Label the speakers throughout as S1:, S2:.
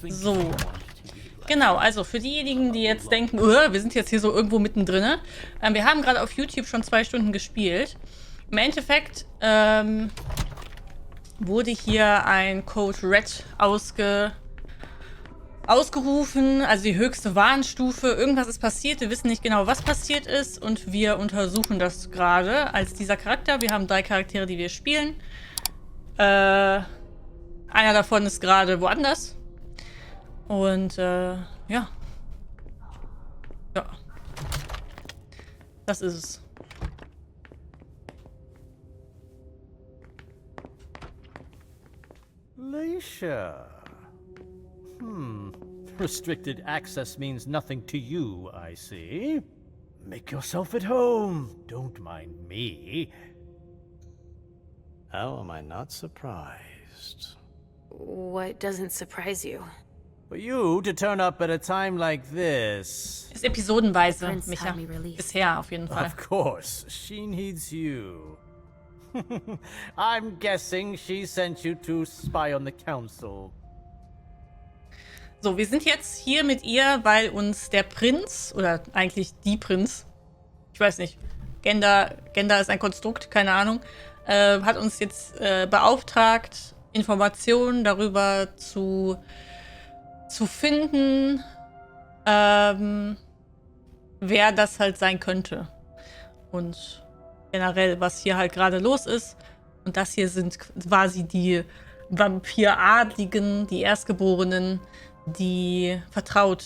S1: So. Genau, also für diejenigen, die jetzt denken, wir sind jetzt hier so irgendwo mittendrin. Wir haben gerade auf YouTube schon 2 Stunden gespielt. Im Endeffekt wurde hier ein Code Red ausgerufen, also die höchste Warnstufe. Irgendwas ist passiert, wir wissen nicht genau, was passiert ist und wir untersuchen das gerade als dieser Charakter. Wir haben 3 Charaktere, die wir spielen. Einer davon ist gerade woanders. Und ja. Ja. Das ist es.
S2: Leisha. Restricted access means nothing to you, I see. Make yourself at home. Don't mind me.
S3: How am I not surprised?
S4: What doesn't surprise you?
S2: For you to turn up at a time like this.
S1: Ist episodenweise,
S4: Prince
S1: Micha.
S4: had me released.
S1: Bisher auf jeden Fall.
S2: Of course, she needs you. I'm guessing she sent you to spy on the council.
S1: So, wir sind jetzt hier mit ihr, weil uns der Prinz, oder eigentlich die Prinz, ich weiß nicht, Gender ist ein Konstrukt, keine Ahnung, hat uns jetzt beauftragt, Informationen darüber zu finden, wer das halt sein könnte. Und generell, was hier halt gerade los ist. Und das hier sind quasi die Vampiradligen, die Erstgeborenen, die vertraut,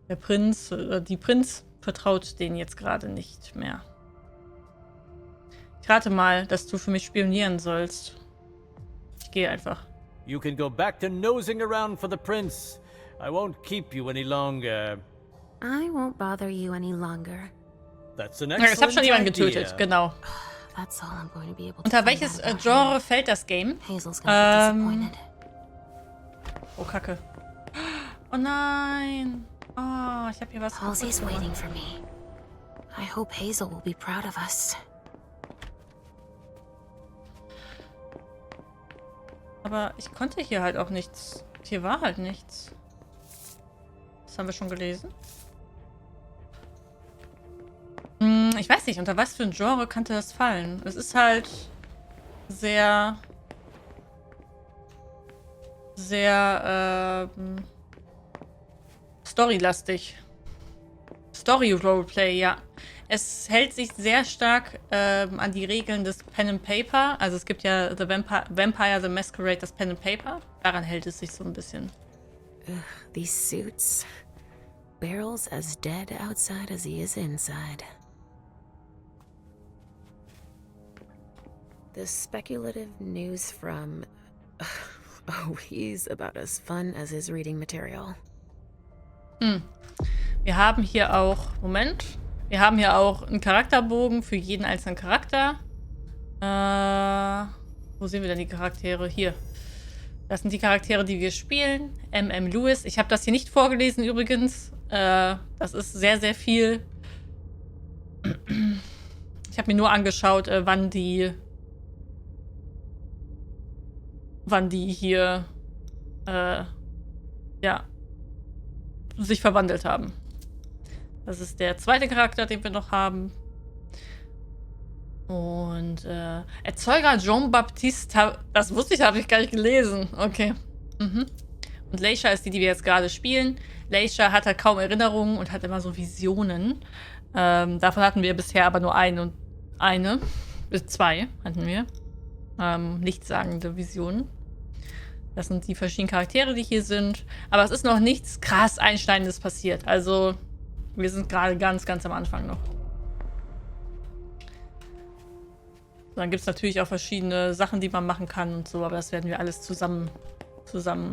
S1: der Prinz, oder die Prinz vertraut denen jetzt gerade nicht mehr. Ich rate mal, dass du für mich spionieren sollst. Ich gehe einfach.
S2: You can go back to nosing around for the prince. I won't keep you any longer.
S4: I won't bother you any longer.
S2: That's an
S1: Ja, ich habe schon jemanden
S2: idea.
S1: getötet, genau.
S4: That's all I'm going to be able to
S1: Unter
S4: find
S1: welches
S4: out about
S1: Genre
S4: him.
S1: fällt das Game?
S4: Hazel's gonna be disappointed.
S1: Oh, Kacke. Oh nein. Oh, ich habe hier was
S4: Halsey's
S1: kaputt
S4: waiting
S1: gemacht.
S4: for me. I hope Hazel will be proud of us.
S1: Aber ich konnte hier halt auch nichts. Hier war halt nichts. Das haben wir schon gelesen. Ich weiß nicht, unter was für ein Genre könnte das fallen? Es ist halt sehr storylastig. Story-Roleplay, ja. Es hält sich sehr stark an die Regeln des Pen and Paper. Also es gibt ja The Vampire, The Masquerade, das Pen and Paper. Daran hält es sich so ein bisschen.
S4: These suits. Barrel's as dead outside as he is inside. The speculative news from... Oh, he's about as fun as his reading material.
S1: Wir haben hier auch... Moment. Wir haben hier auch einen Charakterbogen für jeden einzelnen Charakter. Wo sehen wir denn die Charaktere? Hier. Das sind die Charaktere, die wir spielen. Lewis. Ich habe das hier nicht vorgelesen übrigens. Das ist sehr, sehr viel. Ich habe mir nur angeschaut, wann die hier ja, sich verwandelt haben. Das ist der zweite Charakter, den wir noch haben. Und Erzeuger Jean-Baptiste, das wusste ich, habe ich gar nicht gelesen. Okay. Und Leisha ist die wir jetzt gerade spielen. Leisha hat halt kaum Erinnerungen und hat immer so Visionen. Davon hatten wir bisher aber nur eine. Bis 2 hatten wir. Nichtssagende Visionen. Das sind die verschiedenen Charaktere, die hier sind. Aber es ist noch nichts krass Einschneidendes passiert. Also, wir sind gerade ganz, ganz am Anfang noch. Dann gibt es natürlich auch verschiedene Sachen, die man machen kann und so, aber das werden wir alles zusammen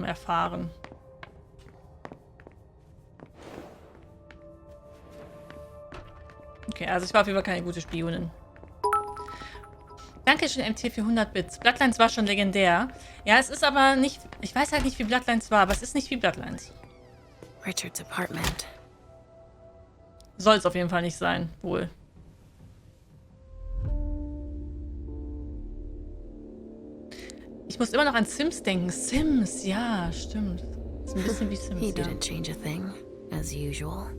S1: erfahren. Okay, also ich war auf jeden Fall keine gute Spionin. Dankeschön, MT für 100 Bits. Bloodlines war schon legendär. Ja, es ist aber nicht... Ich weiß halt nicht, wie Bloodlines war, aber es ist nicht wie Bloodlines.
S4: Richard's apartment.
S1: Soll es auf jeden Fall nicht sein, wohl. Ich muss immer noch an Sims denken. Sims, ja, stimmt. Ist ein bisschen wie Sims,
S4: He
S1: ja.
S4: didn't change a thing, as usual.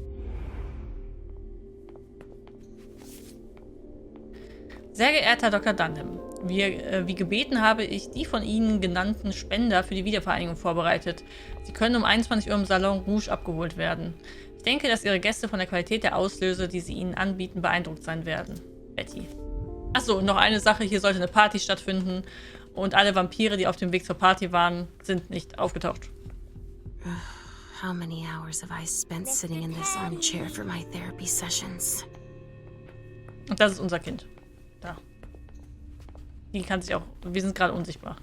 S1: Sehr geehrter Dr. Dunham, wie gebeten habe ich die von Ihnen genannten Spender für die Wiedervereinigung vorbereitet. Sie können um 21 Uhr im Salon Rouge abgeholt werden. Ich denke, dass Ihre Gäste von der Qualität der Auslöse, die Sie ihnen anbieten, beeindruckt sein werden. Betty. Achso, noch eine Sache. Hier sollte eine Party stattfinden. Und alle Vampire, die auf dem Weg zur Party waren, sind nicht aufgetaucht.
S4: How many hours have I spent sitting in this armchair for my therapy sessions?
S1: Und das ist unser Kind. Da. Die kann sich auch... Wir sind gerade unsichtbar.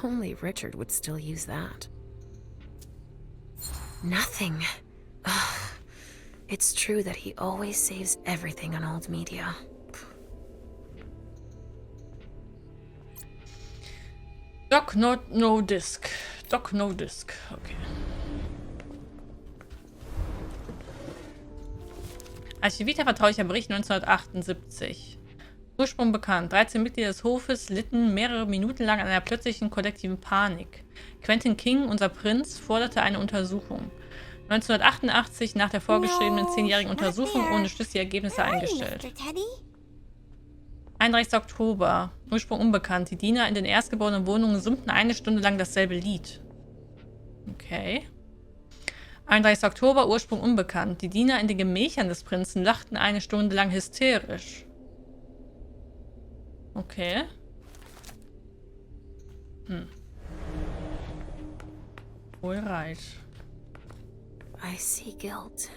S4: Only Richard would still use that. Nothing. Ugh. It's true that he always saves everything on old media.
S1: Doc no disk. Doc no disk. Okay. Archiviter vertraulicher Bericht 1978. Ursprung bekannt. 13 Mitglieder des Hofes litten mehrere Minuten lang an einer plötzlichen kollektiven Panik. Quentin King, unser Prinz, forderte eine Untersuchung. 1988 nach der vorgeschriebenen 10-jährigen Untersuchung ohne schlüssige Ergebnisse eingestellt. 31. Oktober. Ursprung unbekannt. Die Diener in den erstgeborenen Wohnungen summten eine Stunde lang dasselbe Lied. Okay. 31. Oktober. Ursprung unbekannt. Die Diener in den Gemächern des Prinzen lachten eine Stunde lang hysterisch. Okay. Alright.
S4: I see guilt.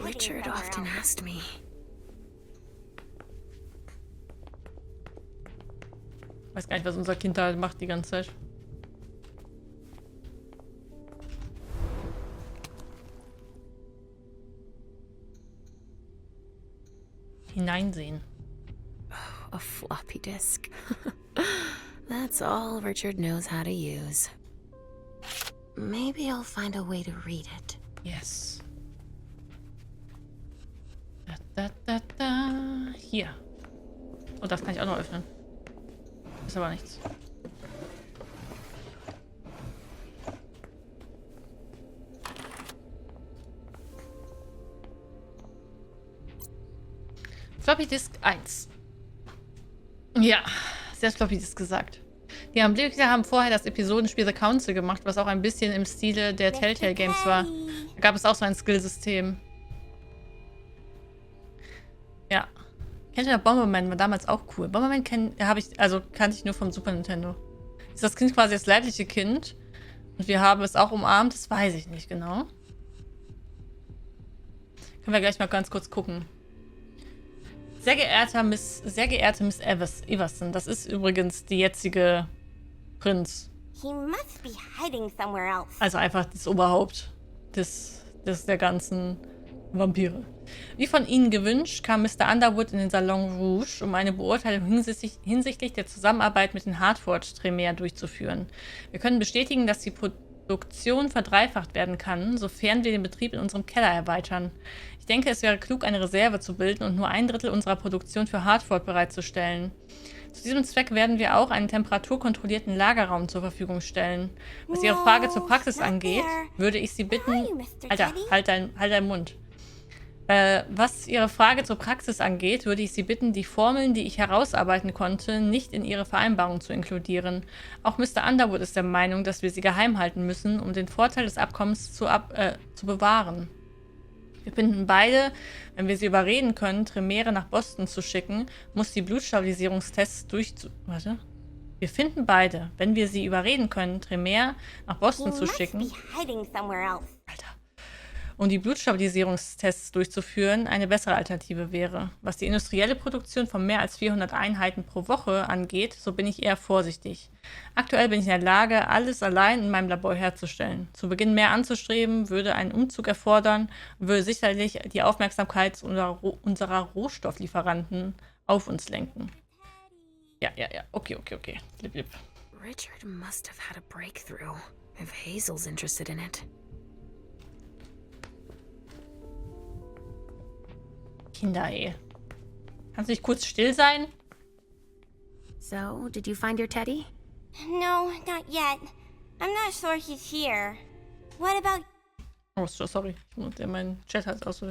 S4: Richard often asked me.
S1: Weiß gar nicht, was unser Kind da macht die ganze Zeit. Hineinsehen.
S4: A floppy disk. That's all Richard knows how to use. Maybe I'll find a way to read it.
S1: Yes. Da. Hier. Oh, das kann ich auch noch öffnen. Ist aber nichts. Floppy Disk 1. Ja, sehr Floppy Disk gesagt. Die Entwickler haben vorher das Episodenspiel The Council gemacht, was auch ein bisschen im Stile der Telltale Games war. Da gab es auch so ein Skillsystem. Ja. Kennt ihr Bomberman? War damals auch cool. Bomberman kannte ich nur vom Super Nintendo. Ist das Kind quasi das leibliche Kind? Und wir haben es auch umarmt? Das weiß ich nicht genau. Können wir gleich mal ganz kurz gucken. Sehr geehrte Miss Everson, das ist übrigens die jetzige Prinz. Also einfach das Oberhaupt der ganzen Vampire. Wie von Ihnen gewünscht, kam Mr. Underwood in den Salon Rouge, um eine Beurteilung hinsichtlich der Zusammenarbeit mit den Hartford-Tremere durchzuführen. Wir können bestätigen, dass die Produktion verdreifacht werden kann, sofern wir den Betrieb in unserem Keller erweitern. Ich denke, es wäre klug, eine Reserve zu bilden und nur 1/3 unserer Produktion für Hartford bereitzustellen. Zu diesem Zweck werden wir auch einen temperaturkontrollierten Lagerraum zur Verfügung stellen. Was Ihre Frage zur Praxis angeht, würde ich Sie bitten... Alter, halt deinen Mund. Was Ihre Frage zur Praxis angeht, würde ich Sie bitten, die Formeln, die ich herausarbeiten konnte, nicht in Ihre Vereinbarung zu inkludieren. Auch Mr. Underwood ist der Meinung, dass wir sie geheim halten müssen, um den Vorteil des Abkommens zu bewahren. Wir finden beide, wenn wir sie überreden können, Tremere nach Boston zu schicken, muss die Blutstabilisierungstests Wir finden beide, wenn wir sie überreden können, Tremere nach Boston zu schicken. Alter. Um die Blutstabilisierungstests durchzuführen, eine bessere Alternative wäre. Was die industrielle Produktion von mehr als 400 Einheiten pro Woche angeht, so bin ich eher vorsichtig. Aktuell bin ich in der Lage, alles allein in meinem Labor herzustellen. Zu Beginn mehr anzustreben, würde einen Umzug erfordern und würde sicherlich die Aufmerksamkeit unserer Rohstofflieferanten auf uns lenken. Ja. Okay. Lip.
S4: Richard must have had a breakthrough, if Hazel's interested in it.
S1: Kinderehe. Kannst du nicht kurz still sein?
S4: So, did you find your teddy?
S5: No, not yet. I'm not sure he's here. What about...
S1: Oh, sorry. Mein Chat hat aus.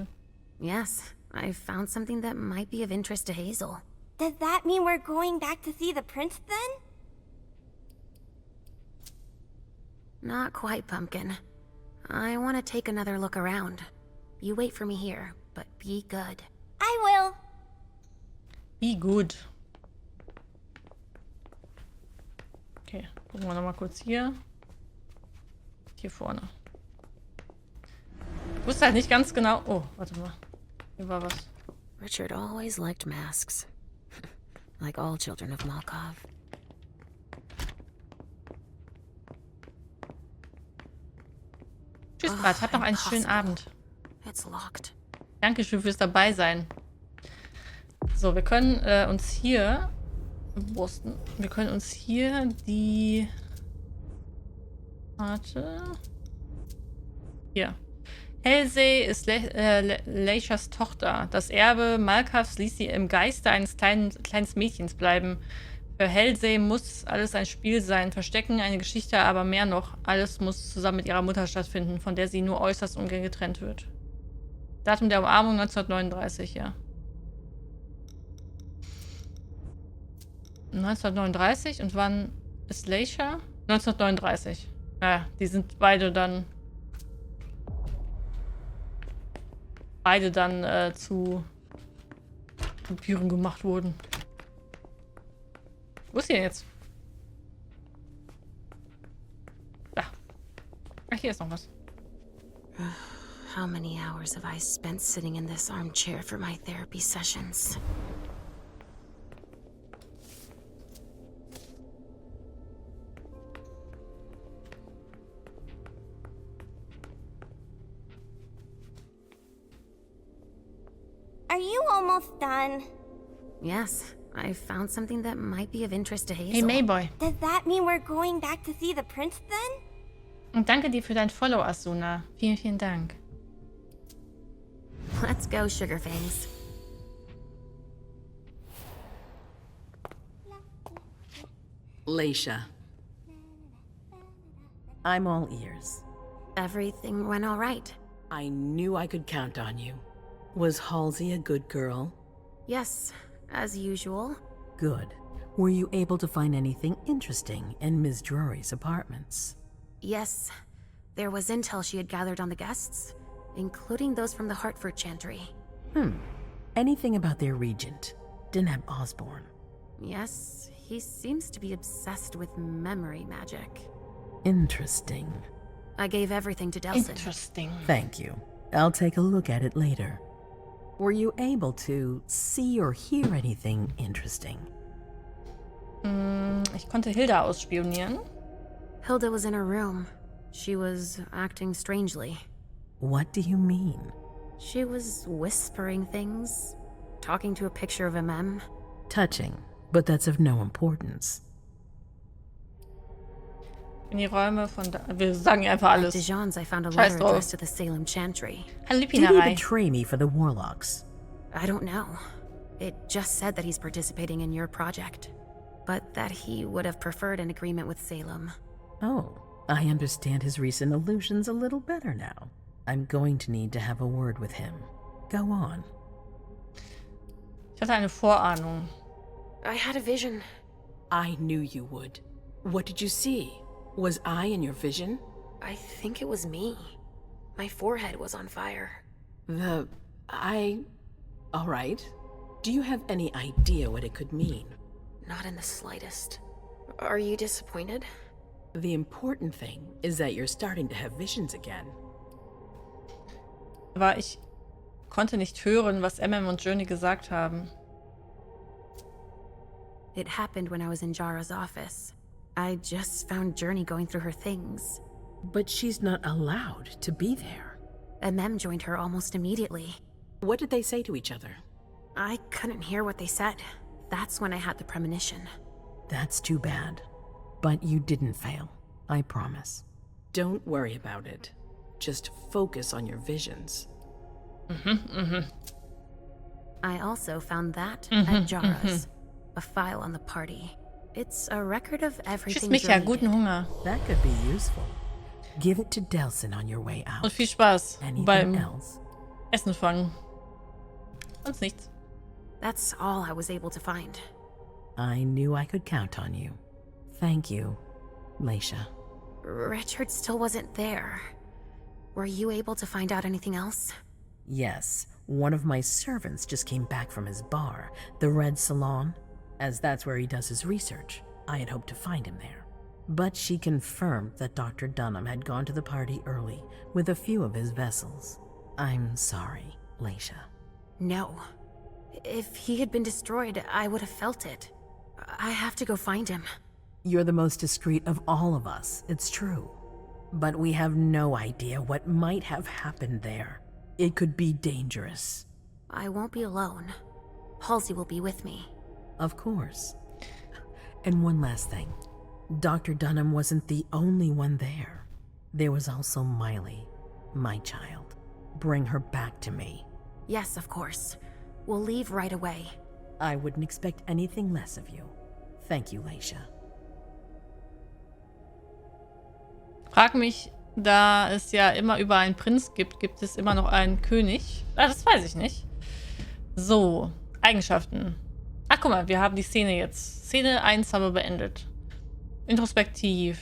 S4: Yes, I found something that might be of interest to Hazel.
S5: Does that mean we're going back to see the prince then?
S4: Not quite, Pumpkin. I want to take another look around. You wait for me here, but be good.
S5: I will.
S1: Wie gut. Okay, gucken wir nochmal kurz hier. Hier vorne. Ich wusste halt nicht ganz genau... Oh, warte mal. Hier war was.
S4: Richard always liked masks. Like all children of Malkov.
S1: Tschüss, Brat. Hab noch einen schönen Abend.
S4: It's locked.
S1: Dankeschön fürs Dabeisein. So, wir können uns hier... Boston. Wir können uns hier die... Warte... Hier. Halsey ist Leishas Tochter. Das Erbe Malkovs ließ sie im Geiste eines kleinen Mädchens bleiben. Für Halsey muss alles ein Spiel sein, Verstecken, eine Geschichte, aber mehr noch. Alles muss zusammen mit ihrer Mutter stattfinden, von der sie nur äußerst ungern getrennt wird. Datum der Umarmung 1939, ja. 1939 und wann ist Leisha? 1939. Ja, die sind beide dann zu Vampiren gemacht wurden. Wo ist sie denn jetzt? Da. Ach, hier ist noch was.
S4: How many hours have I spent sitting in this armchair for my therapy sessions?
S5: Are you almost done?
S4: Yes, I found something that might be of interest to Hazel.
S1: Hey Mayboy.
S5: Does that mean we're going back to see the prince then?
S1: Und danke dir für dein Follow, Asuna. Vielen, vielen Dank.
S4: Let's go, Sugarfangs.
S6: Leisha. I'm all ears.
S4: Everything went all right.
S6: I knew I could count on you. Was Halsey a good girl?
S4: Yes, as usual.
S6: Good. Were you able to find anything interesting in Ms. Drury's apartments?
S4: Yes, there was intel she had gathered on the guests, including those from the Hartford Chantry.
S6: Anything about their regent, Deneb Osborne?
S4: Yes, he seems to be obsessed with memory magic.
S6: Interesting.
S4: I gave everything to Delson.
S1: Interesting.
S6: Thank you. I'll take a look at it later. Were you able to see or hear anything interesting?
S1: Ich konnte Hilda ausspionieren.
S4: Hilda was in her room. She was acting strangely.
S6: What do you mean?
S4: She was whispering things, talking to a picture of MM.
S6: Touching, but that's of no importance.
S1: In die Räume von da. Wir sagen ihr einfach
S4: At
S1: alles.
S4: Dijon's, I found a
S1: Scheiß
S4: letter
S1: drauf.
S4: addressed to the Salem Chantry.
S1: Hallo
S6: Did he
S1: Lipinarei.
S6: betray me for the Warlocks?
S4: I don't know. It just said that he's participating in your project, but that he would have preferred an agreement with Salem.
S6: Oh, I understand his recent illusions a little better now. I'm going to need to have a word with him. Go on.
S1: Ich hatte eine Vorahnung.
S4: I had a vision.
S6: I knew you would. What did you see? Was I in your vision?
S4: I think it was me. My forehead was on fire.
S6: All right. Do you have any idea what it could mean?
S4: Not in the slightest. Are you disappointed?
S6: The important thing is that you're starting to have visions again.
S1: Aber ich konnte nicht hören, was MM und Journey gesagt haben.
S4: It happened when I was in Jara's office. I just found Journey going through her things.
S6: But she's not allowed to be there.
S4: MM joined her almost immediately.
S6: What did they say to each other?
S4: I couldn't hear what they said. That's when I had the premonition.
S6: That's too bad. But you didn't fail, I promise. Don't worry about it. Just focus on your visions.
S4: I also found that at Jara's. A file on the party. It's a record of
S1: Tschüss,
S4: everything
S1: Micha,
S4: Journey
S1: guten
S4: did.
S1: Hunger.
S6: That could be useful. Give it to Delson on your way out.
S1: Und viel Spaß
S6: Anything
S1: beim
S6: else?
S1: Essen fangen. Sonst nichts.
S4: That's all I was able to find.
S6: I knew I could count on you. Thank you, Leisha.
S4: Richard still wasn't there. Were you able to find out anything else?
S6: Yes, one of my servants just came back from his bar, the Red Salon, as that's where he does his research. I had hoped to find him there. But she confirmed that Dr. Dunham had gone to the party early with a few of his vessels. I'm sorry, Leisha.
S4: No. If he had been destroyed, I would have felt it. I have to go find him.
S6: You're the most discreet of all of us, it's true. But we have no idea what might have happened there. It could be dangerous.
S4: I won't be alone. Halsey will be with me.
S6: Of course. And one last thing. Dr. Dunham wasn't the only one there. There was also Miley, my child. Bring her back to me.
S4: Yes, of course. We'll leave right away.
S6: I wouldn't expect anything less of you. Thank you, Leisha.
S1: Frag mich, da es ja immer über einen Prinz gibt, gibt es immer noch einen König? Ah, das weiß ich nicht. So, Eigenschaften. Ach, guck mal, wir haben die Szene jetzt. Szene 1 haben wir beendet. Introspektiv.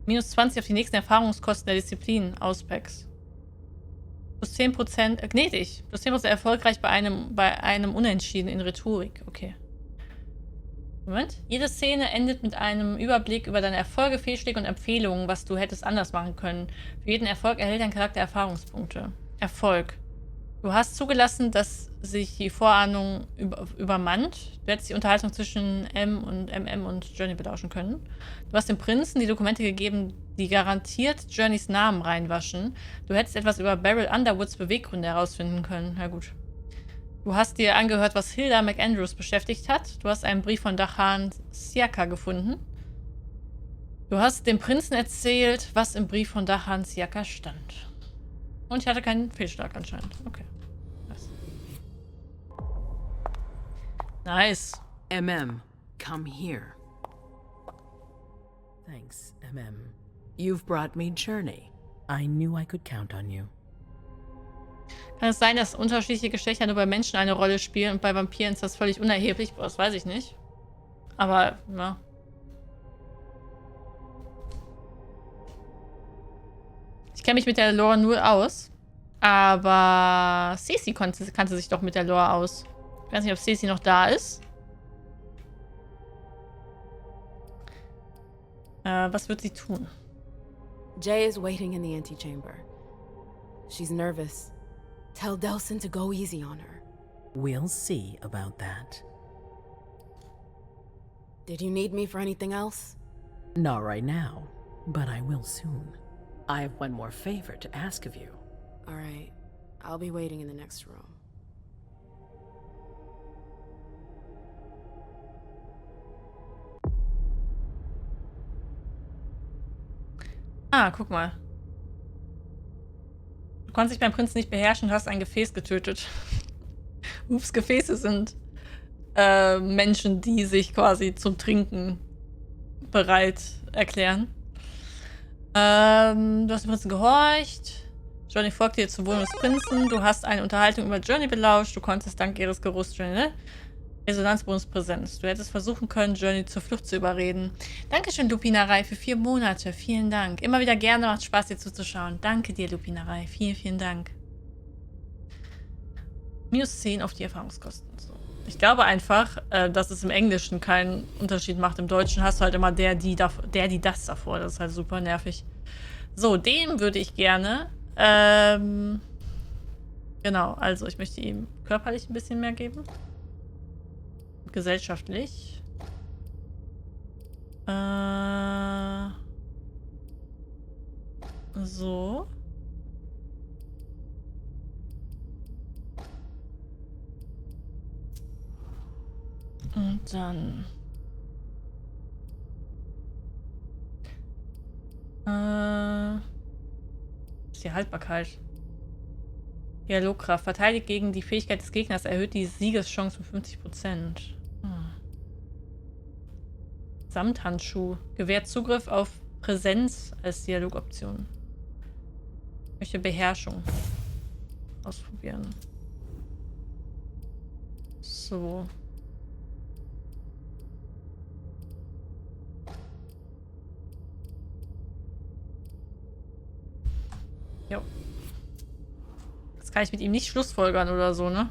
S1: Minus 20 auf die nächsten Erfahrungskosten der Disziplin. Auspacks. Plus 10% gnädig. Plus 10% erfolgreich bei einem Unentschieden in Rhetorik. Okay. Moment. Jede Szene endet mit einem Überblick über deine Erfolge, Fehlschläge und Empfehlungen, was du hättest anders machen können. Für jeden Erfolg erhält dein Charakter Erfahrungspunkte. Erfolg. Du hast zugelassen, dass sich die Vorahnung übermannt. Du hättest die Unterhaltung zwischen M und MM und Journey belauschen können. Du hast dem Prinzen die Dokumente gegeben, die garantiert Journeys Namen reinwaschen. Du hättest etwas über Beryl Underwoods Beweggründe herausfinden können. Na gut. Du hast dir angehört, was Hilda McAndrews beschäftigt hat. Du hast einen Brief von Dahan Siaka gefunden. Du hast dem Prinzen erzählt, was im Brief von Dahan Siaka stand. Und ich hatte keinen Fehlschlag anscheinend. Okay. Nice.
S6: MM, come here. Thanks, MM. You've brought me Journey. I knew I could count on you.
S1: Kann es sein, dass unterschiedliche Geschlechter nur bei Menschen eine Rolle spielen und bei Vampiren ist das völlig unerheblich? Boah, das weiß ich nicht. Aber, ja. Ich kenne mich mit der Lore null aus. Aber Ceci kannte sich doch mit der Lore aus. Ich weiß nicht, ob Ceci noch da ist. Was wird sie tun?
S7: Jay is waiting in the antechamber. She's nervous. Tell Delson to go easy on her.
S6: We'll see about that.
S7: Did you need me for anything else?
S6: Not right now, but I will soon. I have one more favor to ask of you.
S7: All right. I'll be waiting in the next room.
S1: Ah, guck mal. Du konntest dich beim Prinzen nicht beherrschen und hast ein Gefäß getötet. Ups, Gefäße sind Menschen, die sich quasi zum Trinken bereit erklären. Du hast dem Prinzen gehorcht. Journey folgte dir zum Wohnung des Prinzen. Du hast eine Unterhaltung über Journey belauscht. Du konntest dank ihres Geruchs Journey, ne? Resonanzbonus-Präsenz. Du hättest versuchen können, Journey zur Flucht zu überreden. Dankeschön, Lupinarei, für 4 Monate. Vielen Dank. Immer wieder gerne, macht Spaß, dir zuzuschauen. Danke dir, Lupinarei. Vielen, vielen Dank. Minus 10 auf die Erfahrungskosten. So. Ich glaube einfach, dass es im Englischen keinen Unterschied macht. Im Deutschen hast du halt immer die das davor. Das ist halt super nervig. So, dem würde ich gerne genau, also ich möchte ihm körperlich ein bisschen mehr geben. Gesellschaftlich. So. Und dann Ist die Haltbarkeit. Dialogkraft. Verteidigt gegen die Fähigkeit des Gegners. Erhöht die Siegeschance um 50%. Samthandschuh. Gewährt Zugriff auf Präsenz als Dialogoption. Möchte Beherrschung ausprobieren. So. Jo. Jetzt kann ich mit ihm nicht schlussfolgern oder so, ne?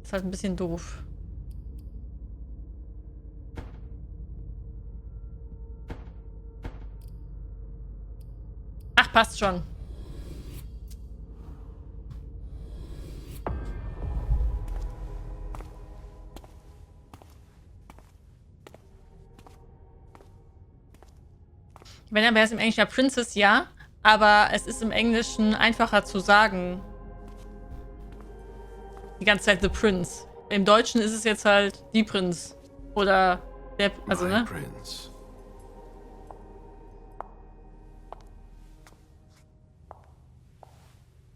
S1: Ist halt ein bisschen doof. Ach, passt schon. Wenn er wäre es im Englischen ja Princess, ja. Aber es ist im Englischen einfacher zu sagen. Die ganze Zeit The Prince. Im Deutschen ist es jetzt halt die Prinz. Oder der, also ne?
S3: Prince.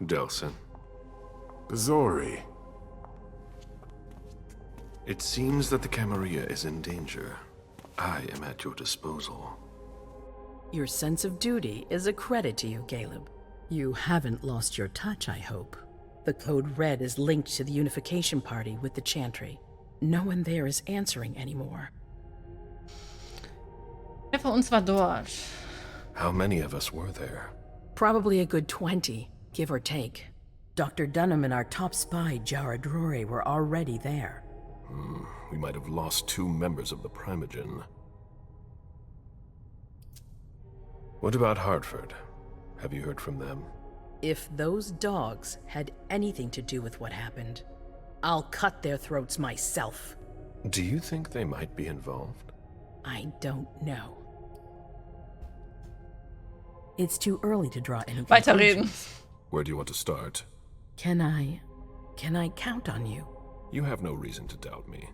S3: Delson.
S8: Zori.
S3: It seems that the Camarilla is in danger. I am at your disposal.
S6: Your sense of duty is a credit to you, Caleb. You haven't lost your touch, I hope. The code red is linked to the unification party with the Chantry. No one there is answering anymore.
S1: Wer von uns war dort?
S3: How many of us were there?
S6: Probably a good 20, give or take. Dr. Dunham and our top spy, Jara Drury, were already there.
S3: We might have lost 2 members of the Primogen. What about Hartford? Have you heard from them?
S6: If those dogs had anything to do with what happened, I'll cut their throats myself.
S3: Do you think they might be involved?
S6: I don't know. It's too early to draw any
S1: Weiterreden.
S6: conclusions.
S3: Where do you want to start?
S6: Can I count on you?
S3: You have no reason to doubt me.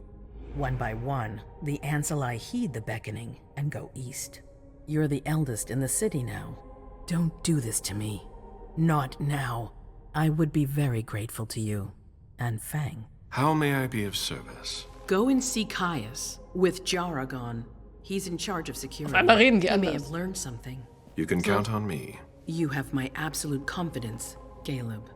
S6: One by one, the Ancilai heed the beckoning and go east. You're the eldest in the city now. Don't do this to me. Not now. I would be very grateful to you. And Fang.
S3: How may I be of service?
S6: Go and see Caius with Jaragon. He's in charge of security.
S1: Auf einmal reden die
S6: He may
S1: anders.
S6: have learned something.
S3: You can count on me.
S6: You have my absolute confidence, Caleb.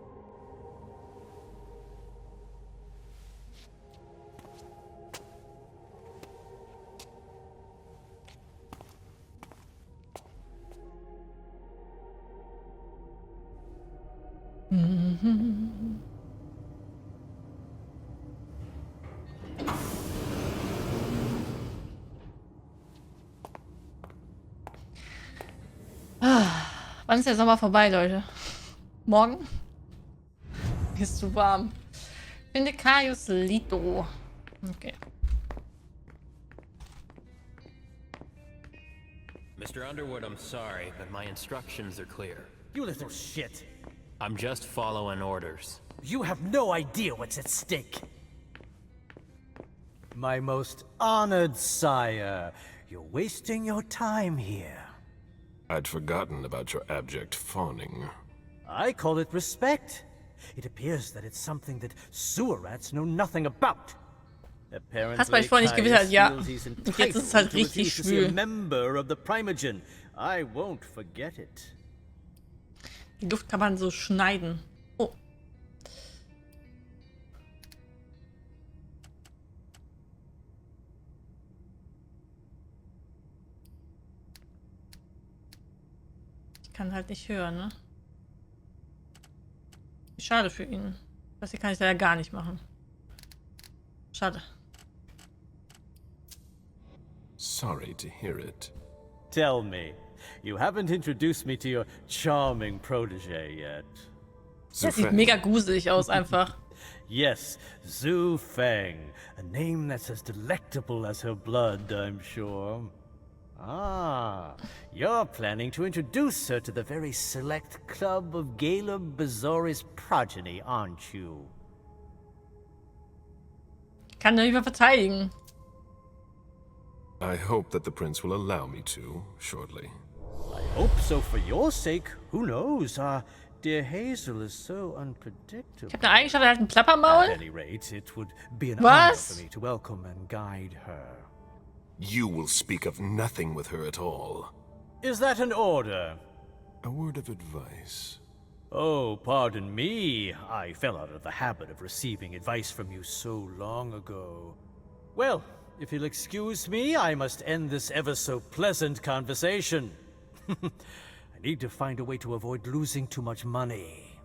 S1: Wann ist der Sommer vorbei, Leute? Morgen? Ist zu warm. Finde Caius Lito. Okay.
S9: Mr. Underwood, I'm sorry, but my instructions are clear.
S2: You little shit.
S9: I'm just following orders.
S2: You have no idea what's at stake. My most honored sire, you're wasting your time here.
S3: I'd forgotten about your abject fawning.
S2: I call it respect. It appears that it's something that sewer rats know nothing about.
S1: Hast du eigentlich vorher nicht gewittert? Ja.
S2: feels he's
S1: Und jetzt ist es halt
S2: entitled to
S1: richtig
S2: refuse to see a
S1: schwül.
S2: member of the Primogen. I won't forget it.
S1: Die Luft kann man so schneiden. Oh. Ich kann halt nicht hören, ne? Schade für ihn. Das hier kann ich leider gar nicht machen. Schade.
S3: Sorry to hear it.
S2: Tell me, you haven't introduced me to your charming protege yet.
S1: Das sieht mega gruselig aus einfach.
S2: Yes, Zhu Feng, a name that's as delectable as her blood, I'm sure. Ah, you're planning to introduce her to the very select club of Caleb Bazori's progeny, aren't you?
S1: Kann er nicht mehr verteidigen.
S3: I hope that the prince will allow me to, shortly.
S2: I hope so for your sake. Who knows? Dear Hazel is so unpredictable.
S1: Ich habe eine Eigenschaft, er hat ein
S2: At
S1: Plappermaul.
S2: any rate, it would be an honor
S1: Was?
S2: for me to welcome and guide her.
S3: You will speak of nothing with her at all.
S2: Is that an order?
S3: A word of advice.
S2: Oh, pardon me. I fell out of the habit of receiving advice from you so long ago. Well, if you'll excuse me, I must end this ever so pleasant conversation. I need to find a way to avoid losing too much money.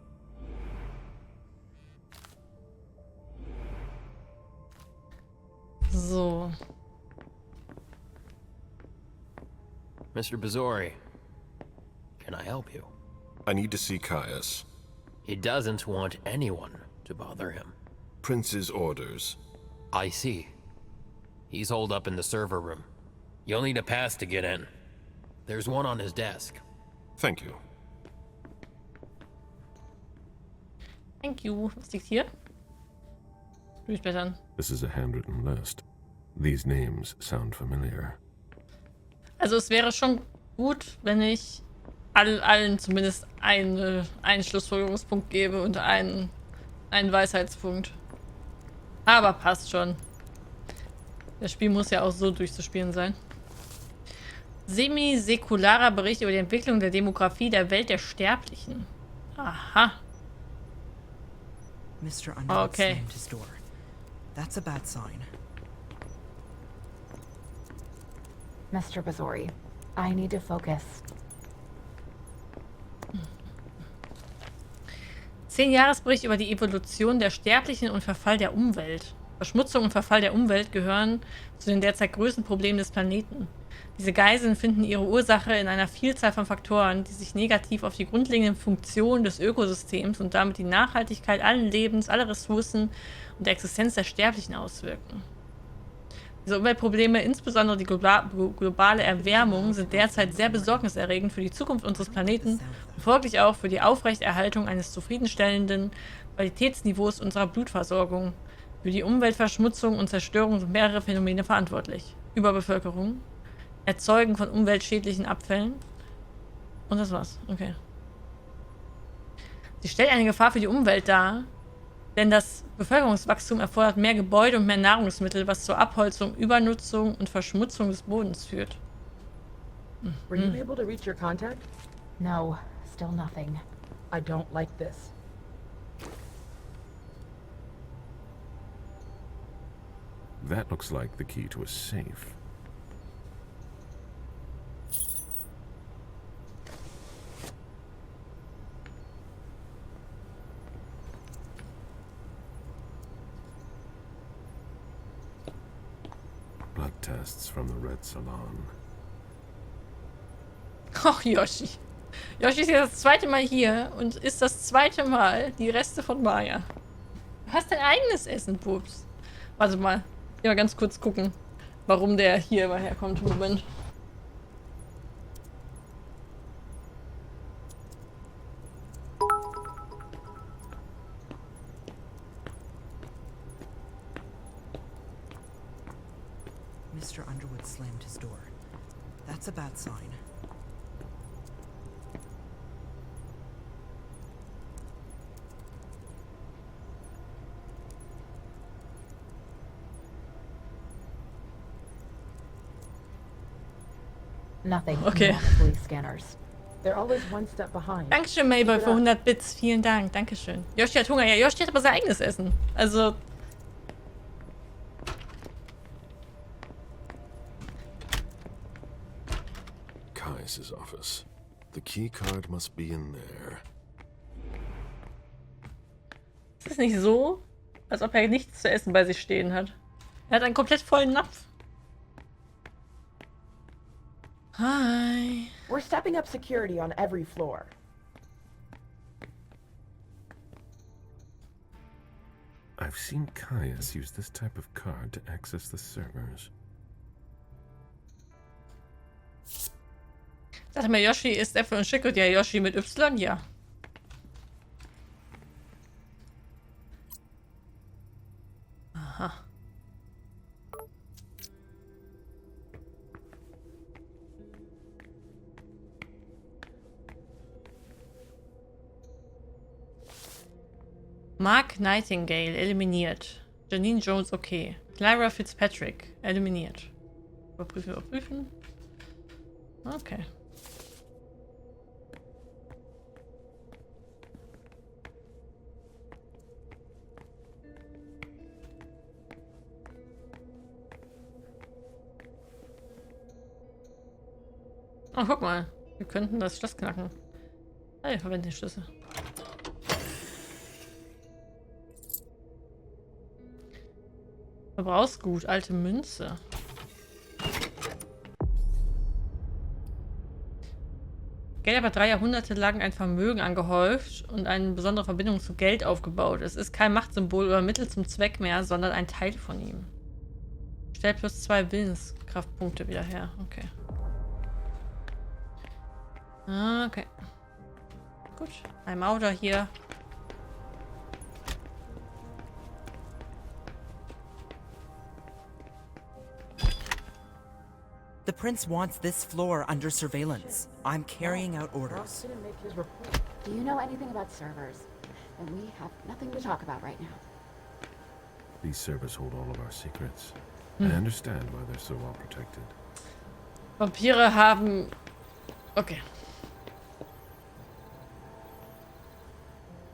S1: So.
S9: Mr. Bazori, can I help you?
S3: I need to see Caius.
S9: He doesn't want anyone to bother him.
S3: Prince's orders.
S9: I see. He's holed up in the server room. You'll need a pass to get in. There's one on his desk.
S3: Thank you.
S1: Thank you. Was liegt hier? Durchblättern.
S3: This is a handwritten list. These names sound familiar.
S1: Also es wäre schon gut, wenn ich allen zumindest einen Schlussfolgerungspunkt gebe und einen Weisheitspunkt. Aber passt schon. Das Spiel muss ja auch so durchzuspielen sein. Semi-säkularer Bericht über die Entwicklung der Demografie der Welt der Sterblichen. Aha.
S10: Mr. Underwood
S1: Okay.
S10: slammed his door. That's a bad sign.
S11: Mr. Bazori, I need to focus.
S1: 10-Jahres-Bericht über die Evolution der Sterblichen und Verfall der Umwelt. Verschmutzung und Verfall der Umwelt gehören zu den derzeit größten Problemen des Planeten. Diese Geiseln finden ihre Ursache in einer Vielzahl von Faktoren, die sich negativ auf die grundlegenden Funktionen des Ökosystems und damit die Nachhaltigkeit allen Lebens, aller Ressourcen und der Existenz der Sterblichen auswirken. Diese Umweltprobleme, insbesondere die globale Erwärmung, sind derzeit sehr besorgniserregend für die Zukunft unseres Planeten und folglich auch für die Aufrechterhaltung eines zufriedenstellenden Qualitätsniveaus unserer Blutversorgung. Für die Umweltverschmutzung und Zerstörung sind mehrere Phänomene verantwortlich. Überbevölkerung, Erzeugen von umweltschädlichen Abfällen und das war's. Okay. Sie stellt eine Gefahr für die Umwelt dar, denn das Bevölkerungswachstum erfordert mehr Gebäude und mehr Nahrungsmittel, was zur Abholzung, Übernutzung und Verschmutzung des Bodens führt.
S6: Were you able to reach your contact?
S11: No, still nothing.
S6: I don't like this.
S3: That looks like the key to a safe. Blood tests from the Red Salon.
S1: Och, Yoshi. Yoshi ist jetzt das zweite Mal hier und isst das zweite Mal die Reste von Maya. Du hast dein eigenes Essen, Pups. Warte mal. Ich will mal ganz kurz gucken, warum der hier mal herkommt. Moment.
S10: Mr. Underwood slammed his door. That's a bad sign.
S11: Nothing.
S1: Okay.
S11: on the police scanners.
S6: They're always one step behind.
S1: Dankeschön, Mabel, für 100 Bits. Vielen Dank. Dankeschön. Yoshi hat Hunger. Ja, Yoshi hat aber sein eigenes Essen. Also...
S3: Caius' office. The key card must be in there.
S1: Es ist nicht so, als ob er nichts zu essen bei sich stehen hat. Er hat einen komplett vollen Napf. Hi.
S6: We're stepping up security on every floor.
S3: I've seen Caius use this type of card to access the servers.
S1: Sag mal, Yoshi ist Äpfel und Schick und ja, Yoshi mit Y, ja. Aha. Mark Nightingale eliminiert. Janine Jones okay. Clara Fitzpatrick eliminiert. Überprüfen, überprüfen. Okay. Oh, guck mal. Wir könnten das Schloss knacken. Hey, verwende den Schlüssel. Verbrauchsgut, alte Münze. Geld hat 3 Jahrhunderte lang ein Vermögen angehäuft und eine besondere Verbindung zu Geld aufgebaut. Es ist kein Machtsymbol oder Mittel zum Zweck mehr, sondern ein Teil von ihm. Stellt plus 2 Willenskraftpunkte wieder her. Okay. Okay. Gut. Ein Auto hier.
S10: The prince wants this floor under surveillance. I'm carrying out orders.
S11: Do you know anything about servers? And we have nothing to talk about right now.
S3: These servers hold all of our secrets. I understand why they're so well protected.
S1: Vampire haben... Okay.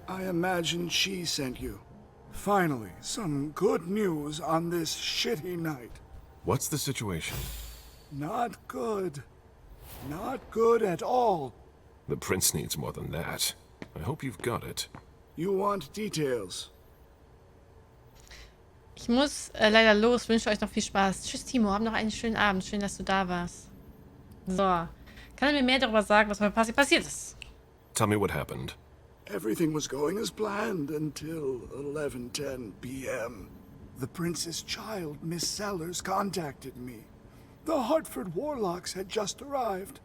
S12: I imagine she sent you. Finally, some good news on this shitty night.
S3: What's the situation?
S12: Not good. Not good at all.
S3: The prince needs more than that. I hope you've got it.
S12: You want details.
S1: Ich muss leider los. Wünsche euch noch viel Spaß. Tschüss, Timo. Hab noch einen schönen Abend. Schön, dass du da warst. So. Kann er mir mehr darüber sagen, was heute passiert ist?
S3: Tell me what happened.
S12: Everything was going as planned until 11:10 p.m. The prince's child, Miss Sellers, contacted me. The Hartford Warlocks had just arrived.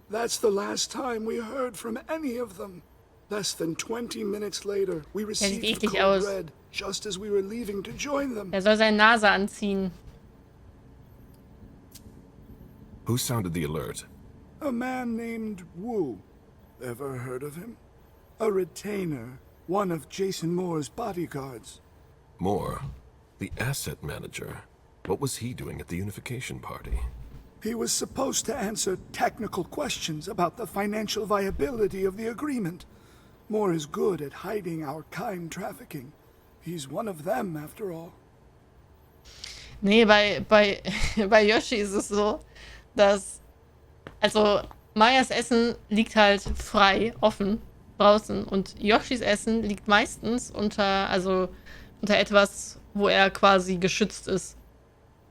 S12: That's the last time we heard from any of them. Less than 20 minutes later, we received the code red, just as we were leaving to join them.
S1: Er soll seine Nase anziehen.
S3: Who sounded the alert?
S12: A man named Wu. Ever heard of him? A retainer, one of Jason Moore's bodyguards.
S3: Moore? The asset manager? What was he doing at the unification party?
S12: He was supposed to answer technical questions about the financial viability of the agreement. Moore is good at hiding our kind trafficking. He's one of them, after all.
S1: Nee, bei Yoshi ist es so, dass... Also, Mayas Essen liegt halt frei, offen, draußen. Und Yoshis Essen liegt meistens unter etwas, wo er quasi geschützt ist.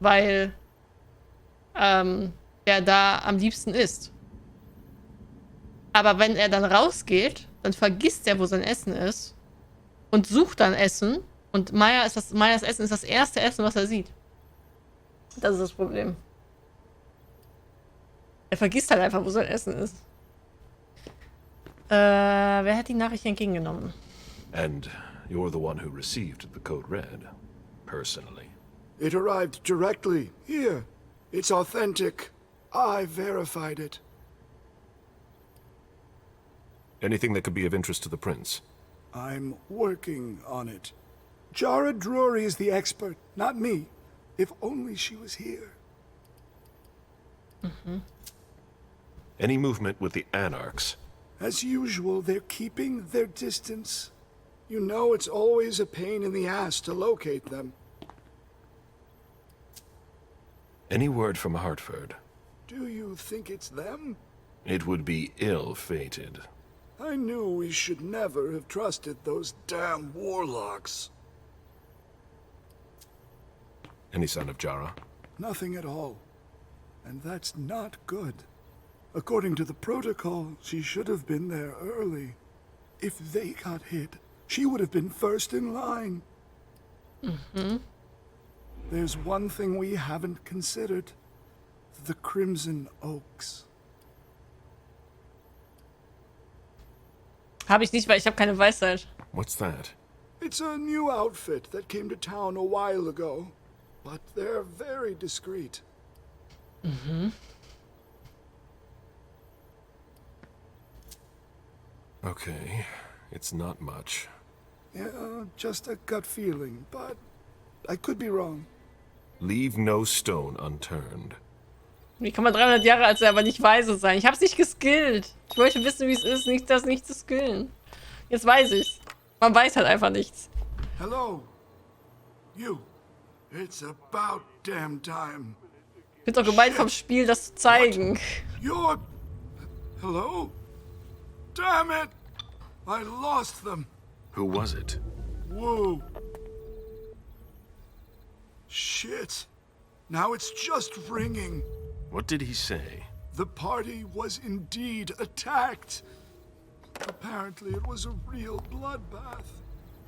S1: Weil er da am liebsten isst. Aber wenn er dann rausgeht, dann vergisst er, wo sein Essen ist und sucht dann Essen. Und Mayas Essen ist das erste Essen, was er sieht. Das ist das Problem. Er vergisst halt einfach, wo sein Essen ist. Wer hat die Nachricht entgegengenommen?
S3: And you're the one who received the code red, personally.
S12: It arrived directly, here. It's authentic. I verified it.
S3: Anything that could be of interest to the prince?
S12: I'm working on it. Jara Drury is the expert, not me. If only she was here.
S3: Any movement with the Anarchs?
S12: As usual, they're keeping their distance. You know it's always a pain in the ass to locate them.
S3: Any word from Hartford?
S12: Do you think it's them?
S3: It would be ill-fated.
S12: I knew we should never have trusted those damn warlocks.
S3: Any sign of Jara?
S12: Nothing at all. And that's not good. According to the protocol, she should have been there early. If they got hit, she would have been first in line. There's one thing we haven't considered. The Crimson Oaks.
S1: Habe ich nicht, weil ich habe keine Weisheit.
S3: What's that?
S12: It's a new outfit that came to town a while ago. But they're very discreet.
S3: Okay, it's not much.
S12: Yeah, just a gut feeling, but I could be wrong.
S3: Leave no stone unturned.
S1: Wie kann man 300 Jahre alt sein, aber nicht weise sein? Ich hab's nicht geskillt. Ich wollte wissen, wie es ist, nicht das nicht zu skillen. Jetzt weiß ich's. Man weiß halt einfach nichts.
S12: Hello. You. It's about damn time.
S1: Ich find's auch gemein vom Spiel, das zu zeigen.
S12: You're... Hello? Damn it! I lost them.
S3: Who was it?
S12: Whoa. Shit. Now it's just ringing.
S3: What did he say?
S12: The party was indeed attacked. Apparently it was a real bloodbath.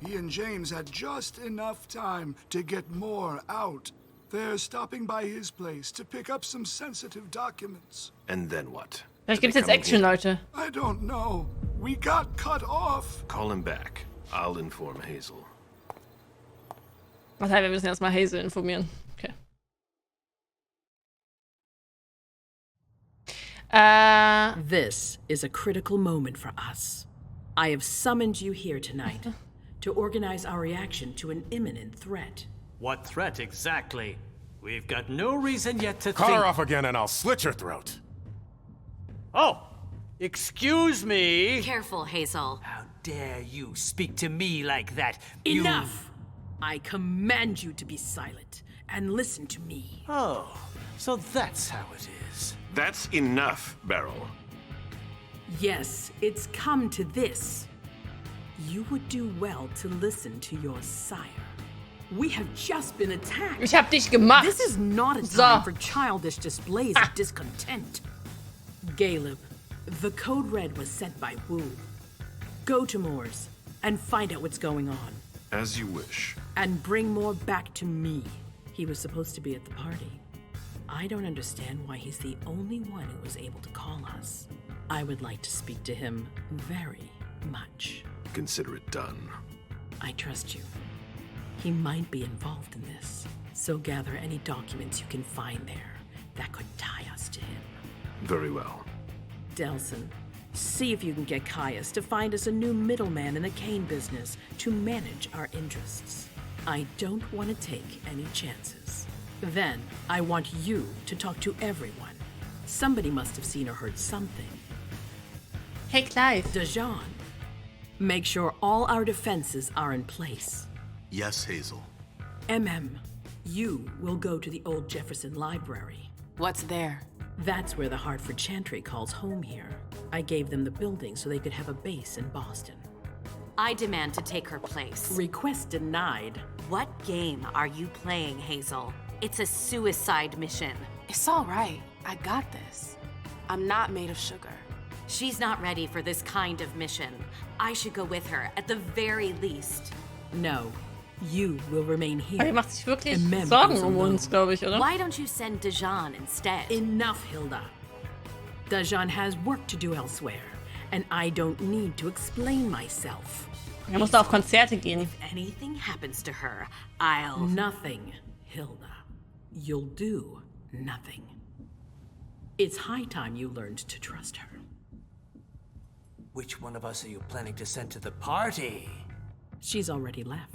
S12: He and James had just enough time to get more out. They're stopping by his place to pick up some sensitive documents.
S3: And then what?
S1: Vielleicht gibt's jetzt Action, Leute.
S12: I don't know. We got cut off.
S3: Call him back. I'll inform Hazel.
S1: Was heißt, wir müssen erstmal Hazel informieren. Okay.
S6: This is a critical moment for us. I have summoned you here tonight to organize our reaction to an imminent threat.
S2: What threat exactly? We've got no reason yet to
S8: Cut
S2: think...
S8: her off again and I'll slit your throat.
S2: Oh! Excuse me!
S4: Careful, Hazel.
S2: How dare you speak to me like that?
S6: Enough! I command you to be silent and listen to me.
S2: Oh, so that's how it is.
S3: That's enough, Beryl.
S6: Yes, it's come to this. You would do well to listen to your sire. We have just been attacked.
S1: Ich hab dich gemacht.
S6: This is not a time for childish displays of discontent. Caleb, the code red was sent by Wu. Go to Moore's and find out what's going on.
S3: As you wish.
S6: And bring Moore back to me. He was supposed to be at the party. I don't understand why he's the only one who was able to call us. I would like to speak to him very much.
S3: Consider it done.
S6: I trust you. He might be involved in this, so gather any documents you can find there that could tie us to him.
S3: Very well.
S6: Delson, see if you can get Caius to find us a new middleman in the cane business to manage our interests. I don't want to take any chances. Then, I want you to talk to everyone. Somebody must have seen or heard something.
S1: Hey, Clive.
S6: Dejan, make sure all our defenses are in place.
S13: Yes, Hazel.
S6: You will go to the old Jefferson Library.
S7: What's there?
S6: That's where the Hartford Chantry calls home here. I gave them the building so they could have a base in Boston.
S4: I demand to take her place.
S6: Request denied.
S4: What game are you playing, Hazel? It's a suicide mission.
S7: It's all right. I got this. I'm not made of sugar.
S4: She's not ready for this kind of mission. I should go with her, at the very least.
S6: No. You will remain here.
S1: Er macht sich wirklich Sorgen um uns, glaube ich, oder?
S4: Why don't you send Dejan instead?
S6: Enough, Hilda. Dejan has work to do elsewhere, and I don't need to explain myself.
S1: Er muss da auf Konzerte gehen.
S4: If anything happens to her, I'll...
S6: Nothing, Hilda. You'll do nothing. It's high time you learned to trust her.
S2: Which one of us are you planning to send to the party?
S6: She's already left.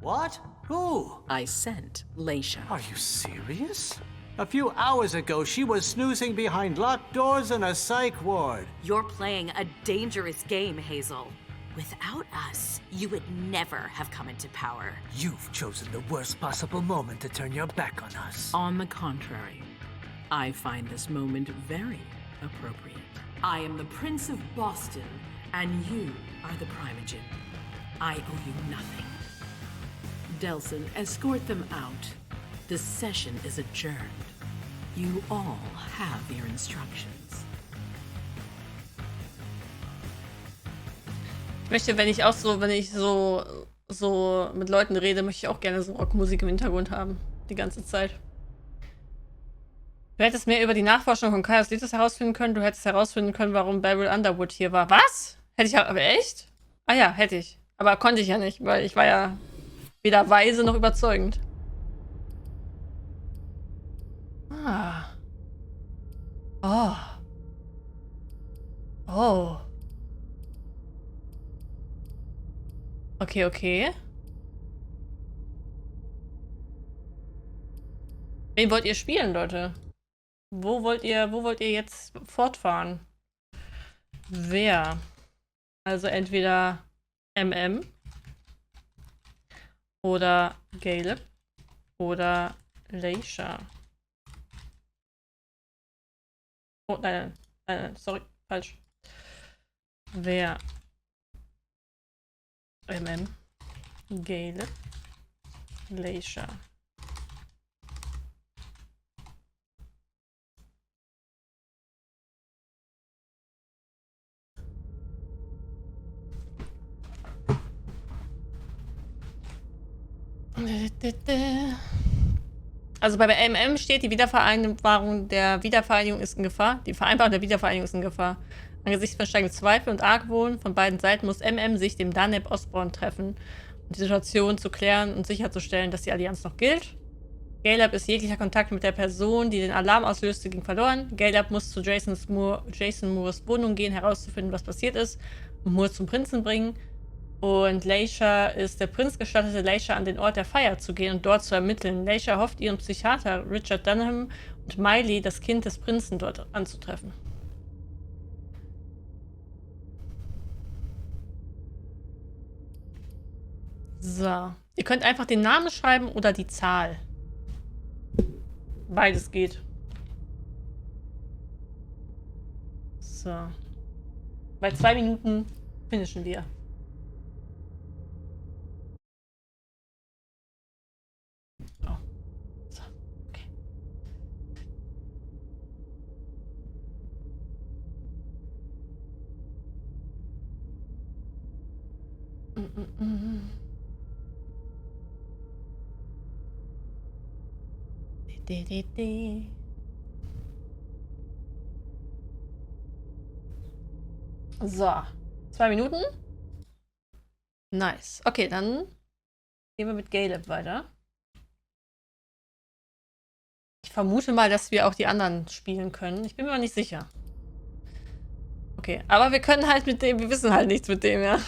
S2: What? Who?
S6: I sent Leisha.
S2: Are you serious? A few hours ago, she was snoozing behind locked doors in a psych ward.
S4: You're playing a dangerous game, Hazel. Without us, you would never have come into power.
S2: You've chosen the worst possible moment to turn your back on us.
S6: On the contrary, I find this moment very appropriate. I am the Prince of Boston, and you are the Primogen. I owe you nothing. Delson, escort them out. The session is adjourned. You all have your instructions.
S1: Ich möchte, wenn ich so mit Leuten rede, möchte ich auch gerne so Rockmusik im Hintergrund haben. Die ganze Zeit. Du hättest mehr über die Nachforschung von Caius Letus herausfinden können. Du hättest herausfinden können, warum Beryl Underwood hier war. Was? Hätte ich aber echt? Ah ja, hätte ich. Aber konnte ich ja nicht, weil ich war ja weder weise noch überzeugend. Ah. Oh. Oh. Okay, okay. Wen wollt ihr spielen, Leute? Wo wollt ihr jetzt fortfahren? Wer? Also entweder oder Caleb oder Leisha. Oh, nein, sorry, falsch. Wer? Caleb, Leisha. Also bei steht, die Wiedervereinbarung der Wiedervereinigung ist in Gefahr. Die Vereinbarung der Wiedervereinigung ist in Gefahr. Angesichts von steigenden Zweifel und Argwohn von beiden Seiten muss sich dem Daneb Osborn treffen, um die Situation zu klären und sicherzustellen, dass die Allianz noch gilt. Caleb ist jeglicher Kontakt mit der Person, die den Alarm auslöste, ging verloren. Caleb muss zu Jason Moores Wohnung gehen, herauszufinden, was passiert ist, und Moore zum Prinzen bringen. Und Leisha ist der Prinz gestattete Leisha an den Ort der Feier zu gehen und dort zu ermitteln. Leisha hofft, ihren Psychiater Richard Dunham und Miley, das Kind des Prinzen, dort anzutreffen. So. Ihr könnt einfach den Namen schreiben oder die Zahl. Beides geht. So. Bei 2 Minuten finishen wir. Oh. So. Okay. So, 2 Minuten. Nice. Okay, dann gehen wir mit Caleb weiter. Ich vermute mal, dass wir auch die anderen spielen können. Ich bin mir aber nicht sicher. Okay, aber wir können halt mit dem, wir wissen halt nichts mit dem, ja.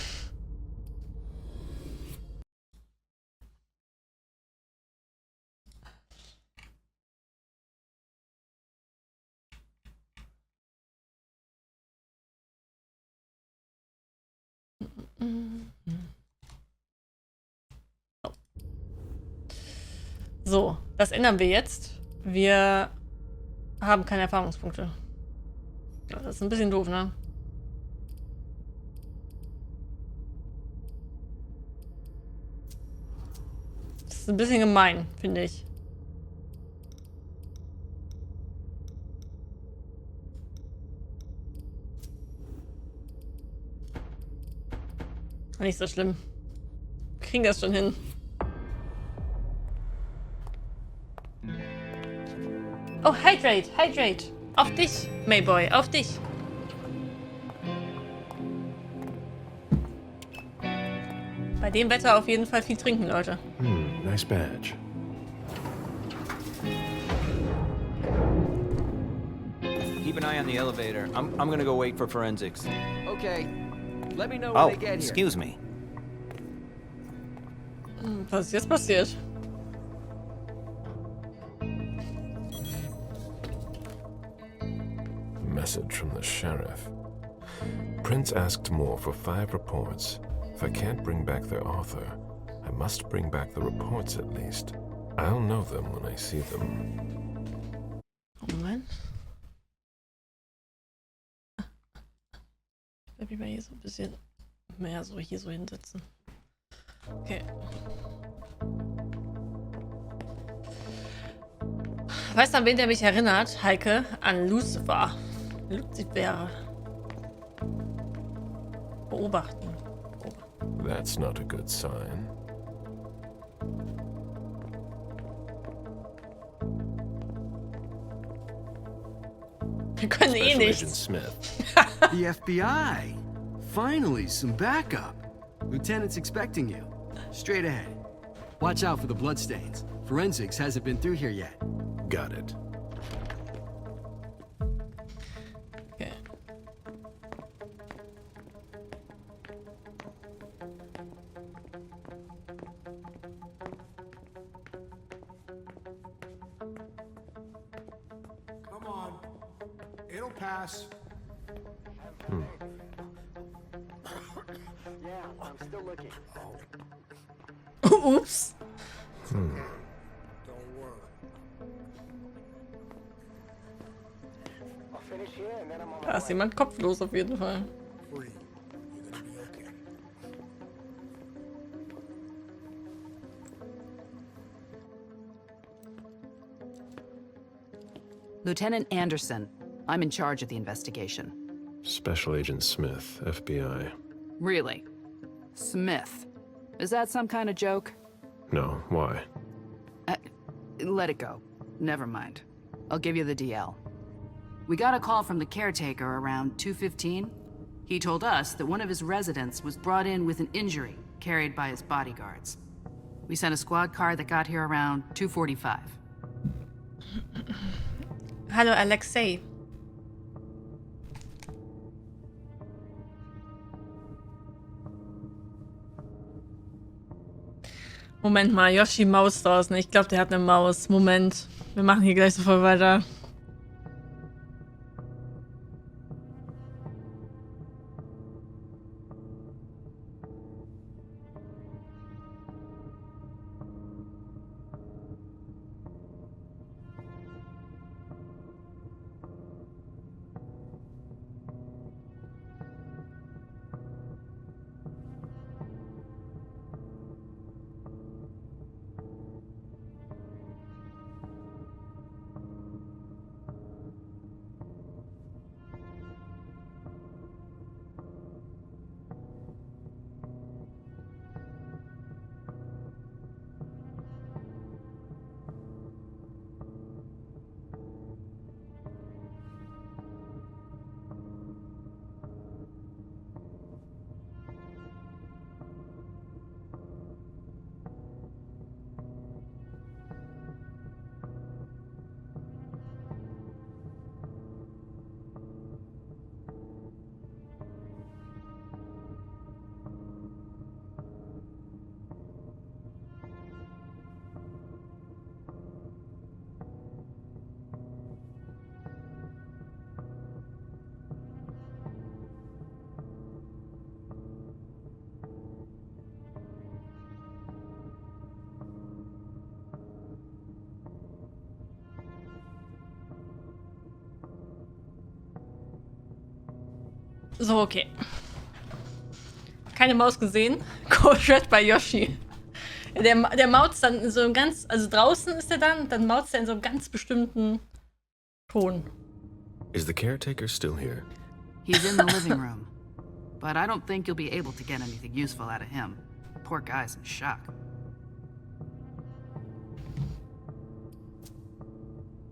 S1: So, das ändern wir jetzt. Wir haben keine Erfahrungspunkte. Ja, das ist ein bisschen doof, ne? Das ist ein bisschen gemein, finde ich. Nicht so schlimm. Wir kriegen das schon hin. Oh, Hydrate, Hydrate. Auf dich, Mayboy, auf dich. Bei dem Wetter auf jeden Fall viel trinken, Leute.
S3: Nice badge.
S13: Keep an eye on the elevator. I'm gonna go wait for forensics.
S14: Okay. Let me know when they get here.
S13: Excuse me.
S1: Was ist jetzt passiert?
S3: Message from the sheriff. Prince asked Moore for 5 reports. If I can't bring back their author, I must bring back the reports at least. I'll know them when I see them.
S1: Moment. Ich werde mich mal hier so ein bisschen mehr so hier so hinsetzen. Okay. Weißt du, an wen der mich erinnert, Heike? An Lucifer. Lucifer. Beobachten.
S3: That's not a good sign.
S1: Wir können eh nichts.
S3: Agent Smith.
S14: The FBI. Finally, some backup. Lieutenant's expecting you. Straight ahead. Watch out for the bloodstains. Forensics hasn't been through here yet.
S3: Got it.
S1: Okay.
S15: It'll pass.
S14: Yeah, I'm still looking.
S1: Ups.
S15: Don't worry.
S14: I'll finish here and then I'm on
S1: Da ist jemand kopflos auf jeden Fall.
S15: Free. You're gonna be okay.
S10: Lieutenant Anderson, I'm in charge of the investigation.
S3: Special Agent Smith, FBI.
S10: Really? Smith. Is that some kind of joke?
S3: No, why?
S10: Let it go. Never mind. I'll give you the DL. We got a call from the caretaker around 2:15. He told us that one of his residents was brought in with an injury carried by his bodyguards. We sent a squad car that got here around 2:45.
S1: Hallo Alexei. Moment mal, Yoshi Maus draußen. Ich glaube, der hat eine Maus. Moment. Wir machen hier gleich sofort weiter. So, okay. Keine Maus gesehen. Code bei Yoshi. Der mautzt dann in so einem ganz... Also draußen ist er dann mautzt er in so einem ganz bestimmten Ton.
S3: Is the caretaker still here?
S10: He's in the living room. But I don't think you'll be able to get anything useful out of him. Poor guy's in shock.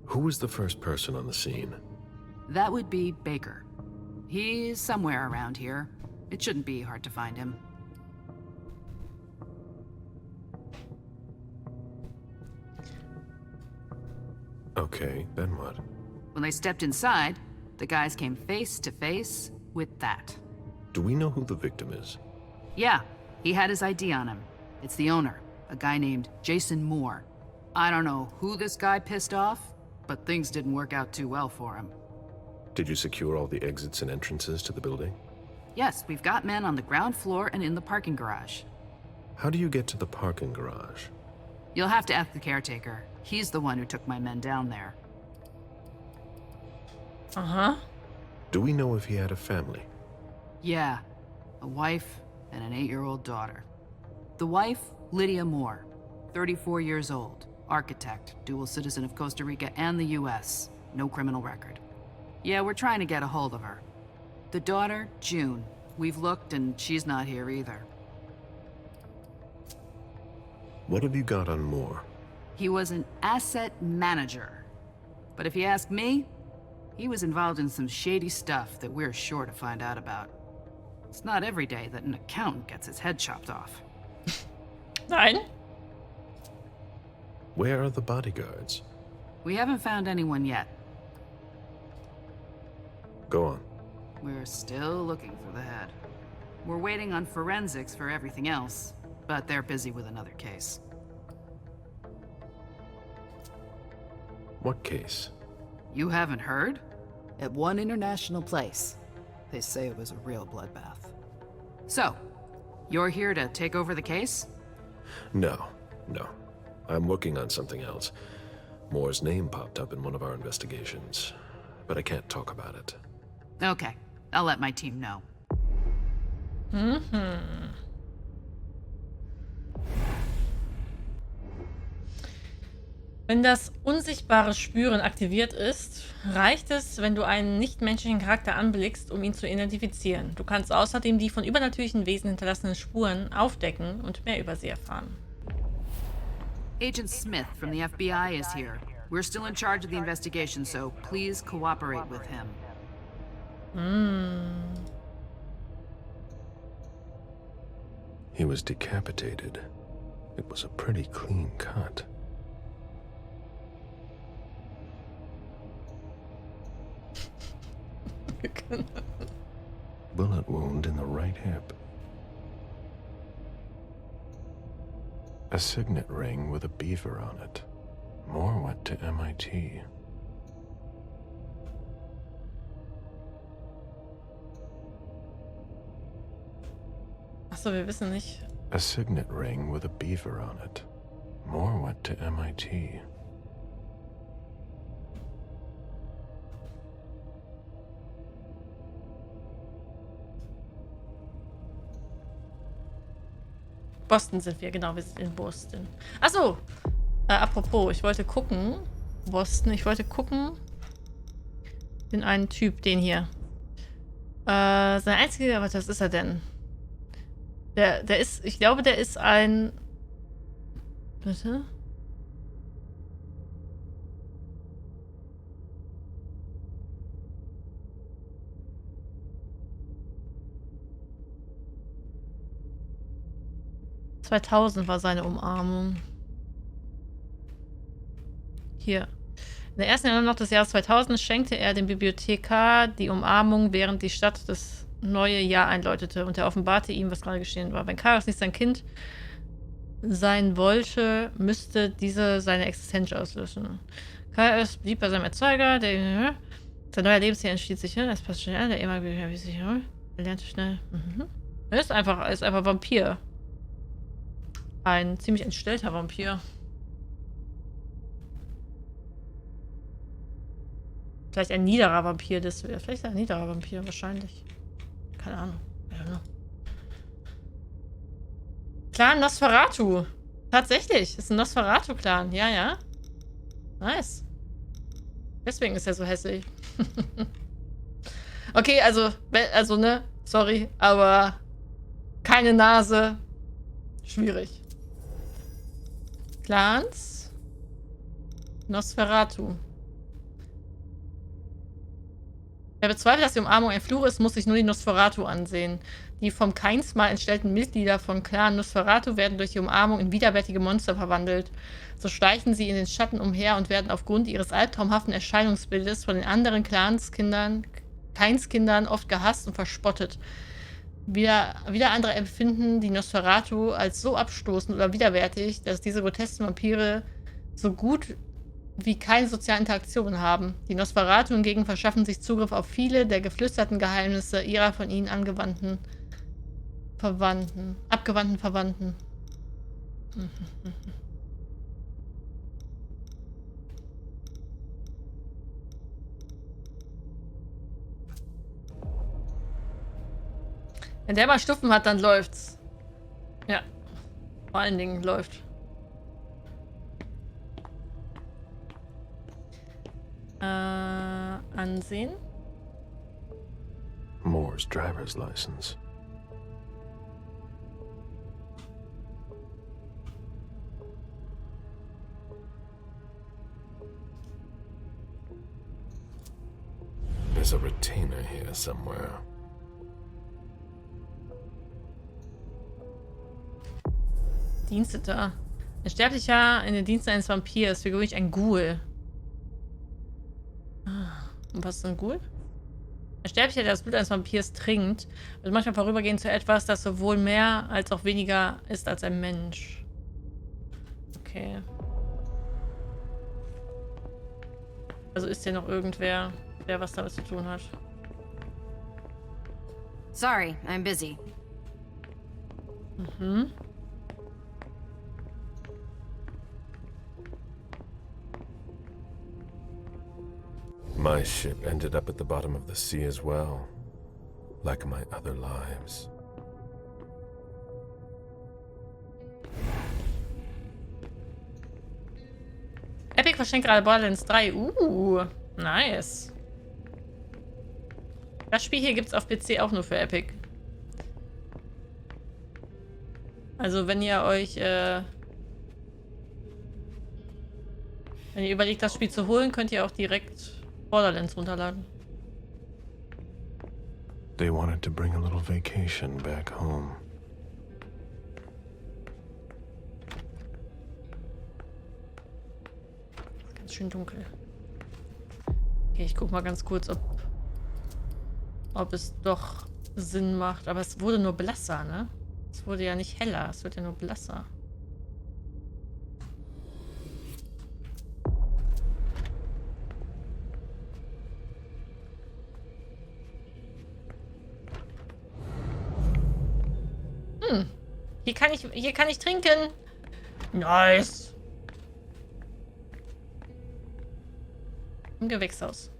S3: Who was the first person on the scene?
S10: That would be Baker. He's somewhere around here. It shouldn't be hard to find him.
S3: Okay, then what?
S10: When they stepped inside, the guys came face to face with that.
S3: Do we know who the victim is?
S10: Yeah, he had his ID on him. It's the owner, a guy named Jason Moore. I don't know who this guy pissed off, but things didn't work out too well for him.
S3: Did you secure all the exits and entrances to the building?
S10: Yes, we've got men on the ground floor and in the parking garage.
S3: How do you get to the parking garage?
S10: You'll have to ask the caretaker. He's the one who took my men down there.
S1: Uh-huh.
S3: Do we know if he had a family?
S10: Yeah, a wife and an 8-year-old daughter. The wife, Lydia Moore, 34 years old, architect, dual citizen of Costa Rica and the US, no criminal record. Yeah, we're trying to get a hold of her. The daughter, June. We've looked and she's not here either.
S3: What have you got on Moore?
S10: He was an asset manager. But if you ask me, he was involved in some shady stuff that we're sure to find out about. It's not every day that an accountant gets his head chopped off.
S1: Nein.
S3: Where are the bodyguards?
S10: We haven't found anyone yet.
S3: Go on.
S10: We're still looking for the head. We're waiting on forensics for everything else, but they're busy with another case.
S3: What case?
S10: You haven't heard? at one international place. They say it was a real bloodbath. So, you're here to take over the case?
S3: No. I'm working on something else. Moore's name popped up in one of our investigations, but I can't talk about it.
S10: Okay, I'll let my team know.
S1: Wenn das unsichtbare Spüren aktiviert ist, reicht es, wenn du einen nichtmenschlichen Charakter anblickst, um ihn zu identifizieren. Du kannst außerdem die von übernatürlichen Wesen hinterlassenen Spuren aufdecken und mehr über sie erfahren.
S10: Agent Smith from the FBI is here. We're still in charge of the investigation, so please cooperate with him.
S3: He was decapitated. It was a pretty clean cut. Bullet wound in the right hip. A signet ring with a beaver on it. Moore went to MIT.
S1: Achso, wir wissen nicht.
S3: A signet ring with a beaver on it. Moore went to MIT.
S1: Boston sind wir, genau, wir sind in Boston. Achso, apropos, ich wollte gucken, den einen Typ, den hier. Sein einziger, was ist er denn? Der ist, ich glaube, der ist ein... Bitte? ...2000 war seine Umarmung. Hier. In der ersten Januar des Jahres 2000 schenkte er dem Bibliothekar die Umarmung, während die Stadt das neue Jahr einläutete, und er offenbarte ihm, was gerade geschehen war. Wenn Kairos nicht sein Kind sein wollte, müsste diese seine Existenz auslösen. Kairos blieb bei seinem Erzeuger, sein neuer Lebensjahr entschied sich, das passt schnell, der ehemalige, wie sich, er lernte schnell. Er ist einfach Vampir. Ein ziemlich entstellter Vampir. Vielleicht ein niederer Vampir, das wäre. Vielleicht ein niederer Vampir, wahrscheinlich. Keine Ahnung. Clan Nosferatu. Tatsächlich. Ist ein Nosferatu-Clan. Ja, ja. Nice. Deswegen ist er so hässlich. Okay, also, ne? Sorry, aber keine Nase. Schwierig. Clans Nosferatu. Wer bezweifelt, dass die Umarmung ein Fluch ist, muss sich nur die Nosferatu ansehen. Die vom keinsmal entstellten Mitglieder von Clan Nosferatu werden durch die Umarmung in widerwärtige Monster verwandelt. So schleichen sie in den Schatten umher und werden aufgrund ihres albtraumhaften Erscheinungsbildes von den anderen Keinskindern oft gehasst und verspottet. Wieder andere empfinden die Nosferatu als so abstoßend oder widerwärtig, dass diese grotesken Vampire so gut wie keine sozialen Interaktionen haben. Die Nosferatu hingegen verschaffen sich Zugriff auf viele der geflüsterten Geheimnisse ihrer von ihnen abgewandten Verwandten. Wenn der mal Stufen hat, dann läuft's. Ja. Vor allen Dingen läuft. Ansehen.
S3: Moore's driver's license. There's a retainer here somewhere.
S1: Dienste da. Ein Sterblicher in den Diensten eines Vampirs, für gewöhnlich ein Ghoul. Und was ist ein Ghoul? Ein Sterblicher, der das Blut eines Vampirs trinkt, wird manchmal vorübergehend zu etwas, das sowohl mehr als auch weniger ist als ein Mensch. Okay. Also ist hier noch irgendwer? der was damit zu tun hat.
S16: Sorry, I'm busy.
S1: Mhm.
S3: My ship ended up at the bottom of the sea as well, like my other lives.
S1: Epic verschenkt gerade Borderlands 3. Nice. Das Spiel hier gibt's auf PC auch nur für Epic. Also wenn ihr euch, wenn ihr überlegt, das Spiel zu holen, könnt ihr auch direkt Borderlands runterladen.
S3: They wanted to bring a little vacation back home.
S1: Ganz schön dunkel. Okay, ich guck mal ganz kurz, ob es doch Sinn macht. Aber es wurde nur blasser, ne? Es wurde ja nicht heller, es wird ja nur blasser. Hier kann ich trinken. Nice. Im Gewächshaus.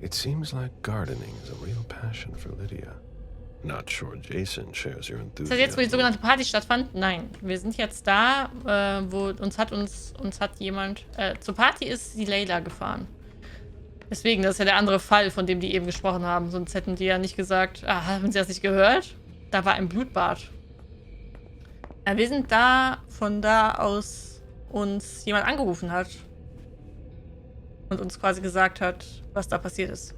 S3: It seems like gardening is a real passion for Lydia. Not sure Jason shares your enthusiasm.
S1: Ist das jetzt, wo die sogenannte Party stattfand? Nein. Wir sind jetzt da, wo uns hat jemand... zur Party ist die Layla gefahren. Deswegen, das ist ja der andere Fall, von dem die eben gesprochen haben. Sonst hätten die ja nicht gesagt, haben sie das nicht gehört? Da war ein Blutbad. Wir sind da, von da aus uns jemand angerufen hat. Und uns quasi gesagt hat, was da passiert ist.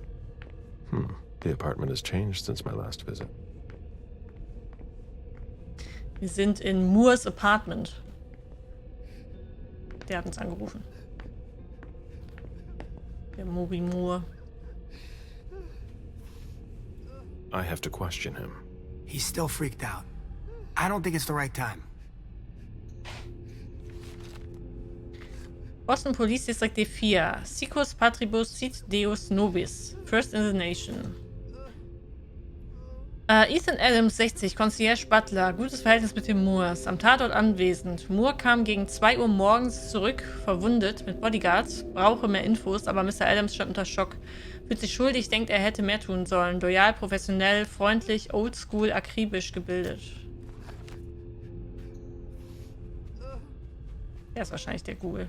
S3: The apartment has changed since my last visit.
S1: Wir sind in Moores Apartment. Der hat uns angerufen. Der Moby Moore.
S3: I have to question him.
S15: He's still freaked out. I don't think it's the right time.
S1: Boston Police District D4. Sicus Patribus Sit Deus Nobis. First in the Nation. Ethan Adams, 60, Concierge Butler. Gutes Verhältnis mit den Moores. Am Tatort anwesend. Moore kam gegen 2 Uhr morgens zurück, verwundet, mit Bodyguards. Brauche mehr Infos, aber Mr. Adams stand unter Schock. Fühlt sich schuldig, denkt, er hätte mehr tun sollen. Loyal, professionell, freundlich, oldschool, akribisch gebildet. Der ist wahrscheinlich der Ghoul.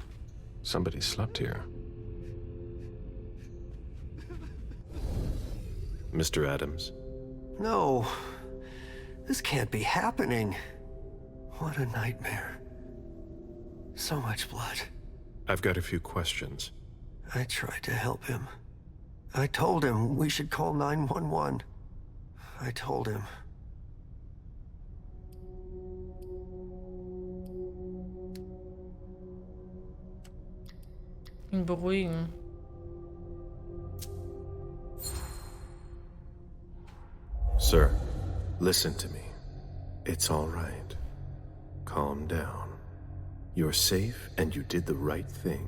S3: Somebody slept here. Mr. Adams.
S14: No. This can't be happening. What a nightmare. So much blood.
S3: I've got a few questions.
S14: I tried to help him. I told him we should call 911. I told him.
S1: Ihn beruhigen.
S3: Sir, listen to me. It's all right. Calm down. You're safe and you did the right thing.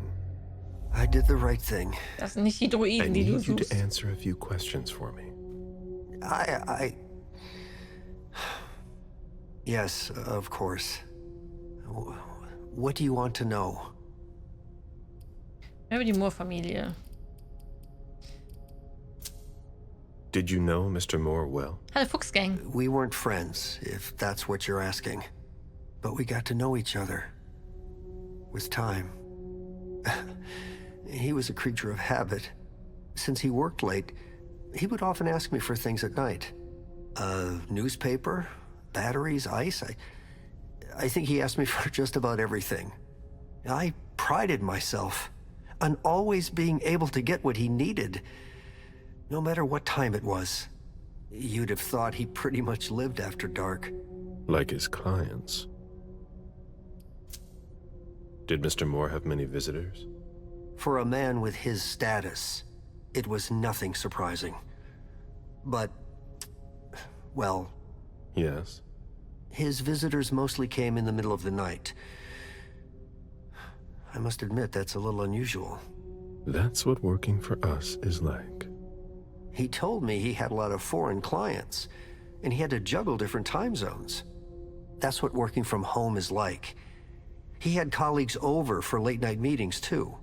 S14: I did the right thing.
S1: Das sind nicht die Droiden,
S3: I
S1: die du
S3: need you
S1: suchst.
S3: to answer a few questions for me.
S14: Yes, of course. What do you want to know?
S1: Über die Moore-Familie.
S3: Did you know Mr. Moore well?
S1: Hallo Fuchsgang.
S14: We weren't friends, if that's what you're asking. But we got to know each other. With time. He was a creature of habit. Since he worked late, he would often ask me for things at night. A newspaper, batteries, ice. I think he asked me for just about everything. I prided myself on always being able to get what he needed, no matter what time it was. You'd have thought he pretty much lived after dark.
S3: Like his clients. Did Mr. Moore have many visitors?
S14: For a man with his status, it was nothing surprising. But, well...
S3: Yes?
S14: His visitors mostly came in the middle of the night. I must admit, that's a little unusual.
S3: That's what working for us is like.
S14: He told me he had a lot of foreign clients, and he had to juggle different time zones. That's what working from home is like. He had colleagues over for late-night meetings, too.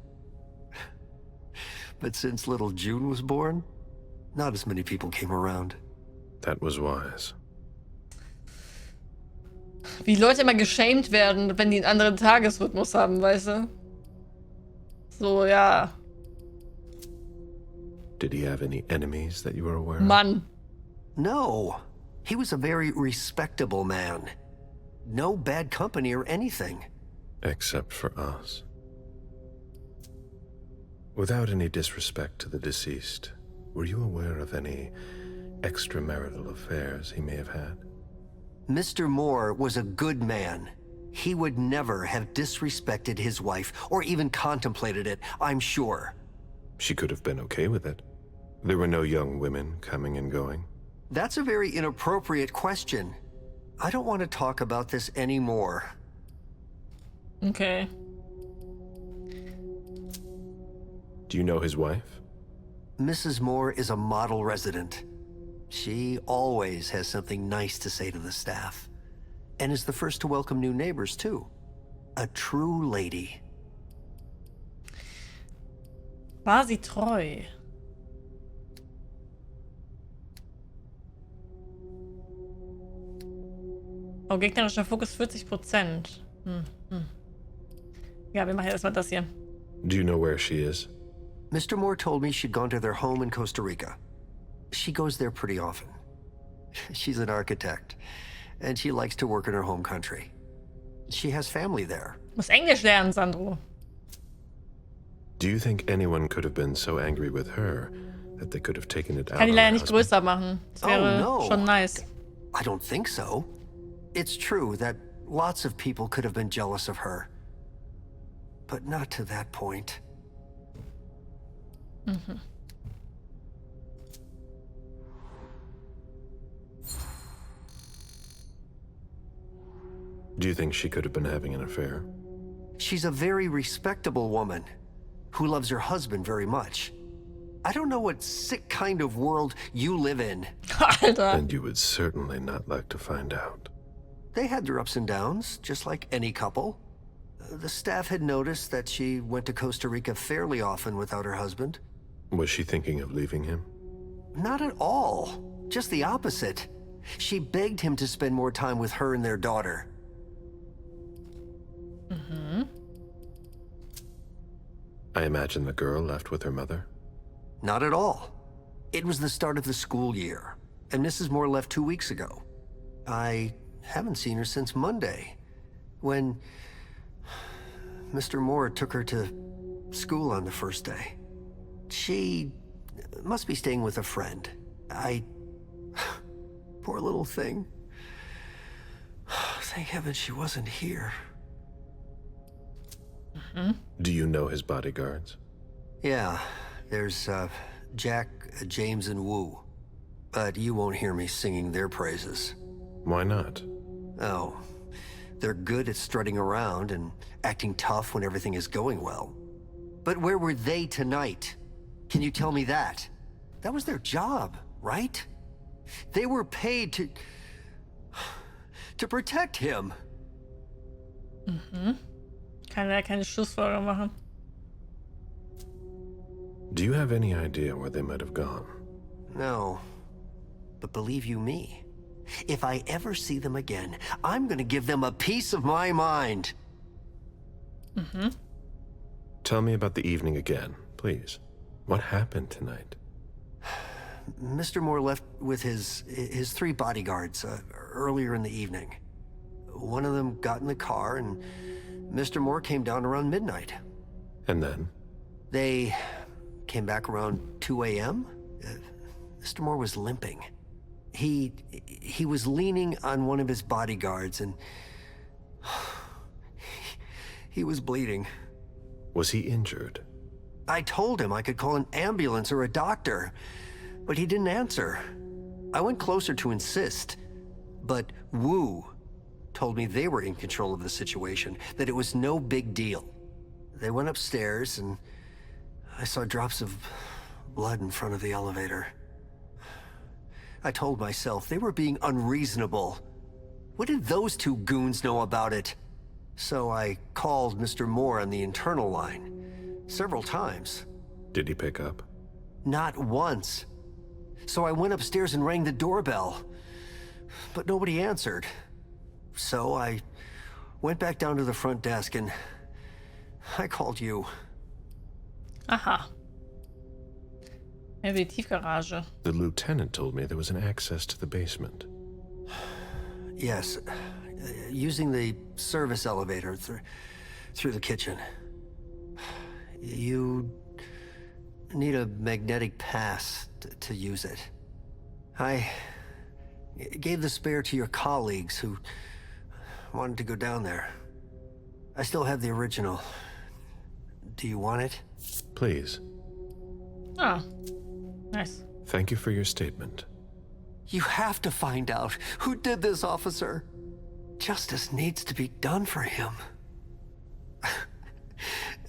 S14: But since little June was born, not as many people came around.
S3: That was wise.
S1: Wie Leute immer geschämt werden, wenn die einen anderen Tagesrhythmus haben, weißt du? So, ja.
S3: Did he have any enemies that you were aware of?
S1: Mann.
S14: No. He was a very respectable man. No bad company or anything.
S3: Except for us. Without any disrespect to the deceased, were you aware of any extramarital affairs he may have had?
S14: Mr. Moore was a good man. He would never have disrespected his wife, or even contemplated it, I'm sure.
S3: She could have been okay with it. There were no young women coming and going.
S14: That's a very inappropriate question. I don't want to talk about this anymore.
S1: Okay.
S3: Do you know his wife?
S14: Mrs. Moore is a model resident. She always has something nice to say to the staff. And is the first to welcome new neighbors, too. A true lady.
S1: War sie treu? Oh, gegnerischer Fokus 40%. Ja, wir machen erstmal das hier.
S3: Do you know where she is?
S14: Mr. Moore told me she'd gone to their home in Costa Rica. She goes there pretty often. She's an architect, and she likes to work in her home country. She has family there.
S1: Muss Englisch lernen, Sandro.
S3: Do you think anyone could have been so angry with her that they could have taken it out
S1: Kann die
S3: on
S1: leider
S3: her
S1: nicht
S3: husband?
S1: größer machen. Das wäre schon nice.
S14: I don't think so. It's true that lots of people could have been jealous of her. But not to that point.
S3: Do you think she could have been having an affair?
S14: She's a very respectable woman who loves her husband very much. I don't know what sick kind of world you live in.
S1: Alter.
S3: And you would certainly not like to find out.
S14: They had their ups and downs, just like any couple. The staff had noticed that she went to Costa Rica fairly often without her husband.
S3: Was she thinking of leaving him?
S14: Not at all. Just the opposite. She begged him to spend more time with her and their daughter.
S3: I imagine the girl left with her mother?
S14: Not at all. It was the start of the school year, and Mrs. Moore left 2 weeks ago. I haven't seen her since Monday, when Mr. Moore took her to school on the first day. She must be staying with a friend. Poor little thing. Thank heaven she wasn't here.
S3: Do you know his bodyguards?
S14: Yeah, there's Jack, James, and Wu. But you won't hear me singing their praises.
S3: Why not?
S14: Oh, they're good at strutting around and acting tough when everything is going well. But where were they tonight? Can you tell me that? That was their job, right? They were paid to protect him.
S1: Kann er keine Schlussfolgerung machen.
S3: Do you have any idea where they might have gone?
S14: No. But believe you me, if I ever see them again, I'm gonna give them a piece of my mind.
S3: Tell me about the evening again, please. What happened tonight?
S14: Mr. Moore left with his 3 bodyguards earlier in the evening. One of them got in the car, and Mr. Moore came down around midnight.
S3: And then?
S14: They came back around 2 a.m. Mr. Moore was limping. He was leaning on one of his bodyguards, and he was bleeding.
S3: Was he injured?
S14: I told him I could call an ambulance or a doctor, but he didn't answer. I went closer to insist, but Wu told me they were in control of the situation, that it was no big deal. They went upstairs, and I saw drops of blood in front of the elevator. I told myself they were being unreasonable. What did those two goons know about it? So I called Mr. Moore on the internal line several times.
S3: Did he pick up?
S14: Not once. So I went upstairs and rang the doorbell, but nobody answered. So I went back down to the front desk and I called you.
S1: Aha. Ja, die Tiefgarage.
S3: The lieutenant told me there was an access to the basement.
S14: Yes, using the service elevator through the kitchen. You need a magnetic pass to use it. I gave the spare to your colleagues who wanted to go down there. I still have the original. Do you want it?
S3: Please.
S1: Ah, nice.
S3: Thank you for your statement.
S14: You have to find out who did this, officer. Justice needs to be done for him.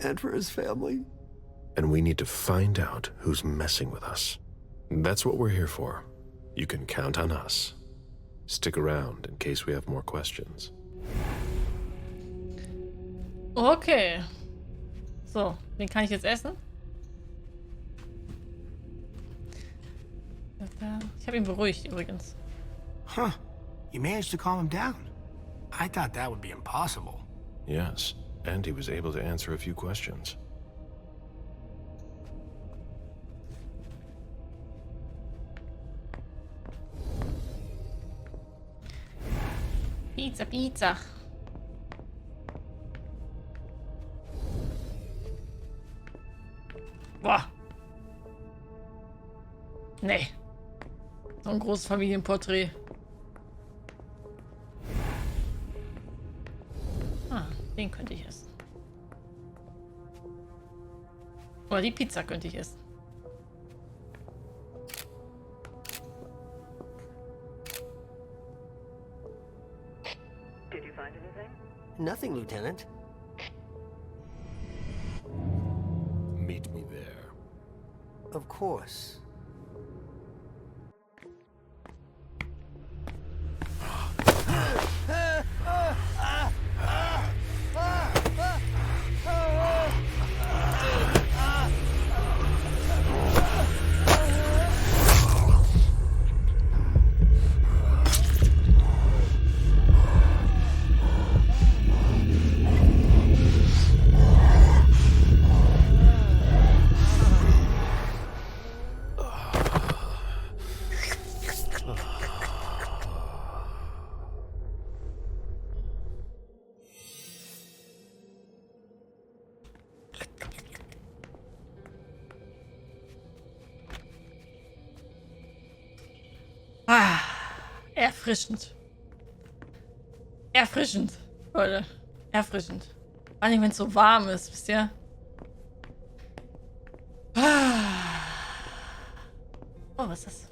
S14: And for his family.
S3: And we need to find out who's messing with us. That's what we're here for. You can count on us. Stick around in case we have more questions.
S1: Okay. So, wen kann ich jetzt essen? Ich habe ihn beruhigt übrigens.
S15: Huh. You managed to calm him down. I thought that would be impossible.
S3: Yes, and he was able to answer a few questions.
S1: Pizza, Pizza. Boah. Nee. So ein großes Familienporträt. Ah, den könnte ich essen. Oder die Pizza könnte ich essen.
S14: Did you find anything? Nothing, Lieutenant.
S3: Meet me there.
S14: Of course.
S1: Ah, erfrischend. Erfrischend, Leute. Erfrischend. Vor allem, wenn es so warm ist, wisst ihr? Ah. Oh, was ist das?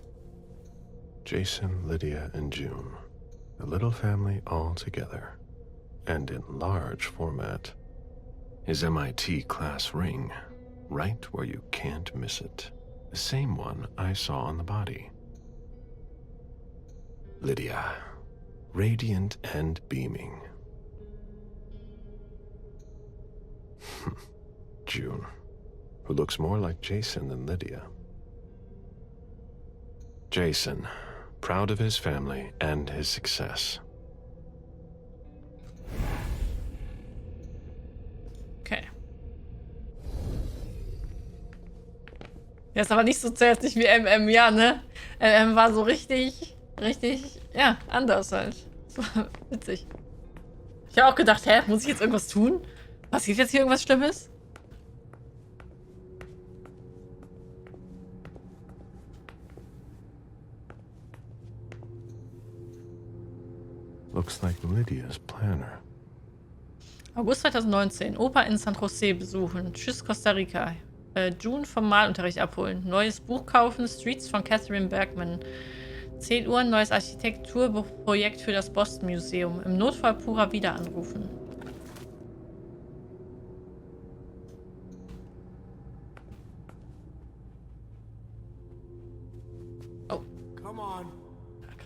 S3: Jason, Lydia, and June. A little family all together. And in large format. His MIT class ring. Right where you can't miss it. The same one I saw on the body. Lydia, radiant and beaming. June, who looks more like Jason than Lydia. Jason, proud of his family and his success.
S1: Okay. Der ist aber nicht so zärtlich wie MM, ja, ne? MM war so richtig, ja, anders halt. Das war witzig. Ich habe auch gedacht, hä, muss ich jetzt irgendwas tun? Passiert jetzt hier irgendwas Schlimmes?
S3: Looks like Lydia's planner.
S1: August 2019. Oper in San Jose besuchen. Tschüss, Costa Rica. June vom Malunterricht abholen. Neues Buch kaufen. Streets von Catherine Bergman. 10 Uhr, neues Architekturprojekt für das Boston Museum. Im Notfall purer wieder anrufen.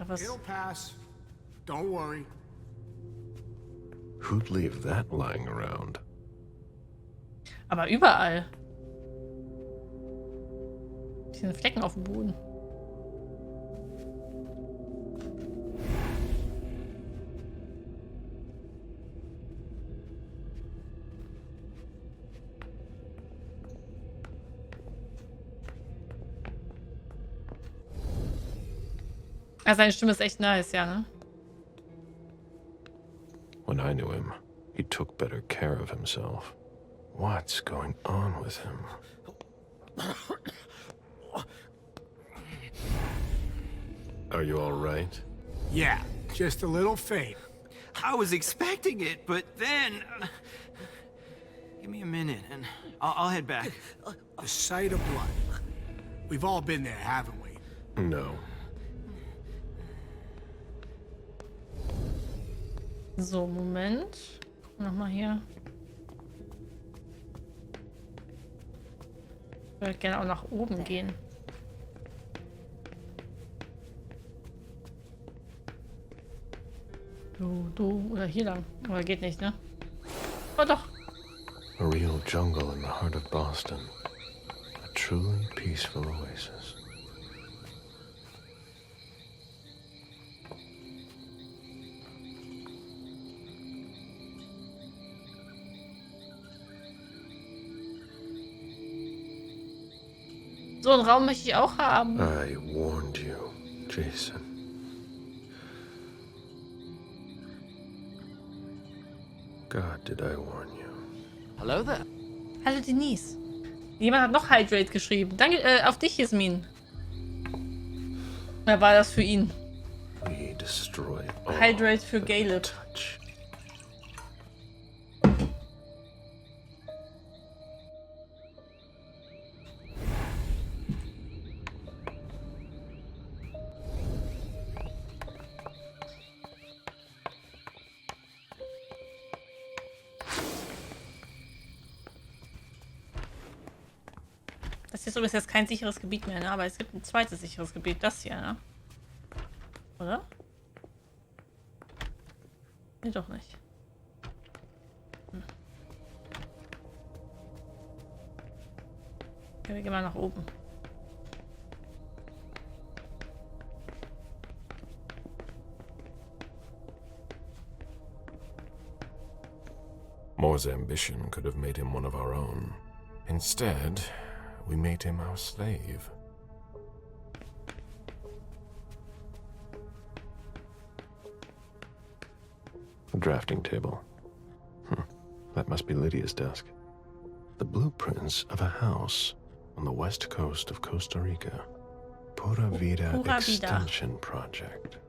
S1: Oder was?
S15: It'll pass. Don't worry.
S3: Who'd leave that lying around?
S1: Aber überall. Hier sind Flecken auf dem Boden. Also seine Stimme ist echt nice, ja, ne?
S3: When I knew him, he took better care of himself. What's going on with him? Are you all right?
S15: Yeah, just a little faint.
S13: I was expecting it, but then... give me a minute, and I'll head back.
S15: The sight of blood. We've all been there, haven't we?
S3: No.
S1: So, Moment. Nochmal hier. Ich würde gerne auch nach oben gehen. Du, oder hier lang. Aber geht nicht, ne? Oh doch.
S3: A real jungle in the heart of Boston. A truly peaceful oasis.
S1: So einen Raum möchte ich auch haben.
S3: I warned you, Jason. God, did I warn you?
S9: Hello there.
S1: Hallo Denise. Jemand hat noch Hydrate geschrieben. Danke, auf dich, Jasmin. Wer war das für ihn?
S3: We destroy all
S1: Hydrate für Caleb.
S3: touch.
S1: Das hier ist übrigens jetzt kein sicheres Gebiet mehr, ne? Aber es gibt ein zweites sicheres Gebiet, das hier, ne? Oder? Nee, doch nicht. Okay, wir gehen mal nach oben.
S3: Moore's ambition could have made him one of our own. Instead, we made him our slave. A drafting table. That must be Lydia's desk. The blueprints of a house on the west coast of Costa Rica. Pura Vida
S1: Pura Vida.
S3: Extension Project.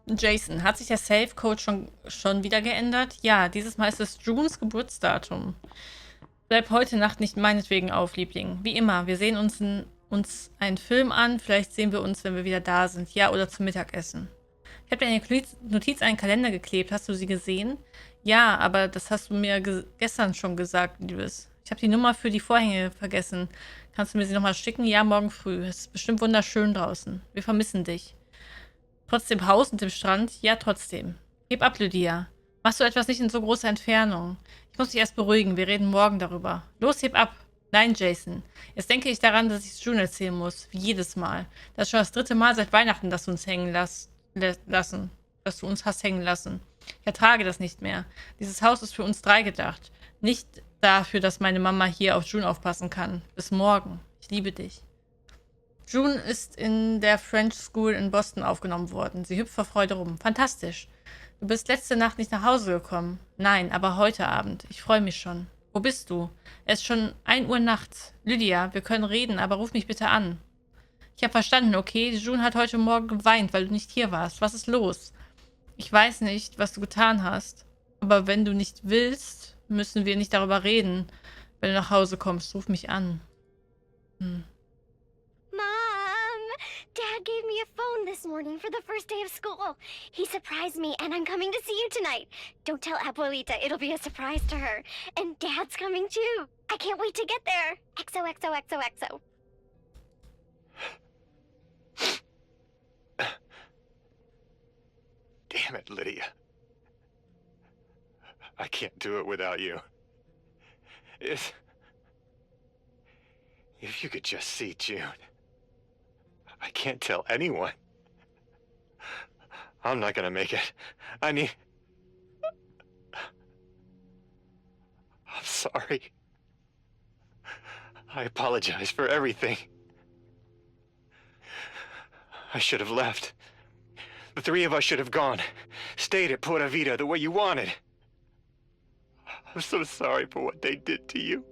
S1: Jason, hat sich der Safe-Code schon wieder geändert? Ja, dieses Mal ist es Junes Geburtsdatum. Bleib heute Nacht nicht meinetwegen auf, Liebling. Wie immer, wir sehen uns einen Film an. Vielleicht sehen wir uns, wenn wir wieder da sind. Ja, oder zum Mittagessen. Ich habe dir eine Notiz an den Kalender geklebt. Hast du sie gesehen? Ja, aber das hast du mir gestern schon gesagt, Liebes. Ich habe die Nummer für die Vorhänge vergessen. Kannst du mir sie nochmal schicken? Ja, morgen früh. Es ist bestimmt wunderschön draußen. Wir vermissen dich. Trotzdem Haus und dem Strand? Ja, trotzdem. Heb ab, Lydia. Machst du etwas nicht in so großer Entfernung? Ich muss dich erst beruhigen. Wir reden morgen darüber. Los, heb ab. Nein, Jason. Jetzt denke ich daran, dass ich es June erzählen muss. Wie jedes Mal. Das ist schon das 3. Mal seit Weihnachten, dass du uns hängen lassen. Dass du uns hast hängen lassen. Ich ertrage das nicht mehr. Dieses Haus ist für uns 3 gedacht. Nicht dafür, dass meine Mama hier auf June aufpassen kann. Bis morgen. Ich liebe dich. June ist in der French School in Boston aufgenommen worden. Sie hüpft vor Freude rum. Fantastisch. Du bist letzte Nacht nicht nach Hause gekommen. Nein, aber heute Abend. Ich freue mich schon. Wo bist du? Es ist schon 1 Uhr nachts. Lydia, wir können reden, aber ruf mich bitte an. Ich habe verstanden, okay? June hat heute Morgen geweint, weil du nicht hier warst. Was ist los? Ich weiß nicht, was du getan hast. Aber wenn du nicht willst, müssen wir nicht darüber reden. Wenn du nach Hause kommst, ruf mich an.
S17: Mom! Dad gave me a phone this morning for the first day of school. He surprised me, and I'm coming to see you tonight. Don't tell Abuelita. It'll be a surprise to her. And Dad's coming too. I can't wait to get there. XOXOXOXO.
S18: Damn it, Lydia. I can't do it without you. If you could just see June. I can't tell anyone. I'm not gonna make it. I'm sorry. I apologize for everything. I should have left. The three of us should have gone. Stayed at Pura Vida the way you wanted. I'm so sorry for what they did to you.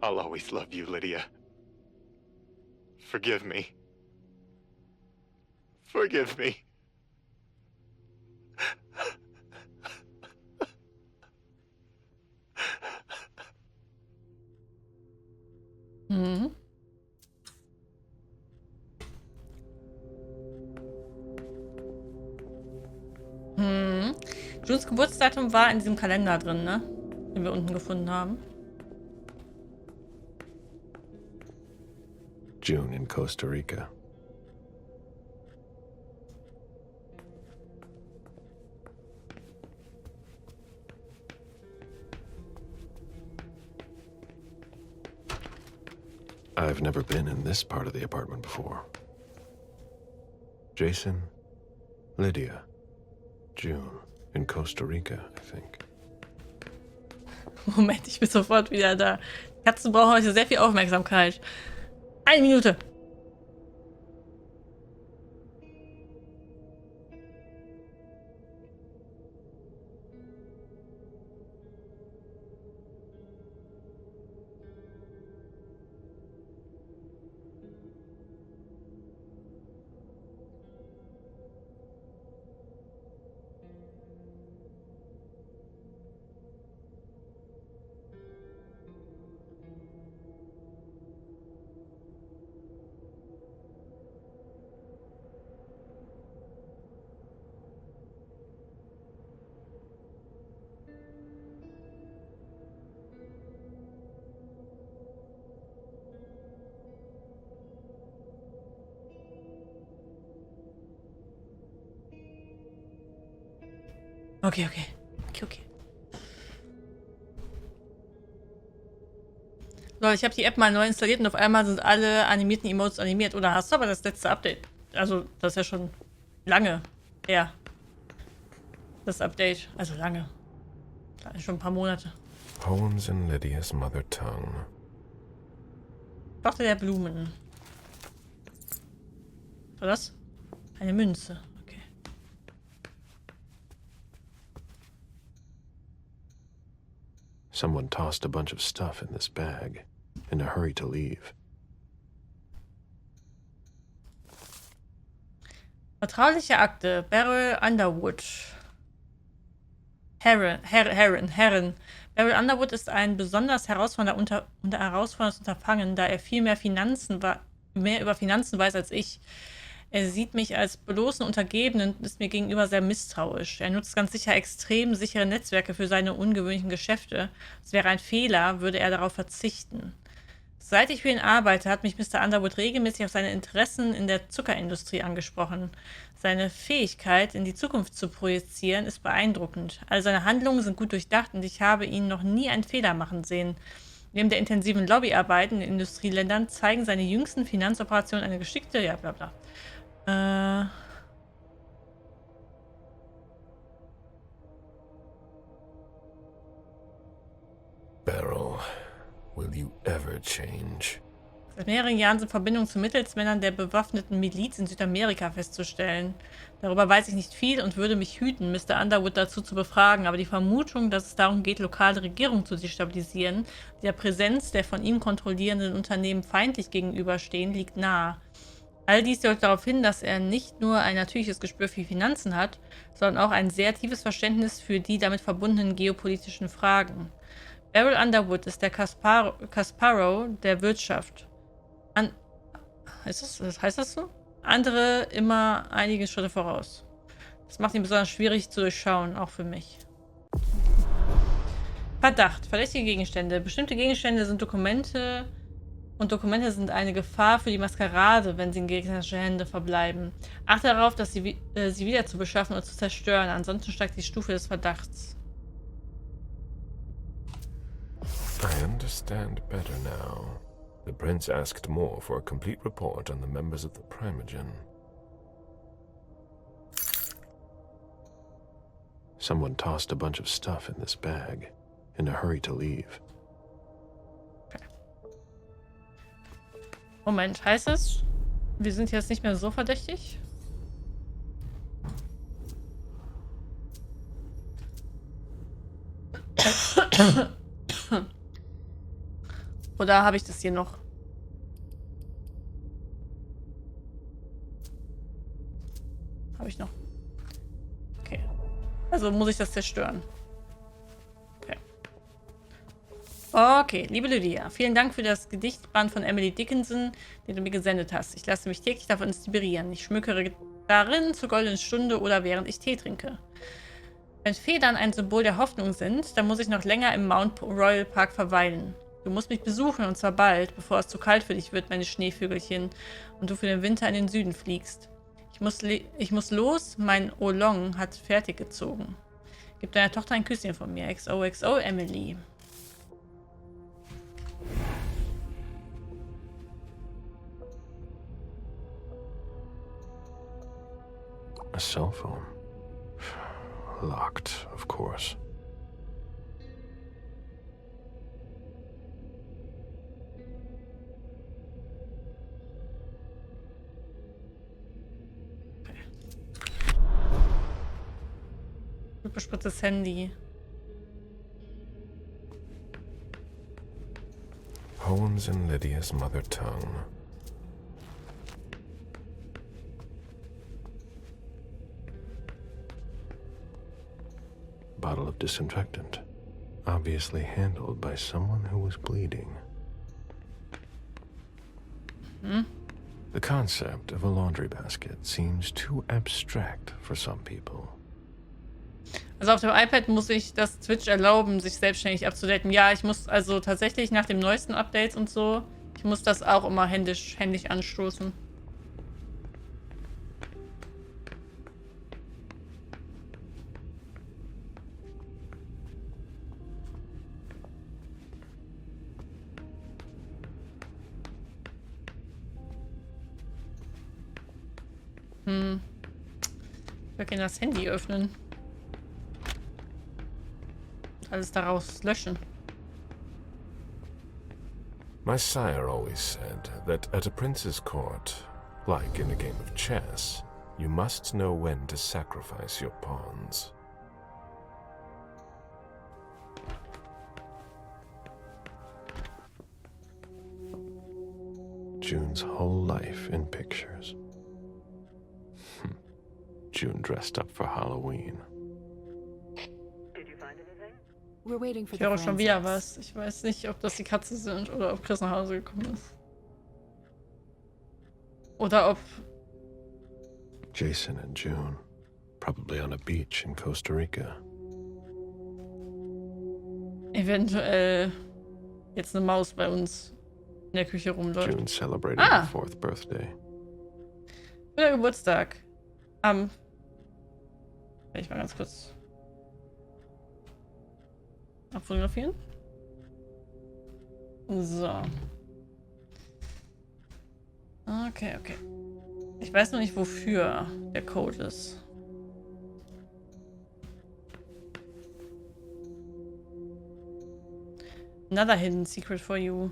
S18: I'll always love you, Lydia. Forgive me. Forgive me.
S1: Mhm. Junes Geburtsdatum war in diesem Kalender drin, ne? Den wir unten gefunden haben.
S3: June in Costa Rica. I've never been in this part of the apartment before. Jason, Lydia, June in Costa Rica, I think.
S1: Moment, ich bin sofort wieder da. Katzen brauchen heute sehr viel Aufmerksamkeit. 1 Minute. Okay. So, ich habe die App mal neu installiert und auf einmal sind alle animierten Emotes animiert. Oder hast du aber das letzte Update? Also, das ist ja schon lange her. Das Update. Also lange. Schon ein paar Monate.
S3: Poems in Lydia's mother tongue.
S1: Tochter der Blumen. Was war das? Eine Münze. Okay.
S3: Someone tossed a bunch of stuff in this bag, in a hurry to leave.
S1: Vertrauliche Akte. Beryl Underwood. Herren. Beryl Underwood ist ein besonders herausforderndes Unterfangen, da er viel mehr über Finanzen weiß als ich. Er sieht mich als bloßen Untergebenen und ist mir gegenüber sehr misstrauisch. Er nutzt ganz sicher extrem sichere Netzwerke für seine ungewöhnlichen Geschäfte. Es wäre ein Fehler, würde er darauf verzichten. Seit ich für ihn arbeite, hat mich Mr. Underwood regelmäßig auf seine Interessen in der Zuckerindustrie angesprochen. Seine Fähigkeit, in die Zukunft zu projizieren, ist beeindruckend. All seine Handlungen sind gut durchdacht und ich habe ihn noch nie einen Fehler machen sehen. Neben der intensiven Lobbyarbeit in den Industrieländern zeigen seine jüngsten Finanzoperationen eine geschickte... Ja, bla bla.
S3: Beryl, will you ever change?
S1: Seit mehreren Jahren sind Verbindungen zu Mittelsmännern der bewaffneten Miliz in Südamerika festzustellen. Darüber weiß ich nicht viel und würde mich hüten, Mr. Underwood dazu zu befragen, aber die Vermutung, dass es darum geht, lokale Regierungen zu destabilisieren, die der Präsenz der von ihm kontrollierenden Unternehmen feindlich gegenüberstehen, liegt nahe. All dies deutet darauf hin, dass er nicht nur ein natürliches Gespür für Finanzen hat, sondern auch ein sehr tiefes Verständnis für die damit verbundenen geopolitischen Fragen. Beryl Underwood ist der Kasparov der Wirtschaft. Heißt das so? Andere immer einige Schritte voraus. Das macht ihn besonders schwierig zu durchschauen, auch für mich. Verdacht. Verdächtige Gegenstände. Bestimmte Gegenstände sind Dokumente und Dokumente sind eine Gefahr für die Masquerade, wenn sie in gegnerische Hände verbleiben. Achte darauf, dass sie wieder zu beschaffen oder zu zerstören, ansonsten steigt die Stufe des Verdachts.
S3: I understand better now. The prince asked more for a complete report on the members of the Primogen. Someone tossed a bunch of stuff in this bag, in a hurry to leave.
S1: Okay. Moment, heißt es, wir sind jetzt nicht mehr so verdächtig? Oder habe ich das hier noch? Habe ich noch. Okay. Also muss ich das zerstören. Okay. Okay, liebe Lydia, vielen Dank für das Gedichtband von Emily Dickinson, den du mir gesendet hast. Ich lasse mich täglich davon inspirieren. Ich schmückere darin zur goldenen Stunde oder während ich Tee trinke. Wenn Federn ein Symbol der Hoffnung sind, dann muss ich noch länger im Mount Royal Park verweilen. Du musst mich besuchen, und zwar bald, bevor es zu kalt für dich wird, meine Schneevögelchen, und du für den Winter in den Süden fliegst. Ich muss los, mein Oolong hat fertig gezogen. Gib deiner Tochter ein Küsschen von mir. XOXO, Emily.
S3: A cell phone. Locked, of course.
S1: Bespritztes Handy.
S3: Poems in Lydia's mother tongue. Bottle of disinfectant, obviously handled by someone who was bleeding. The concept of a laundry basket seems too abstract for some people.
S1: Also auf dem iPad muss ich das Twitch erlauben, sich selbstständig abzudaten. Ja, ich muss also tatsächlich nach dem neuesten Updates und so, ich muss das auch immer händisch anstoßen. Ich will gerne das Handy öffnen. Alles daraus löschen.
S3: My sire always said that at a prince's court, like in a game of chess, you must know when to sacrifice your pawns. June's whole life in pictures. June dressed up for Halloween.
S7: We're waiting for
S1: Ich höre schon wieder was. Ich weiß nicht, ob das die Katze sind oder ob Chris nach Hause gekommen ist. Oder ob...
S3: Jason and June, probably on a beach in Costa Rica.
S1: Eventuell jetzt eine Maus bei uns in der Küche rumläuft.
S3: June celebrating her 4th birthday.
S1: Guter Geburtstag. Ich mal ganz kurz abfotografieren. So. Okay. Ich weiß noch nicht, wofür der Code ist. Another hidden secret for you.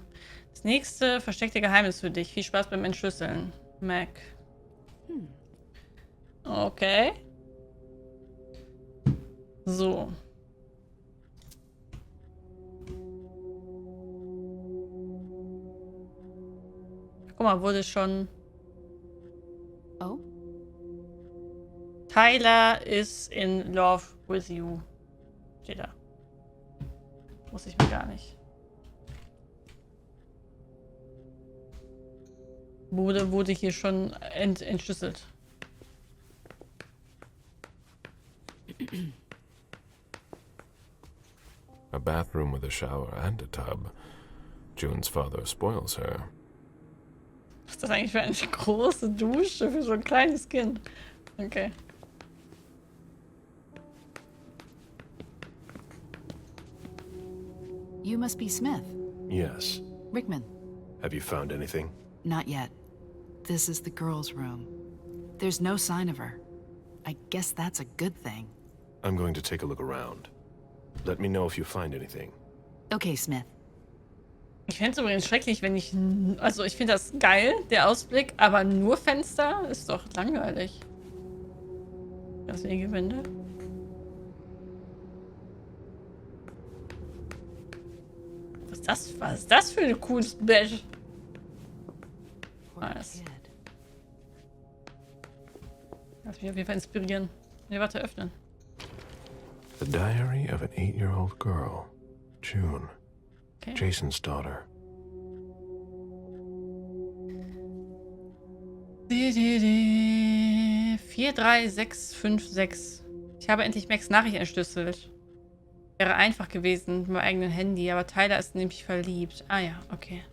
S1: Das nächste versteckte Geheimnis für dich. Viel Spaß beim Entschlüsseln. Mac. Okay. So. Guck mal, wurde schon...
S7: Oh?
S1: Tyler is in love with you. Steht da. Muss ich mir gar nicht. Wurde hier schon entschlüsselt.
S3: A bathroom with a shower and a tub. June's father spoils her,
S1: Was ist das eigentlich für eine große Dusche für so ein kleines Kind? Okay.
S10: You must be Smith.
S3: Yes.
S10: Rickman.
S3: Have you found anything?
S10: Not yet. This is the girl's room. There's no sign of her. I guess that's a good thing.
S3: I'm going to take a look around. Let me know if you find anything.
S10: Okay, Smith.
S1: Ich fände es übrigens schrecklich, wenn ich... Also ich finde das geil, der Ausblick, aber nur Fenster ist doch langweilig. Ganz wenige Wände. Was ist das für ein cooles Bett? Nice. Lass mich auf jeden Fall inspirieren. Ne, warte, öffnen.
S3: The diary of an 8-year-old girl, June.
S1: Okay.
S3: Jason's daughter.
S1: 43656. Ich habe endlich Max Nachricht entschlüsselt. Wäre einfach gewesen mit meinem eigenen Handy, aber Tyler ist nämlich verliebt. Ah ja, okay.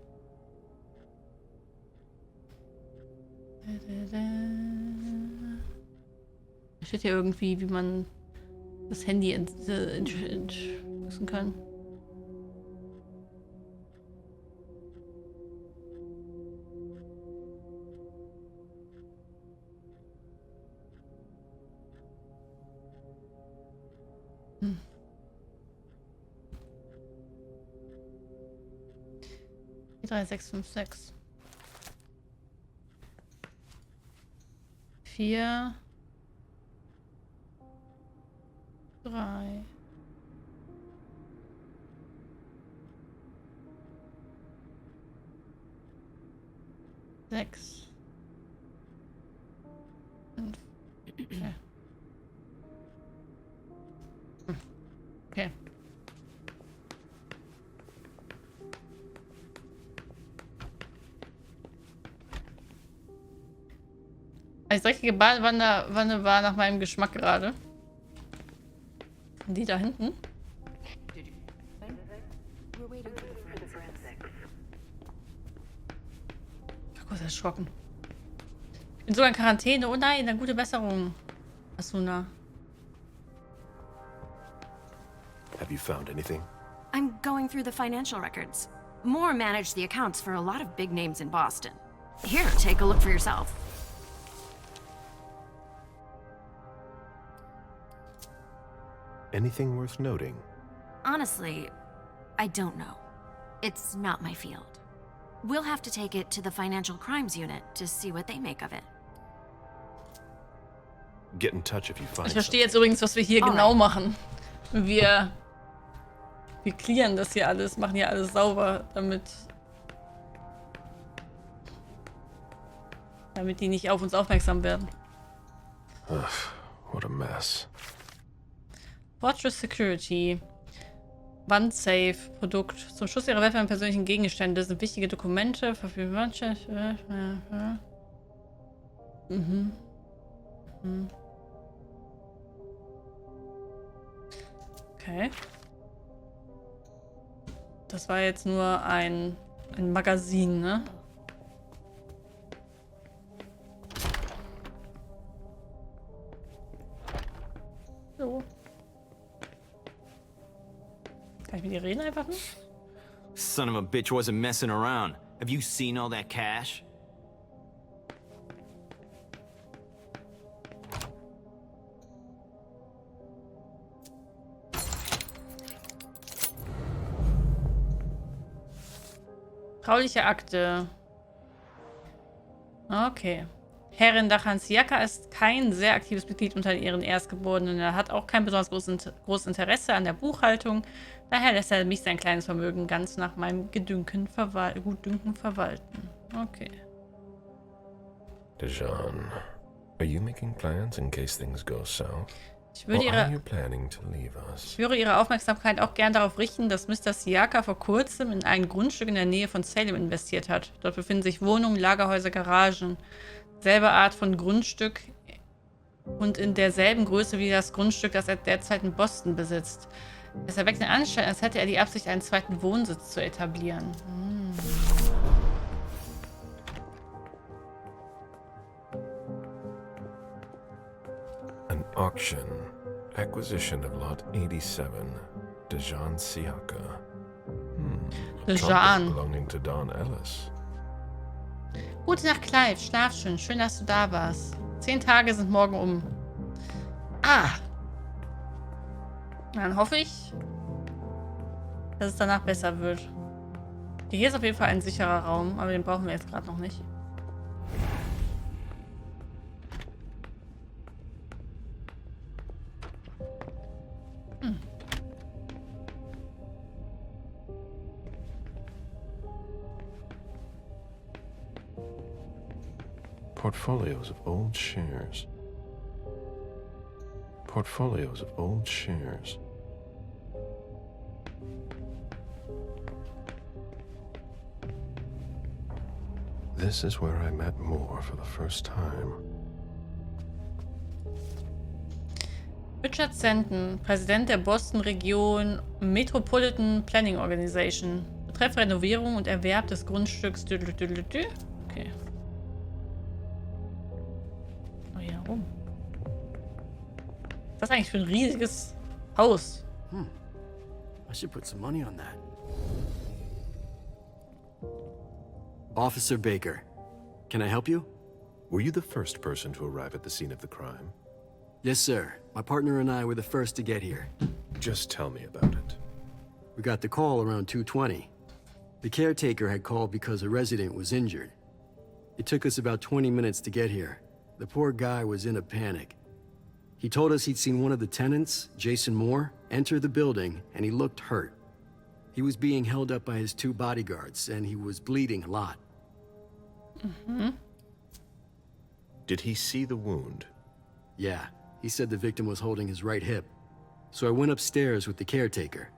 S1: Da steht hier irgendwie, wie man das Handy entschlüsseln kann. Hm. 3656. 4 3 6 5. Okay. Okay. Als dreckige Badewanne war nach meinem Geschmack gerade. Und die da hinten? Ich bin kurz erschrocken. Ich bin sogar in Quarantäne. Oh nein, dann gute Besserung, Asuna.
S3: Have you found anything?
S4: I'm going through the financial records. Moore managed the accounts for a lot of big names in Boston. Here, take a look for yourself.
S3: Anything worth noting?
S4: Honestly, I don't know. It's not my field. We'll have to take it to the Financial Crimes Unit to see what they make of it.
S3: Get in touch if you find
S1: Ich verstehe jetzt übrigens, was wir hier genau machen. Wir clearen das hier alles, machen hier alles sauber, damit die nicht auf uns aufmerksam werden.
S3: Ugh, what a mess.
S1: Fortress Security. Wandsafe. Produkt. Zum Schutz ihrer Waffe und persönlichen Gegenstände sind wichtige Dokumente. Verfügbar. Okay. Das war jetzt nur ein Magazin, ne? So. Kann ich mit dir reden einfach nur?
S13: Son of a bitch wasn't messing around. Have you seen all that cash?
S1: Trauliche Akte. Okay. Herrin Dachansiaka ist kein sehr aktives Mitglied unter ihren Erstgeborenen. Er hat auch kein besonders großes Interesse an der Buchhaltung. Daher lässt er mich sein kleines Vermögen ganz nach meinem Gutdünken verwalten. Okay.
S3: Dejan, are you making plans in case things go south?
S1: Ich würde Ihre Aufmerksamkeit auch gern darauf richten, dass Mr. Siaka vor kurzem in ein Grundstück in der Nähe von Salem investiert hat. Dort befinden sich Wohnungen, Lagerhäuser, Garagen. Selbe Art von Grundstück und in derselben Größe wie das Grundstück, das er derzeit in Boston besitzt. Es erweckt den Anschein, als hätte er die Absicht, einen zweiten Wohnsitz zu etablieren.
S3: Auction. Acquisition of Lot 87. Dejan Siaka. A
S1: Dejan.
S3: trumpet belonging to Don Ellis.
S1: Gute Nacht, Clive. Schlaf schön. Schön, dass du da warst. 10 Tage sind morgen um. Ah. Dann hoffe ich, dass es danach besser wird. Hier ist auf jeden Fall ein sicherer Raum, aber den brauchen wir jetzt gerade noch nicht.
S3: Portfolios of old shares. Portfolios of old shares. This is where I met Moore for the first time.
S1: Richard Stanton, Präsident der Boston-Region Metropolitan Planning Organization. Betreff Renovierung und Erwerb des Grundstücks. Okay. Oh ja, rum. Was ist eigentlich für ein riesiges Haus?
S19: I should put some money on that. Officer Baker, can I help you?
S3: Were you the first person to arrive at the scene of the crime?
S19: Yes, sir. My partner and I were the first to get here.
S3: Just tell me about it.
S19: We got the call around 2:20. The caretaker had called because a resident was injured. It took us about 20 minutes to get here. The poor guy was in a panic. He told us he'd seen one of the tenants, Jason Moore, enter the building, and he looked hurt. He was being held up by his 2 bodyguards, and he was bleeding a lot.
S3: Did he see the wound?
S19: Yeah, he said the victim was holding his right hip. So I went upstairs with the caretaker.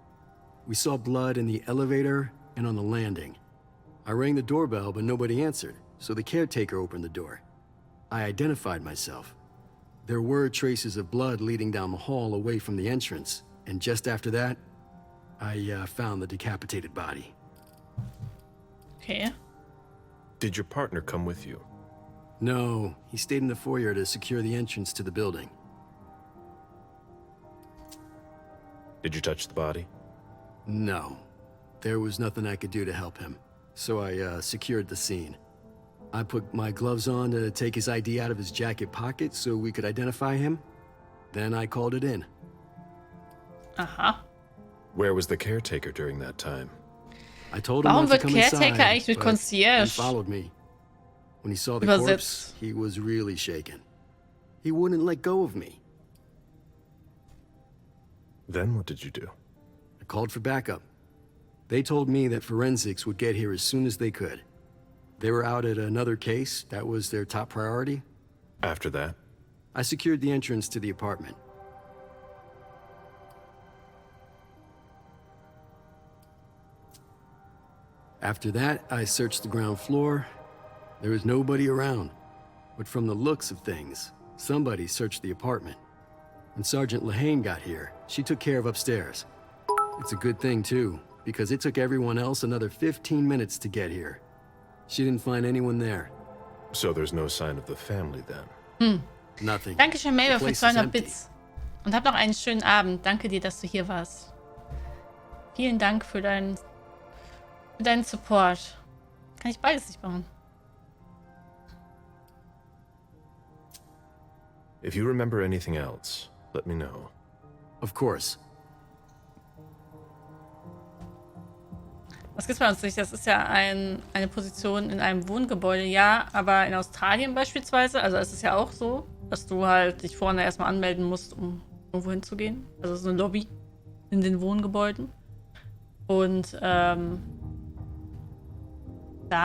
S19: We saw blood in the elevator and on the landing. I rang the doorbell, but nobody answered, so the caretaker opened the door. I identified myself. There were traces of blood leading down the hall away from the entrance, and just after that, I found the decapitated body.
S1: Okay.
S3: Did your partner come with you?
S19: No, he stayed in the foyer to secure the entrance to the building.
S3: Did you touch the body?
S19: No. There was nothing I could do to help him, so I secured the scene. I put my gloves on to take his ID out of his jacket pocket so we could identify him. Then I called it in.
S1: Aha.
S3: Where was the caretaker during that time?
S19: I told him
S1: Warum
S19: not to
S1: wird
S19: come
S1: Caretaker
S19: inside,
S1: eigentlich mit
S19: but
S1: Concierge
S19: he followed me. When he saw the
S1: übersetzt?
S19: corpse, he was really shaken. He wouldn't let go of me.
S3: Then what did you do?
S19: I called for backup. They told me that forensics would get here as soon as they could. They were out at another case. That was their top priority.
S3: After that?
S19: I secured the entrance to the apartment. After that, I searched the ground floor. There was nobody around. But from the looks of things, somebody searched the apartment. When Sergeant Lehane got here, she took care of upstairs. It's a good thing, too, because it took everyone else another 15 minutes to get here. She didn't find anyone there.
S3: So there's no sign of the family then?
S19: Nothing.
S1: Dankeschön, Mabel,
S19: The
S1: für
S19: place is
S1: 200
S19: empty.
S1: Bits. Und hab noch einen schönen Abend. Danke dir, dass du hier warst. Vielen Dank für deinen Support. Kann ich beides nicht machen.
S3: If you remember anything else, let me know.
S19: Of course.
S1: Das gibt's bei uns nicht. Das ist ja eine Position in einem Wohngebäude. Ja, aber in Australien beispielsweise, also es ist ja auch so, dass du halt dich vorne erstmal anmelden musst, um irgendwo hinzugehen. Also so eine Lobby in den Wohngebäuden. Und da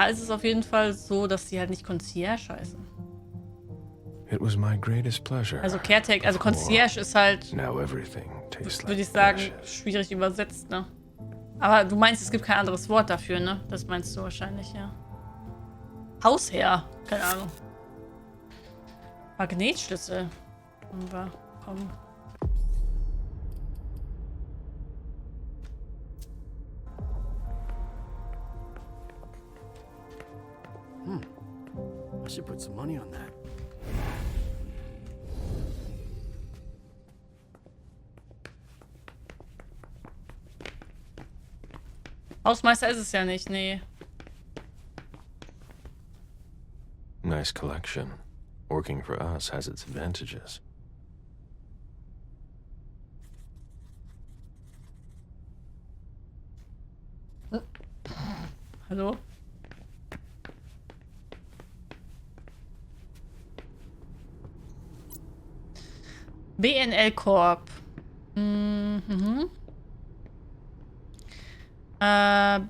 S1: ist es auf jeden Fall so, dass die halt nicht Concierge heißen.
S3: It was my greatest pleasure.
S1: Also Caretaker, also Concierge ist halt,
S3: Now everything tastes
S1: würde
S3: like
S1: ich sagen,
S3: bullshit.
S1: schwierig übersetzt, ne? Aber du meinst, es gibt kein anderes Wort dafür, ne? Das meinst du wahrscheinlich, ja. Hausherr, keine Ahnung. Magnetschlüssel. Haben wir bekommen.
S19: I should put some money on that.
S1: Hausmeister ist es ja nicht, nee.
S3: Nice collection. Working for us has its advantages.
S1: Hallo? BNL Corp.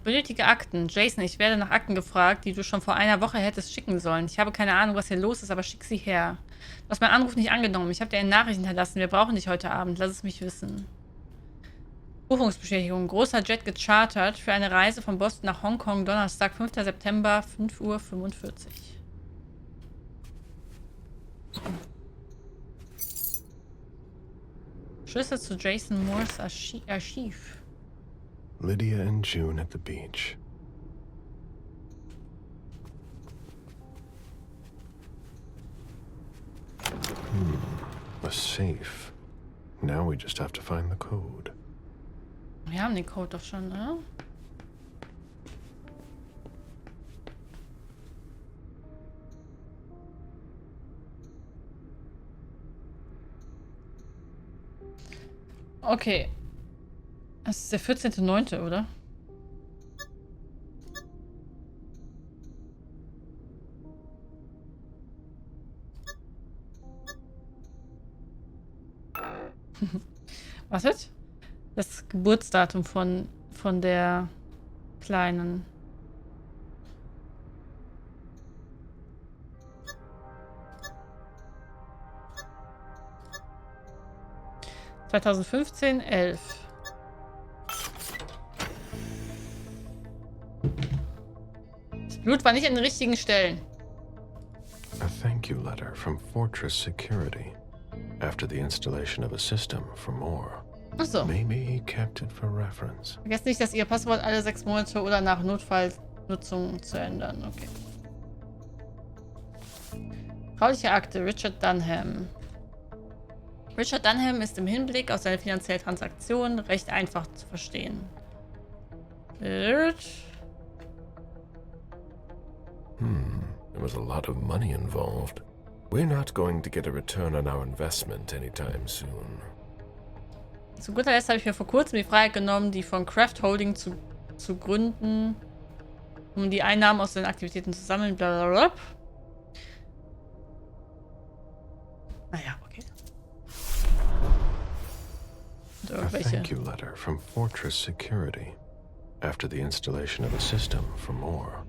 S1: Benötige Akten. Jason, ich werde nach Akten gefragt, die du schon vor einer Woche hättest schicken sollen. Ich habe keine Ahnung, was hier los ist, aber schick sie her. Du hast meinen Anruf nicht angenommen. Ich habe dir eine Nachricht hinterlassen. Wir brauchen dich heute Abend. Lass es mich wissen. Buchungsbestätigung. Großer Jet gechartert für eine Reise von Boston nach Hongkong. Donnerstag, 5. September, 5:45 Uhr. Schlüssel zu Jason Moores Archiv.
S3: Lydia and June at the beach. A safe. Now we just have to find the code.
S1: Wir haben den Code doch schon, ne? Okay. Das ist der 14.09., oder? Wartet? Das Geburtsdatum von der Kleinen. (2015) 11. Das Blut war nicht an den richtigen Stellen.
S3: A thank you letter from Fortress Security. After the installation of a system for more.
S1: Ach so.
S3: Maybe he kept it for reference.
S1: Vergesst nicht, dass Ihr Passwort alle 6 Monate oder nach Notfallnutzung zu ändern. Okay. Trauliche Akte. Richard Dunham. Richard Dunham ist im Hinblick auf seine finanziellen Transaktionen recht einfach zu verstehen.
S3: There was a lot of money involved. We're not going to get a return on our investment anytime soon.
S1: Zu guter Letzt habe ich mir vor kurzem die Freiheit genommen, die von Craft Holding zu gründen, um die Einnahmen aus den Aktivitäten zu sammeln. Blablabla. Naja, okay. Und
S3: A
S1: irgendwelche.
S3: thank you letter from Fortress Security. After the installation of a system for more.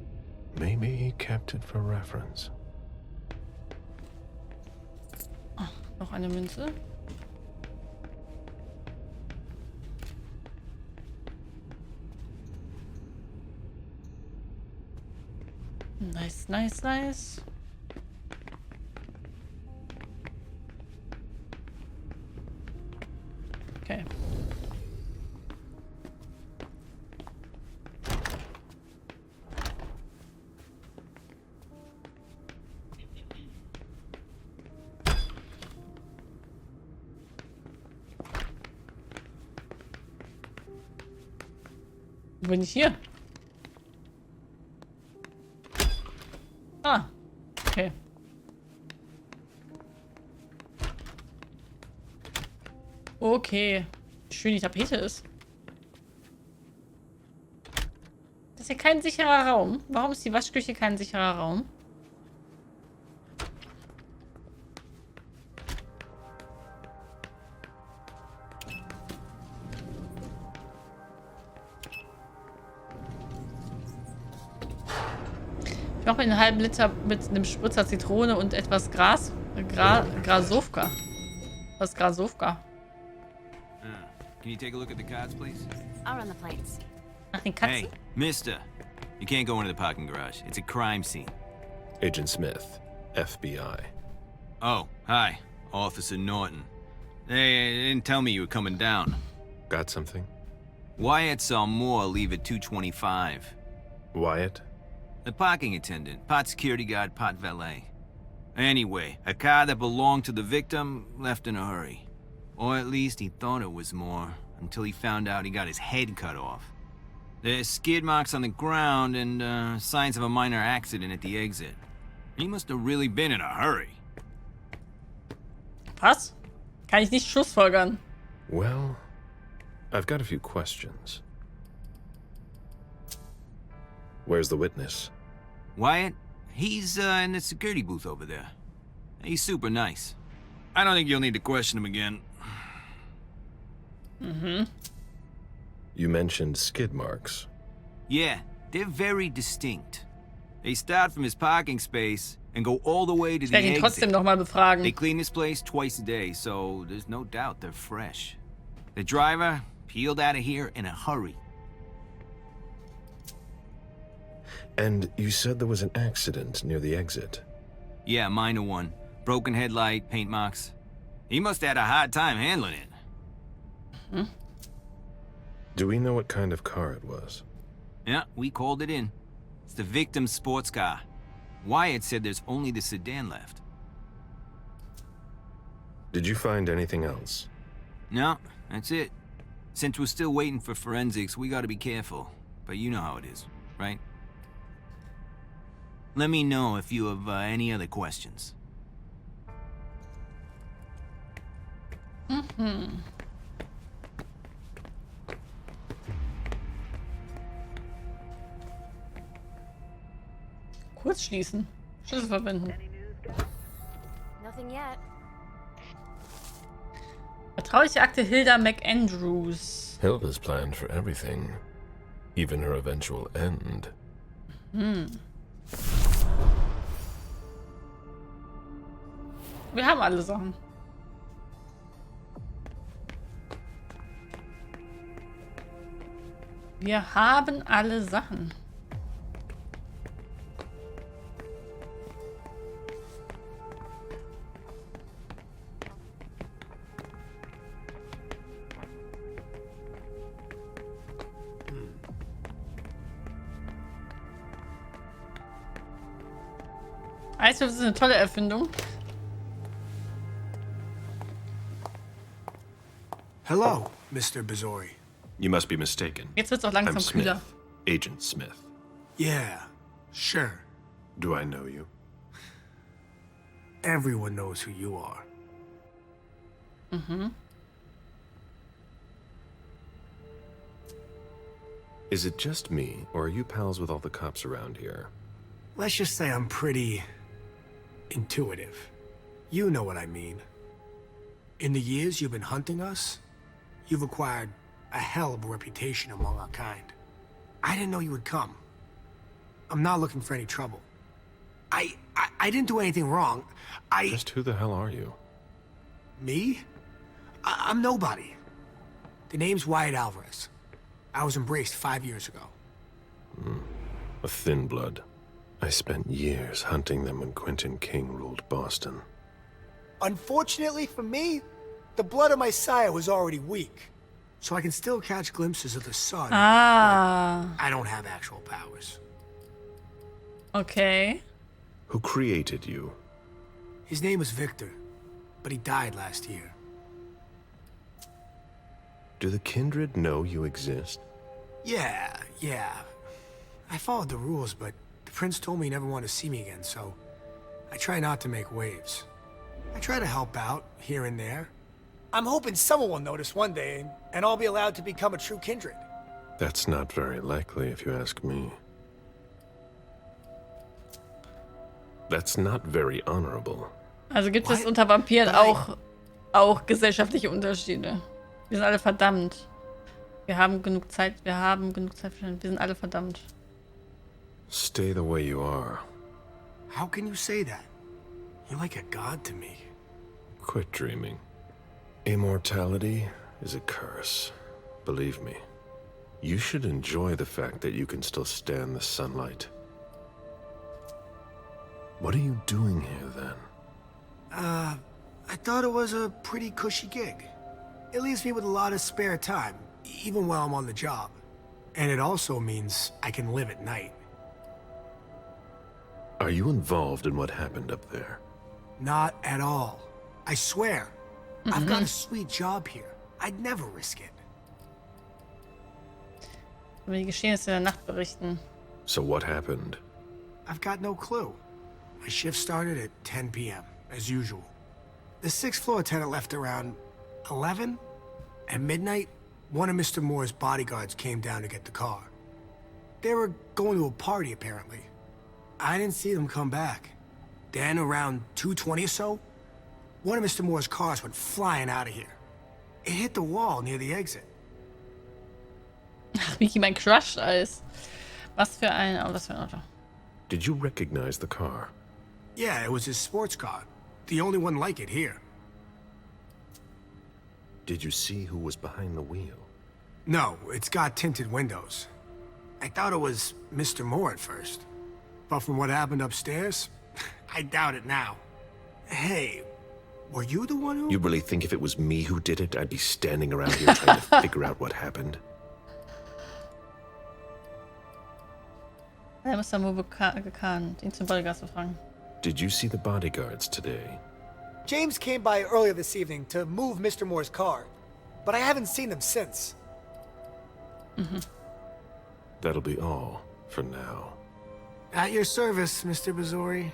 S3: Maybe he kept it for reference.
S1: Oh, noch eine Münze. Nice, nice, nice. Okay. Wo bin ich hier? Ah, okay. Okay. Wie schön die Tapete ist. Das ist hier kein sicherer Raum. Warum ist die Waschküche kein sicherer Raum? Ich mache mir einen halben Liter mit einem Spritzer Zitrone und etwas Grasowka. Was ist Grasowka?
S13: Can you take a look at the cards, please?
S4: I'll run the plates.
S1: Nach den Katzen?
S13: Hey, mister. You can't go into the parking garage. It's a crime scene.
S3: Agent Smith, FBI.
S13: Oh, hi. Officer Norton. They didn't tell me you were coming down.
S3: Got something?
S13: Wyatt saw Moore leave at 2:25.
S3: Wyatt?
S13: The parking attendant, part security guard, part valet. Anyway, a car that belonged to the victim left in a hurry. Or at least he thought it was Moore, until he found out he got his head cut off. There's skid marks on the ground and signs of a minor accident at the exit. He must have really been in a hurry.
S1: Was? Kann ich nicht schlussfolgern.
S3: Well, I've got a few questions. Where's the witness?
S13: Wyatt? He's in the security booth over there. He's super nice. I don't think you'll need to question him again.
S1: Mhm.
S3: You mentioned skid marks.
S13: Yeah, they're very distinct. They start from his parking space and go all the way to
S1: Ich
S13: the
S1: werde ihn trotzdem
S13: exit.
S1: noch mal befragen.
S13: They clean this place twice a day, so there's no doubt they're fresh. The driver peeled out of here in a hurry.
S3: And you said there was an accident near the exit.
S13: Yeah, minor one. Broken headlight, paint marks. He must have had a hard time handling it.
S1: Mhm.
S3: Do we know what kind of car it was?
S13: Yeah, we called it in. It's the victim's sports car. Wyatt said there's only the sedan left.
S3: Did you find anything else?
S13: No, that's it. Since we're still waiting for forensics, we gotta be careful. But you know how it is, right? Let me know if you have any other questions.
S1: Mhm. Kurz schließen. Schlüssel verwenden.
S4: Nothing yet.
S1: Vertrauliche Akte Hilda McAndrews.
S3: Hilda's planned for everything, even her eventual end.
S1: Hm. Wir haben alle Sachen. Wir haben alle Sachen. Eiswürfel sind eine tolle Erfindung.
S15: Hello, Mr. Bizori.
S3: You must be mistaken.
S1: Jetzt wird's auch langsam
S3: I'm
S1: kühler.
S3: Smith, Agent Smith.
S15: Yeah, sure.
S3: Do I know you?
S15: Everyone knows who you are.
S1: Mhm.
S3: Is it just me, or are you pals with all the cops around here?
S15: Let's just say I'm pretty intuitive. You know what I mean. In the years you've been hunting us, you've acquired a hell of a reputation among our kind. I didn't know you would come. I'm not looking for any trouble. I didn't do anything wrong.
S3: Just who the hell are you?
S15: Me? I'm nobody. The name's Wyatt Alvarez. I was embraced 5 years ago.
S3: A thin blood. I spent years hunting them when Quentin King ruled Boston.
S15: Unfortunately for me, the blood of my sire was already weak. So I can still catch glimpses of the sun.
S1: Ah.
S15: But I don't have actual powers.
S1: Okay.
S3: Who created you?
S15: His name was Victor, but he died last year.
S3: Do the kindred know you exist?
S15: Yeah. I followed the rules, but the prince told me he never wanted to see me again, so I try not to make waves. I try to help out, here and there. I'm hoping someone will notice one day, and I'll be allowed to become a true kindred.
S3: That's not very likely, if you ask me. That's not very honorable.
S1: Also gibt es unter Vampiren auch gesellschaftliche Unterschiede. Wir sind alle verdammt. Wir haben genug Zeit für Wir sind alle verdammt.
S3: Stay the way you are.
S15: How can you say that? You're like a god to me.
S3: Quit dreaming. Immortality is a curse. Believe me. You should enjoy the fact that you can still stand the sunlight. What are you doing here, then?
S15: I thought it was a pretty cushy gig. It leaves me with a lot of spare time, even while I'm on the job. And it also means I can live at night.
S3: Are you involved in what happened up there?
S15: Not at all. I swear. I've got a sweet job here. I'd never risk it.
S1: Über die Geschehnisse der Nacht berichten.
S3: So what happened?
S15: I've got no clue. My shift started at 10 p.m., as usual. The sixth floor attendant left around 11. At midnight, one of Mr. Moore's bodyguards came down to get the car. They were going to a party, apparently. I didn't see them come back. Then, around 2:20 or so, one of Mr. Moore's cars went flying out of here. It hit the wall near the exit.
S1: Ach, Miki, mein Crush-Eis. Was für ein Auto.
S3: Did you recognize the car?
S15: Yeah, it was his sports car. The only one like it here.
S3: Did you see who was behind the wheel?
S15: No, it's got tinted windows. I thought it was Mr. Moore at first. But from what happened upstairs, I doubt it now. Hey, were you the one who...
S3: You really think if it was me who did it, I'd be standing around here trying to figure out what happened?
S1: Er muss Moore gekannt, ihn zum Bodyguard zu fragen.
S3: Did you see the bodyguards today?
S20: James came by earlier this evening to move Mr. Moore's car, but I haven't seen them since.
S3: That'll be all for now.
S15: At your service, Mr. Bazori.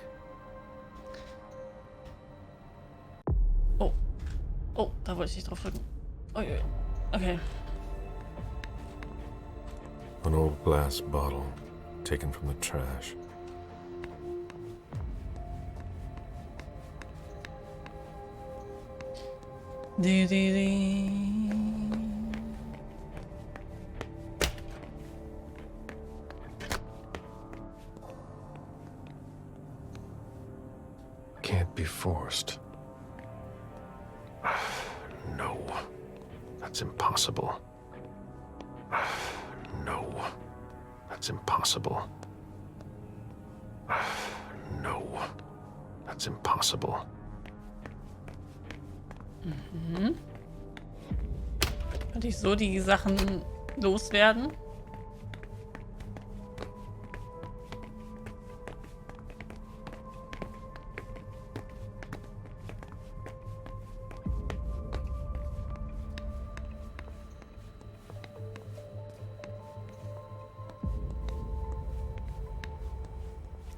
S1: Oh, da wollte ich nicht drauf drücken. Okay.
S3: An old glass bottle taken from the trash. Can't be forced. No. That's impossible. No. That's impossible. No. That's impossible.
S1: Könnte ich so die Sachen loswerden?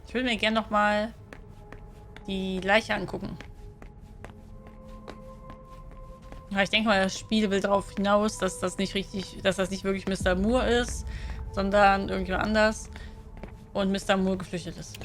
S1: Ich will mir gerne noch mal die Leiche angucken. Ja, ich denke mal, das Spiel will darauf hinaus, dass das nicht wirklich Mr. Moore ist, sondern irgendjemand anders und Mr. Moore geflüchtet ist.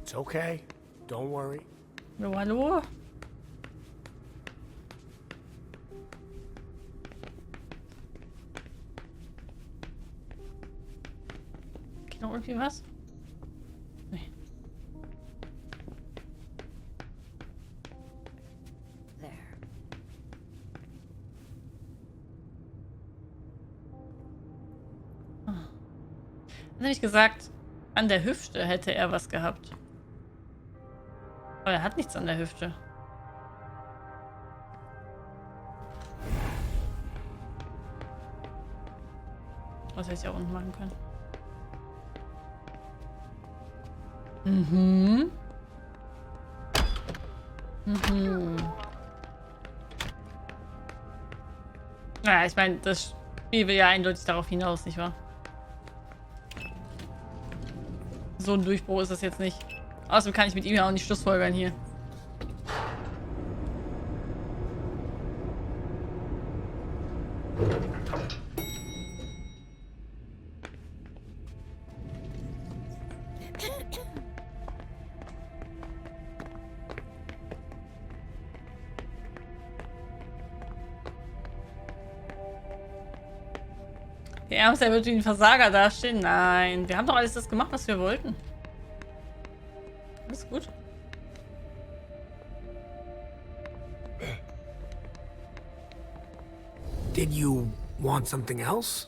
S15: It's okay. Don't worry.
S1: Hallo? Geht noch irgendwie was? Nee. Dann habe ich gesagt, an der Hüfte hätte er was gehabt. Aber er hat nichts an der Hüfte. Was hätte ich auch unten machen können? Ja, ich meine, das Spiel will ja eindeutig darauf hinaus, nicht wahr? So ein Durchbruch ist das jetzt nicht. Außerdem kann ich mit ihm ja auch nicht schlussfolgern hier. Der Ärmste wird wie ein Versager dastehen. Nein, wir haben doch alles das gemacht, was wir wollten. Alles gut.
S15: Did you want something else?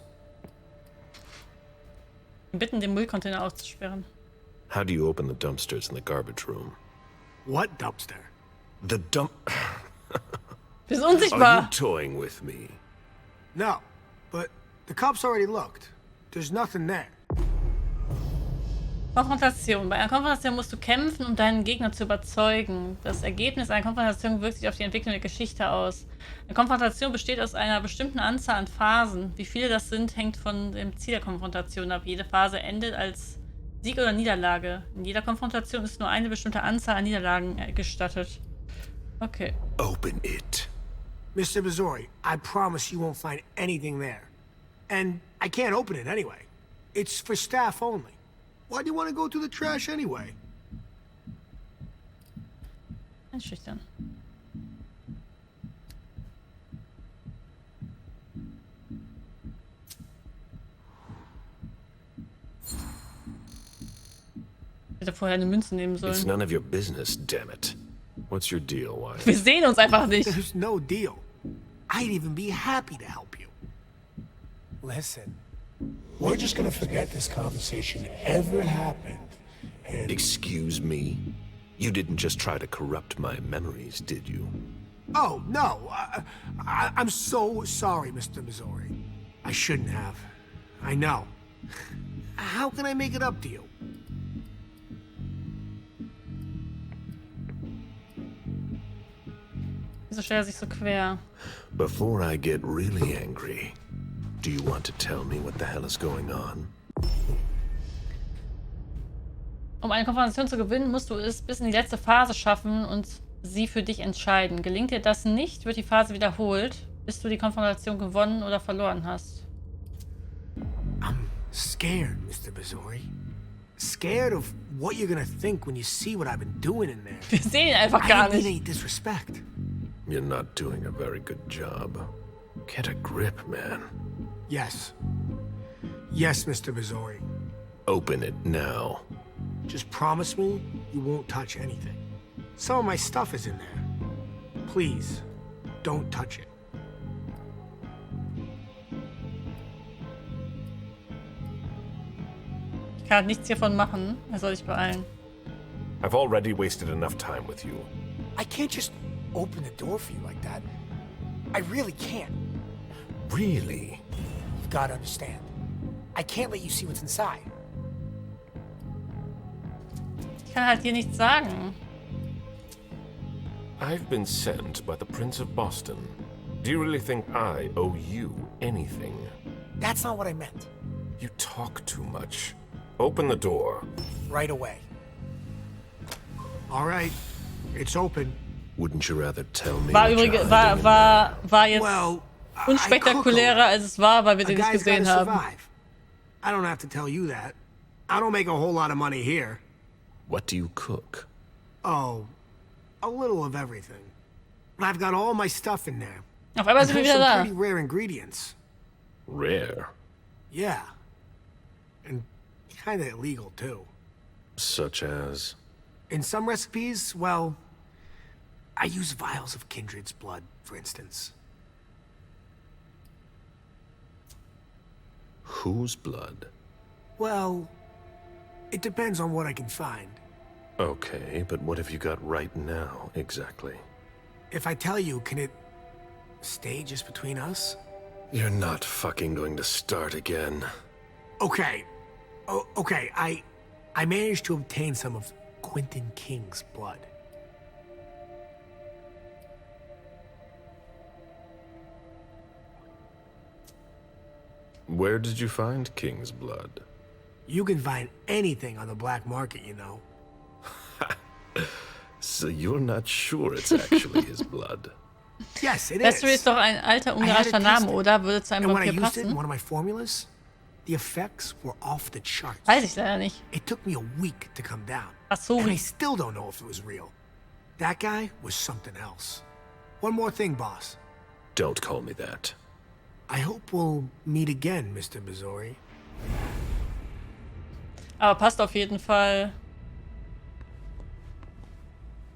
S1: Wir bitten, den Müllcontainer auszusperren.
S3: How do you open the dumpsters in the garbage room?
S15: What dumpster?
S3: The dump...
S1: Bist
S3: Are
S1: unsichtbar.
S3: you toying with me?
S15: No, but the cops already looked. There's nothing there.
S1: Konfrontation. Bei einer Konfrontation musst du kämpfen, um deinen Gegner zu überzeugen. Das Ergebnis einer Konfrontation wirkt sich auf die Entwicklung der Geschichte aus. Eine Konfrontation besteht aus einer bestimmten Anzahl an Phasen. Wie viele das sind, hängt von dem Ziel der Konfrontation ab. Jede Phase endet als Sieg oder Niederlage. In jeder Konfrontation ist nur eine bestimmte Anzahl an Niederlagen gestattet. Okay.
S3: Open it.
S15: Mr. Missouri, I promise you won't find anything there. And I can't open it anyway. It's for staff only. Why do you want to go through the trash anyway?
S1: Einschüchtern. Ich hätte vorher eine Münze nehmen sollen.
S3: It's none of your business, damn it. What's your deal, Wyatt?
S1: Wir sehen uns einfach nicht.
S15: There's no deal. I'd even be happy to help you. Listen, we're just gonna forget this conversation ever happened. And...
S3: Excuse me? You didn't just try to corrupt my memories, did you?
S15: Oh, no. I'm so sorry, Mr. Missouri. I shouldn't have. I know. How can I make it up to you?
S1: Wieso stellt er sich so quer?
S3: Before I get really angry, do you want to tell me what the hell is going on?
S1: Um eine Konfrontation zu gewinnen, musst du es bis in die letzte Phase schaffen und sie für dich entscheiden. Gelingt dir das nicht, wird die Phase wiederholt, bis du die Konfrontation gewonnen oder verloren hast.
S15: I'm scared, Mr. Missouri. Scared of what you're gonna think when you see what I've been doing in there.
S1: Wir sehen ihn einfach gar nicht.
S15: I need disrespect.
S3: You're not doing a very good job. Get a grip, man.
S15: Yes. Yes, Mr. Missouri.
S3: Open it now.
S15: Just promise me you won't touch anything. Some of my stuff is in there. Please, don't touch it.
S1: Ich kann nichts hiervon machen. Er soll sich beeilen.
S3: I've already wasted enough time with you.
S15: I can't just open the door for you like that. I really can't.
S3: Really?
S15: You've got to understand. I can't let you see what's inside.
S1: Ich kann halt hier nichts sagen.
S3: I've been sent by the Prince of Boston. Do you really think I owe you anything?
S15: That's not what I meant.
S3: You talk too much. Open the door.
S15: Right away. All right. It's open.
S3: Wouldn't you rather tell me?
S1: War übrigens war jetzt unspektakulärer als es war, weil wir den nicht gesehen haben.
S15: I don't have to tell you that. I don't make a whole lot of money here.
S3: What do you cook?
S15: Oh, a little of everything. But I've got all my stuff in there.
S1: Auf einmal sind wir wieder da.
S15: Pretty rare ingredients.
S3: Rare?
S15: Yeah. And kinda illegal too.
S3: Such as?
S15: In some recipes, well, I use vials of kindred's blood, for instance.
S3: Whose blood?
S15: Well, it depends on what I can find.
S3: Okay, but what have you got right now, exactly?
S15: If I tell you, can it stay just between us?
S3: You're not fucking going to start again.
S15: Okay. Okay, I managed to obtain some of Quentin King's blood.
S3: Where did you find King's blood?
S15: You can find anything on the black market, you know.
S3: So you're not sure it's actually his blood?
S15: Yes, it is.
S1: Destry ist doch ein alter ungarischer Name, oder? Würde zu einem Vampir passen?
S15: One of my formulas, the effects were off the charts.
S1: Weiß ich leider nicht.
S15: It took me a week to come down.
S1: Ach so.
S15: And I still don't know if it was real. That guy was something else. One more thing, boss.
S3: Don't call me that.
S15: I hope we'll meet again, Mr. Missouri.
S1: Aber passt auf jeden Fall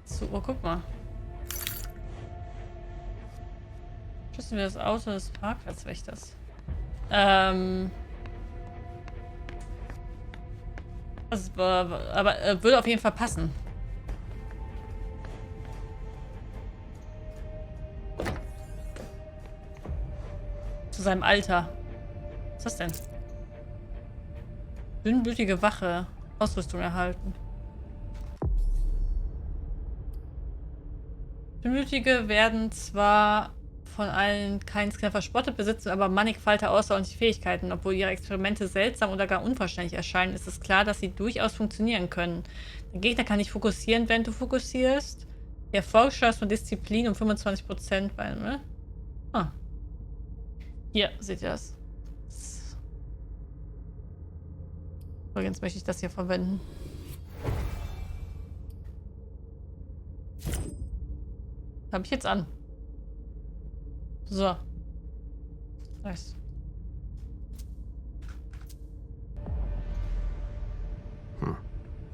S1: zu. Oh, guck mal. Schützen wir das Auto des Parkplatzwächters. Das war, aber würde auf jeden Fall passen. Zu seinem Alter. Was ist das denn? Dünnblütige Wache. Ausrüstung erhalten. Dünnblütige werden zwar von allen keinen Scanner verspottet, besitzen aber mannigfalte außerordentliche Fähigkeiten. Obwohl ihre Experimente seltsam oder gar unverständlich erscheinen, ist es klar, dass sie durchaus funktionieren können. Der Gegner kann nicht fokussieren, während du fokussierst. Die Erfolgschance von Disziplin um 25% bei, ne? Ah. Hier, seht ihr das? Übrigens möchte ich das hier verwenden. Habe ich jetzt an. So. Nice.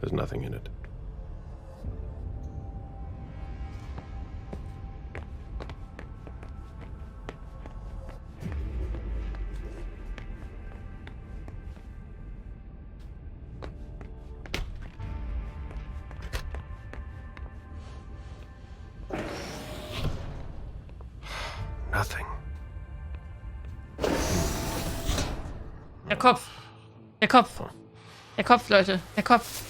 S3: There's nothing in it. Nothing.
S1: Der Kopf. Der Kopf. Der Kopf, Leute. Der Kopf.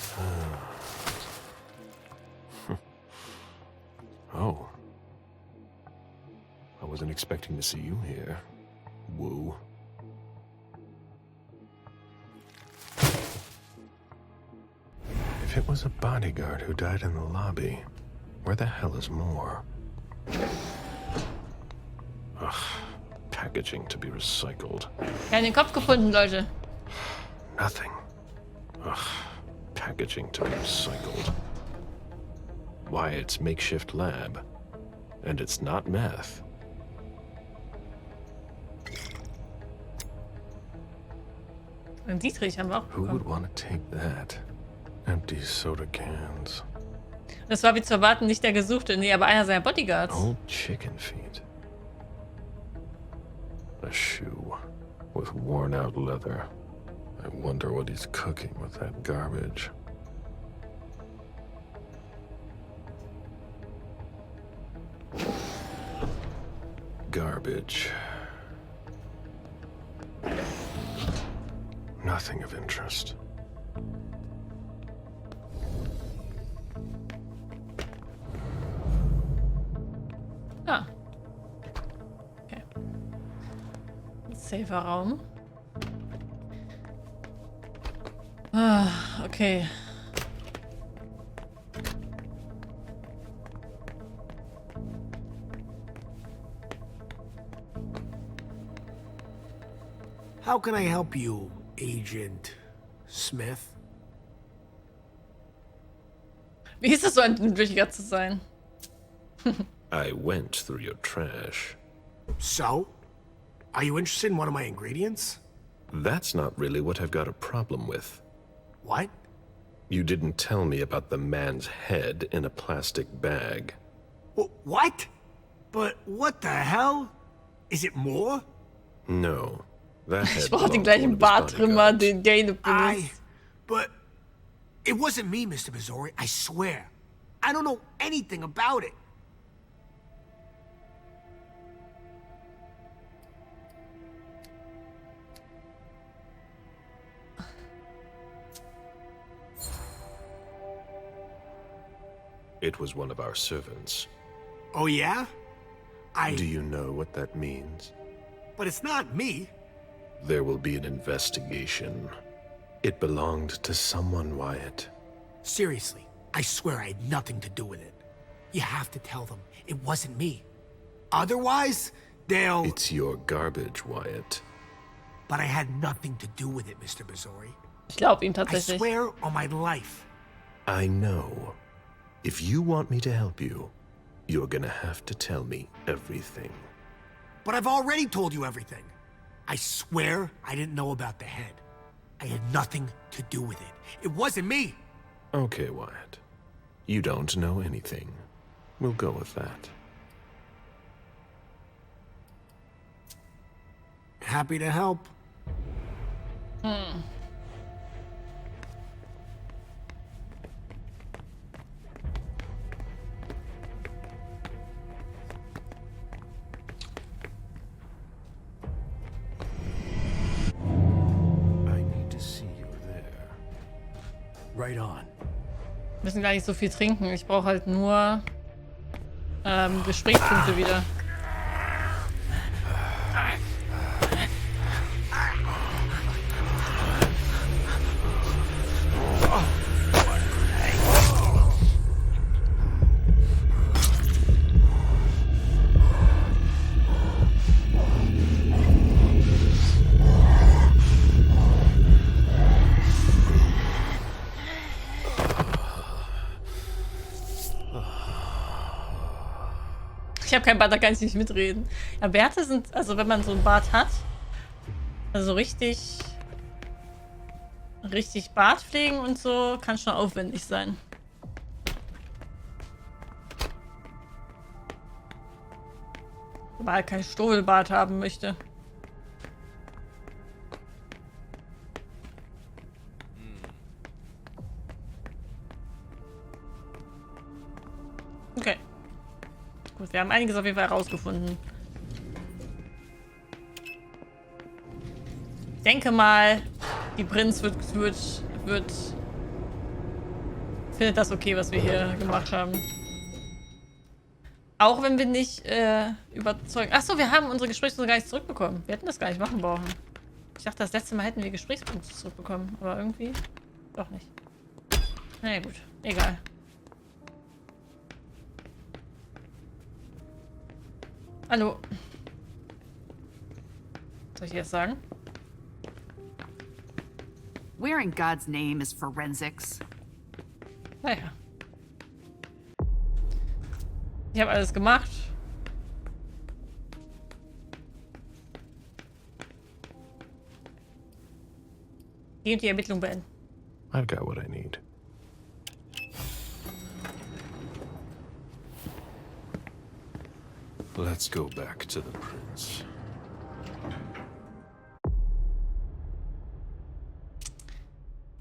S3: Oh. I wasn't expecting to see you here. Woo. If it was a bodyguard who died in the lobby, where the hell is Moore? Ugh. Packaging to be recycled.
S1: Ja, den Kopf gefunden, Leute.
S3: Nothing. Ugh. Packaging to be recycled. Wyatt's makeshift lab. And it's not meth.
S1: Und Dietrich haben wir auch
S3: Who
S1: bekommen.
S3: would want to take that? Empty soda cans.
S1: Das war wie zu erwarten nicht der Gesuchte, nee, aber einer seiner Bodyguards.
S3: Old chicken feet. A shoe with worn out leather. I wonder what he's cooking with that garbage. Garbage. Nothing of interest.
S1: Ah. Okay. Safer Raum. Ah, okay.
S15: How can I help you, Agent Smith?
S1: Wie ist es so, ein Dünnblütiger zu sein?
S3: I went through your trash.
S15: So? Are you interested in one of my ingredients?
S3: That's not really what I've got a problem with.
S15: What?
S3: You didn't tell me about the man's head in a plastic bag.
S15: What? But what the hell? Is it more?
S3: No. That head
S1: Ich brauche den
S3: belonged to one
S1: gleichen
S3: of his
S1: Bartrimmer,
S3: bodyguards.
S1: den Dane benutzt.
S15: But it wasn't me, Mr. Missouri, I swear. I don't know anything about it.
S3: It was one of our servants.
S15: Oh, yeah?
S3: Do you know what that means?
S15: But it's not me.
S3: There will be an investigation. It belonged to someone, Wyatt.
S15: Seriously, I swear I had nothing to do with it. You have to tell them it wasn't me. Otherwise, they'll...
S3: It's your garbage, Wyatt.
S15: But I had nothing to do with it, Mr. Missouri.
S1: Ich glaube ihm
S15: I
S1: tatsächlich.
S15: swear on my life.
S3: I know. If you want me to help you, you're gonna have to tell me everything.
S15: But I've already told you everything. I swear I didn't know about the head. I had nothing to do with it. It wasn't me.
S3: Okay, Wyatt. You don't know anything. We'll go with that.
S15: Happy to help.
S19: Right on.
S1: Wir müssen gar nicht so viel trinken. Ich brauche halt nur Gesprächspunkte wieder. Ich habe kein Bart, da kann ich nicht mitreden. Ja, Bärte sind, also wenn man so einen Bart hat, also richtig Bart pflegen und so, kann schon aufwendig sein. Weil halt kein Stoppelbart haben möchte. Okay. Gut, wir haben einiges auf jeden Fall herausgefunden. Ich denke mal, die Prinz findet das okay, was wir hier gemacht haben. Auch wenn wir nicht überzeugen. Achso, wir haben unsere Gesprächspunkte gar nicht zurückbekommen. Wir hätten das gar nicht machen brauchen. Ich dachte, das letzte Mal hätten wir Gesprächspunkte zurückbekommen. Aber irgendwie doch nicht. Na gut, egal. Hallo. Soll ich jetzt sagen?
S10: Where in God's name is forensics?
S1: Naja. Ich habe alles gemacht. Die Ermittlung beenden.
S3: I've got what I need. Let's go back to the prince.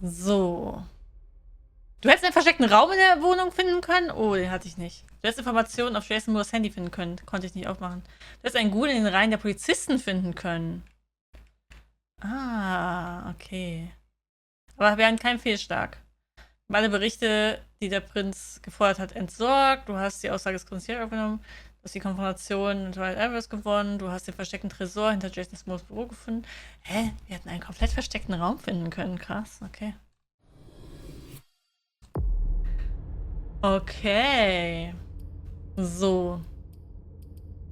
S1: So. Du hättest einen versteckten Raum in der Wohnung finden können? Oh, den hatte ich nicht. Du hättest Informationen auf Jason Moores Handy finden können. Konnte ich nicht aufmachen. Du hättest einen Ghoul in den Reihen der Polizisten finden können. Ah, okay. Aber wir haben keinen Fehlschlag. Alle Berichte, die der Prinz gefordert hat, entsorgt. Du hast die Aussage des Concierge aufgenommen. Du hast die Konfrontation mit Wild Everest gewonnen. Du hast den versteckten Tresor hinter Jason Moores Büro gefunden. Hä? Wir hätten einen komplett versteckten Raum finden können. Krass, okay. Okay. So.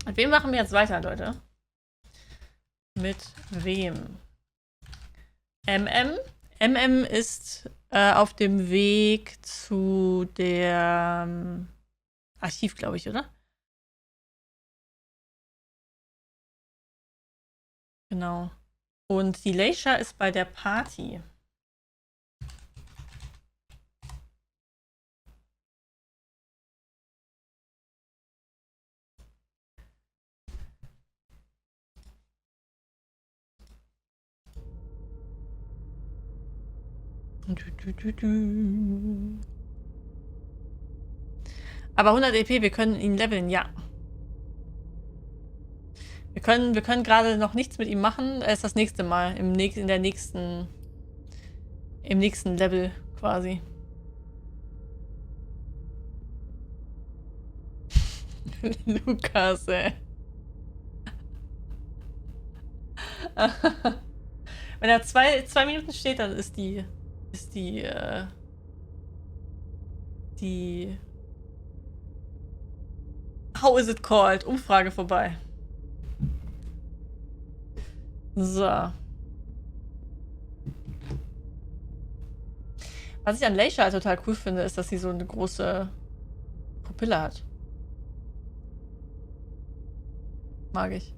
S1: Mit wem machen wir jetzt weiter, Leute? Mit wem? MM. MM ist auf dem Weg zu der Archiv, glaube ich, oder? Genau. Und die Leisha ist bei der Party. Aber 100 EP, wir können ihn leveln, ja. Wir können gerade noch nichts mit ihm machen. Erst das nächste Mal. Im nächsten Level quasi. Lukas, ey. Wenn er zwei Minuten steht, dann ist die How is it called? Umfrage vorbei. So. Was ich an Leisha halt total cool finde, ist, dass sie so eine große Pupille hat. Mag ich.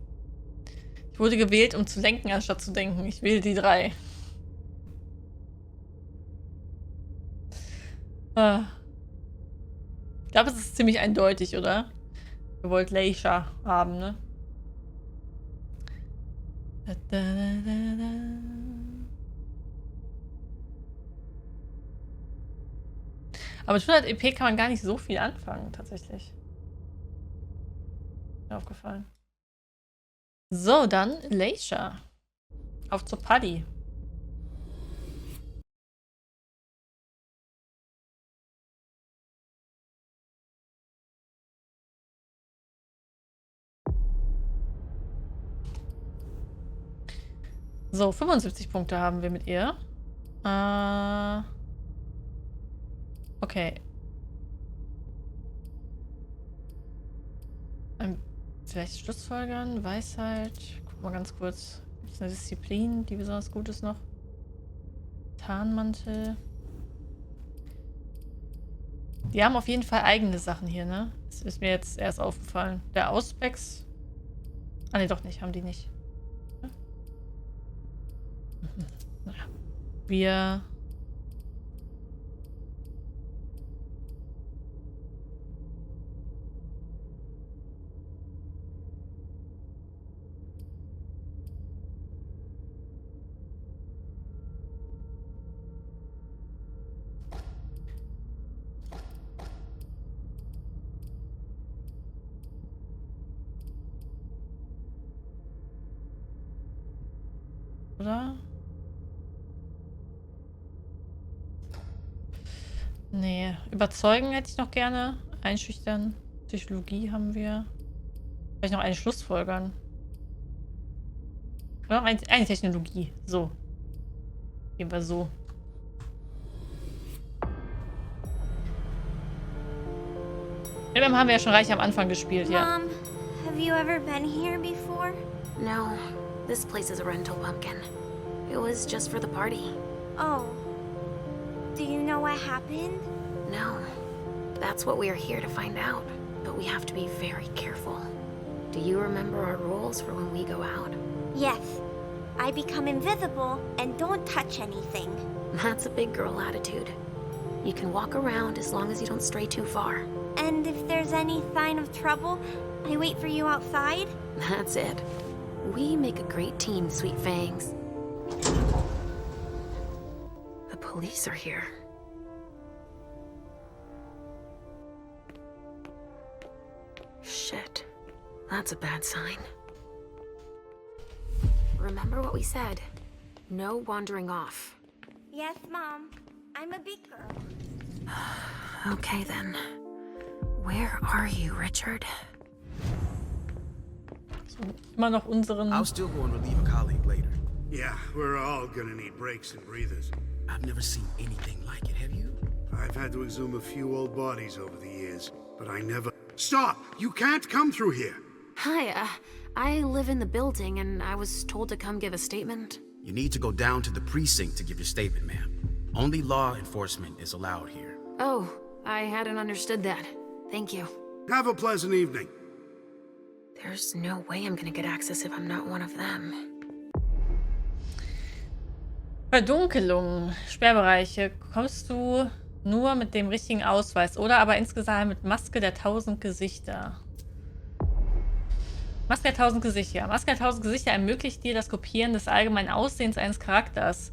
S1: Ich wurde gewählt, um zu lenken, anstatt zu denken. Ich wähle die 3. Ich glaube, es ist ziemlich eindeutig, oder? Ihr wollt Leisha haben, ne? Aber mit 100 EP kann man gar nicht so viel anfangen, tatsächlich. Mir aufgefallen. So, dann Leisha. Auf zur Party. So, 75 Punkte haben wir mit ihr. Okay. Vielleicht Schlussfolgern, Weisheit. Guck mal ganz kurz. Gibt es eine Disziplin, die besonders gut ist noch? Tarnmantel. Die haben auf jeden Fall eigene Sachen hier, ne? Das ist mir jetzt erst aufgefallen. Der Auspex. Ah, ne, doch nicht. Haben die nicht. Ja? Naja. Wir. Oder? Nee, überzeugen hätte ich noch gerne. Einschüchtern. Psychologie haben wir. Vielleicht noch eine Schlussfolgern. Oder noch eine Technologie. So. Gehen wir so. Eben haben wir ja schon reich am Anfang gespielt, ja.
S17: Mom, have you ever been here before?
S4: No. This place is a rental, Pumpkin. It was just for the party.
S17: Oh. Do you know what happened?
S4: No. That's what we are here to find out. But we have to be very careful. Do you remember our rules for when we go out?
S17: Yes. I become invisible and don't touch anything.
S4: That's a big girl attitude. You can walk around as long as you don't stray too far.
S17: And if there's any sign of trouble, I wait for you outside?
S4: That's it. We make a great team, Sweet Fangs. The police are here. Shit. That's a bad sign. Remember what we said. No wandering off.
S17: Yes, Mom. I'm a big girl.
S4: Okay, then. Where are you, Richard?
S1: Immer noch unseren.
S21: I'll still go and relieve a colleague later.
S22: Yeah, we're all gonna need breaks and breathers.
S21: I've never seen anything like it, have you?
S22: I've had to exhume a few old bodies over the years, but I never... Stop! You can't come through here!
S4: Hi, I live in the building and I was told to come give a statement.
S21: You need to go down to the precinct to give your statement, ma'am. Only law enforcement is allowed here.
S4: Oh, I hadn't understood that. Thank you.
S22: Have a pleasant evening.
S4: There's no way I'm gonna get access if I'm not one of them.
S1: Verdunkelung, Sperrbereiche kommst du nur mit dem richtigen Ausweis oder aber insgesamt mit Maske der 1000 Gesichter. Maske der 1000 Gesichter. Maske der 1000 Gesichter ermöglicht dir das Kopieren des allgemeinen Aussehens eines Charakters.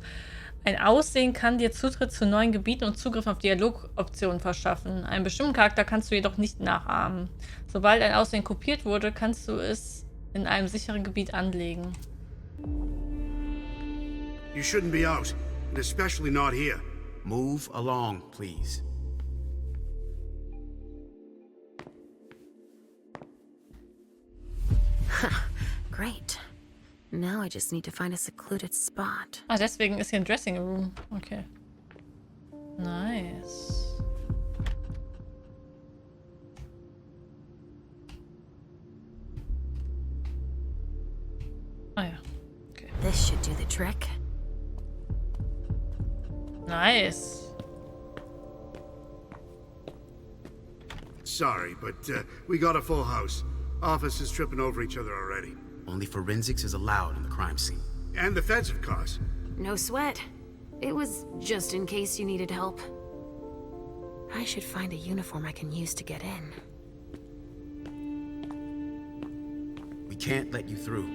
S1: Ein Aussehen kann dir Zutritt zu neuen Gebieten und Zugriff auf Dialogoptionen verschaffen. Einen bestimmten Charakter kannst du jedoch nicht nachahmen. Sobald ein Aussehen kopiert wurde, kannst du es in einem sicheren Gebiet anlegen.
S22: You shouldn't be out, and especially not here.
S21: Move along, please.
S4: Great. Now I just need to find a secluded spot.
S1: Ah, deswegen ist hier ein Dressing Room. Okay. Nice. Ah ja. Okay.
S4: This should do the trick.
S1: Nice.
S22: Sorry, but we got a full house. Officers tripping over each other already.
S21: Only forensics is allowed in the crime scene.
S22: And the feds, of course.
S4: No sweat. It was just in case you needed help. I should find a uniform I can use to get in.
S21: We can't let you through.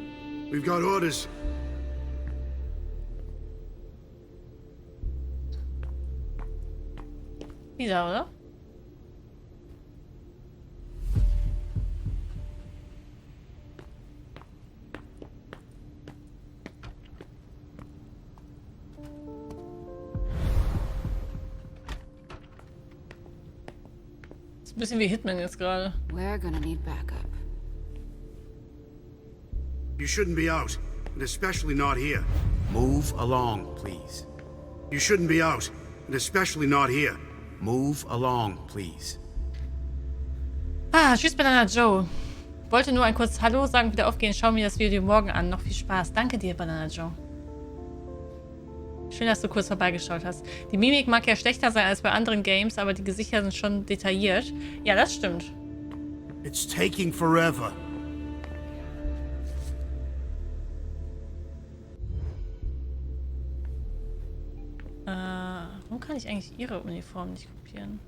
S22: We've got orders.
S1: Wieder, oder? Ist ein bisschen wie Hitman jetzt gerade.
S10: We're gonna need backup.
S22: You shouldn't be out, and especially not here.
S21: Move along, please.
S22: You shouldn't be out, and especially not here.
S21: Move along, please.
S1: Tschüss, Banana Joe. Wollte nur ein kurzes Hallo sagen, wieder aufgehen. Schau mir das Video morgen an. Noch viel Spaß. Danke dir, Banana Joe. Schön, dass du kurz vorbeigeschaut hast. Die Mimik mag ja schlechter sein als bei anderen Games, aber die Gesichter sind schon detailliert. Ja, das stimmt.
S22: It's taking forever.
S1: Warum kann ich eigentlich ihre Uniform nicht kopieren?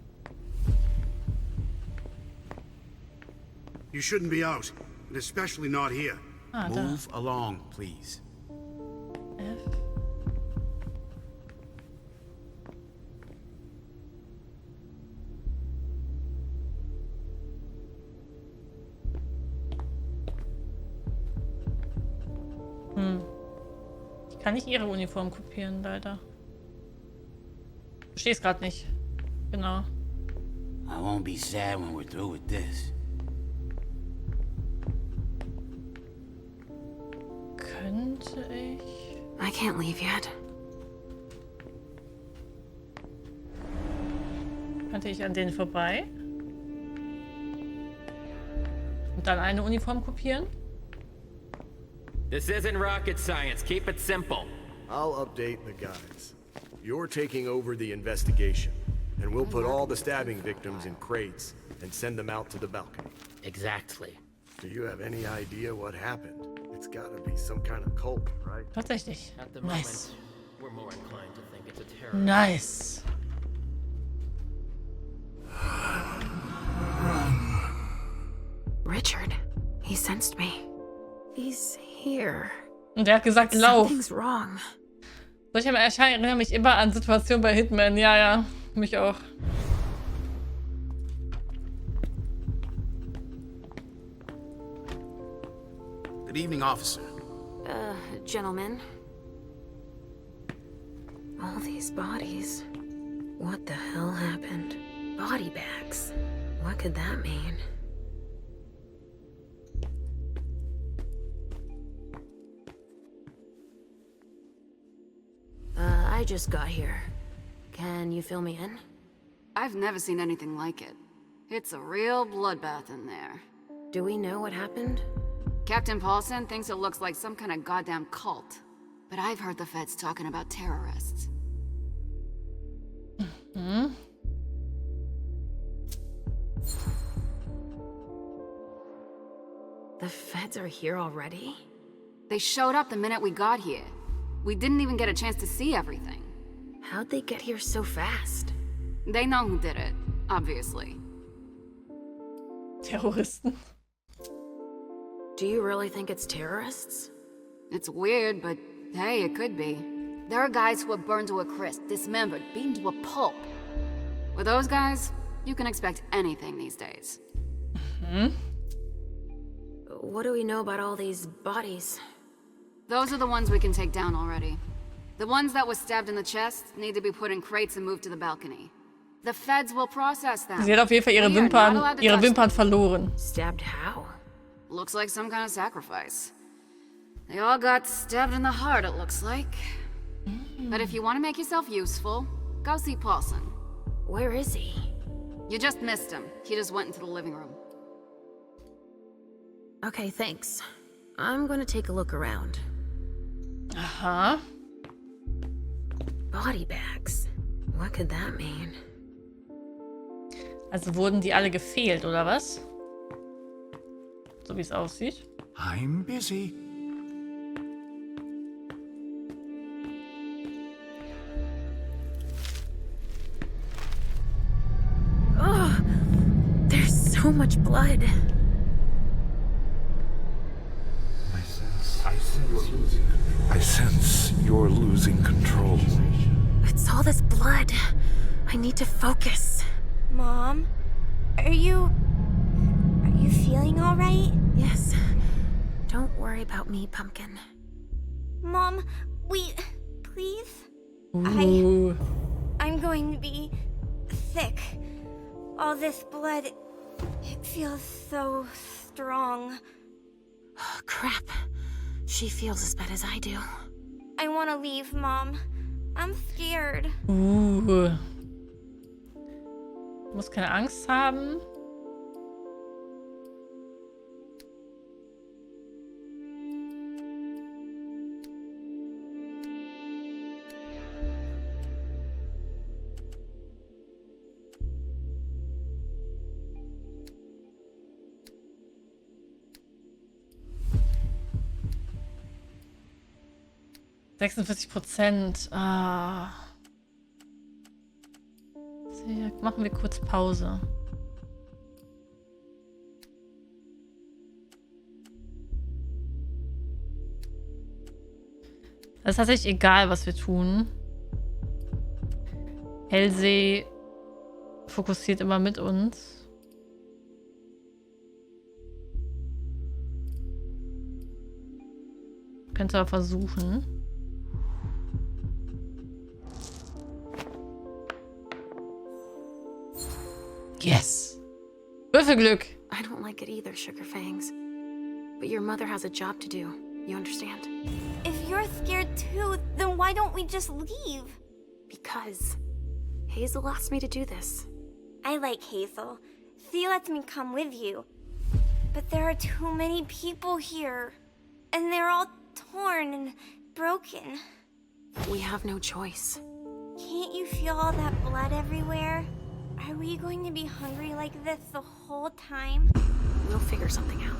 S22: You shouldn't be out, and especially not here.
S21: Move along, please.
S1: F. Ich kann nicht ihre Uniform kopieren, leider. Versteh's gerade nicht. Genau.
S21: I won't be sad when we're through with this.
S1: Könnte ich...
S4: I can't leave yet.
S1: Könnte ich an denen vorbei? Und dann eine Uniform kopieren?
S9: This isn't rocket science. Keep it simple.
S5: I'll update the guys. You're taking over the investigation, and we'll put all the stabbing victims in crates and send them out to the balcony.
S9: Exactly.
S5: Do you have any idea what happened? It's gotta be some kind of cult, right?
S1: Tatsächlich.
S9: At the
S1: Nice.
S9: moment, we're more inclined to think it's a terror.
S1: Nice.
S4: Richard, he sensed me. He's here.
S1: Und der hat gesagt, lauf.
S4: Something's wrong.
S1: Solche Erscheinungen erinnern mich immer an Situationen bei Hitman. Ja, ja. Mich auch.
S21: Good evening, officer.
S4: Gentlemen. All these bodies. What the hell happened? Body bags. What could that mean? I just got here. Can you fill me in?
S10: I've never seen anything like it. It's a real bloodbath in there.
S4: Do we know what happened?
S10: Captain Paulson thinks it looks like some kind of goddamn cult. But I've heard the feds talking about terrorists.
S4: The feds are here already?
S10: They showed up the minute we got here. We didn't even get a chance to see everything.
S4: How'd they get here so fast?
S10: They know who did it, obviously.
S1: Terroristen.
S10: Do you really think it's terrorists? It's weird, but hey, it could be. There are guys who are burned to a crisp, dismembered, beaten to a pulp. With those guys, you can expect anything these days.
S4: What do we know about all these bodies?
S10: Those are the ones we can take down already. The ones that were stabbed in the chest need to be put in crates and moved to the balcony. The feds will process them.
S1: Sie hat auf jeden Fall ihre Wimpern verloren.
S10: Stabbed how? Looks like some kind of sacrifice. They all got stabbed in the heart, it looks like. But if you want to make yourself useful, go see Paulson.
S4: Where is he?
S10: You just missed him. He just went into the living room.
S4: Okay, thanks. I'm gonna take a look around.
S1: Aha.
S4: Body bags. What could that mean?
S1: Also wurden die alle gefehlt, oder was? So wie es aussieht.
S22: I'm busy.
S4: Oh, there's so much blood.
S3: I sense you're losing control.
S4: It's all this blood. I need to focus.
S17: Mom, are you feeling all right?
S4: Yes. Don't worry about me, Pumpkin.
S17: Mom, wait, please?
S1: Ooh.
S17: I'm going to be sick. All this blood, it feels so strong.
S4: Crap. She feels as bad as I do.
S17: I want to leave, Mom. I'm scared.
S1: Du musst keine Angst haben. %. Ah. Machen wir kurz Pause. Das ist tatsächlich egal, was wir tun. Halsey fokussiert immer mit uns. Könnte aber versuchen. Yes. Würfelglück.
S4: I don't like it either, Sugar Fangs. But your mother has a job to do. You understand?
S17: If you're scared too, then why don't we just leave?
S4: Because Hazel asked me to do this.
S17: I like Hazel. She lets me come with you. But there are too many people here. And they're all torn and broken.
S4: We have no choice.
S17: Can't you feel all that blood everywhere? Are we going to be hungry like this the whole time?
S4: We'll figure something out.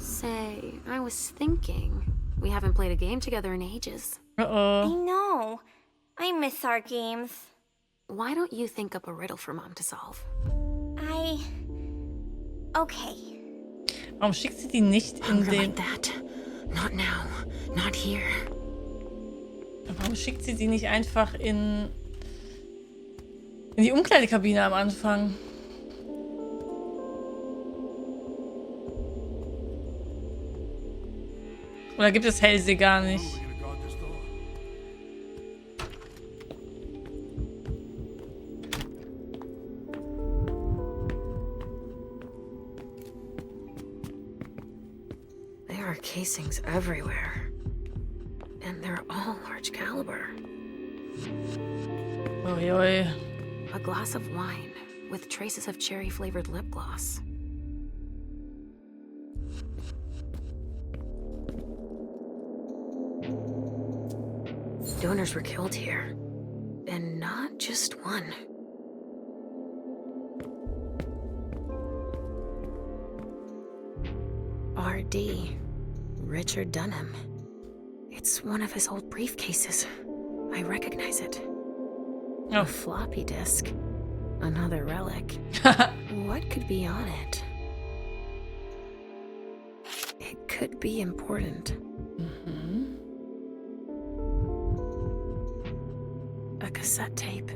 S4: Say, I was thinking, we haven't played a game together in ages.
S17: I know. I miss our games.
S4: Why don't you think up a riddle for Mom to solve?
S17: Okay.
S1: Warum schickt sie die nicht in den...
S4: Like that. Not now. Not here.
S1: Warum schickt sie die nicht einfach in die Umkleidekabine am Anfang? Oder gibt es Halsey gar nicht?
S4: There are casings everywhere. And they're all large caliber.
S1: Oi, oi.
S4: A glass of wine with traces of cherry-flavored lip gloss. Donors were killed here. And not just one. R.D. Richard Dunham. It's one of his old briefcases. I recognize it. A floppy disk. Another relic. What could be on it? It could be important. A cassette tape.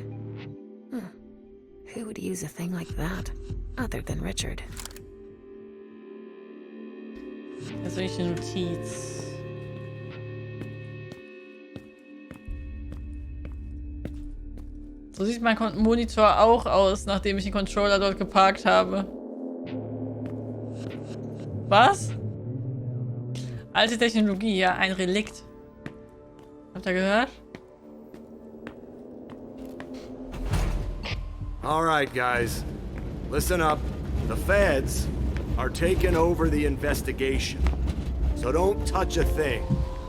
S4: Who would use a thing like that, other than Richard?
S1: Persönliche Notiz. So sieht mein Monitor auch aus, nachdem ich den Controller dort geparkt habe. Was? Alte Technologie, ja, ein Relikt. Habt ihr gehört?
S5: All right, guys. Listen up. The feds are taking over the investigation. So don't touch a thing.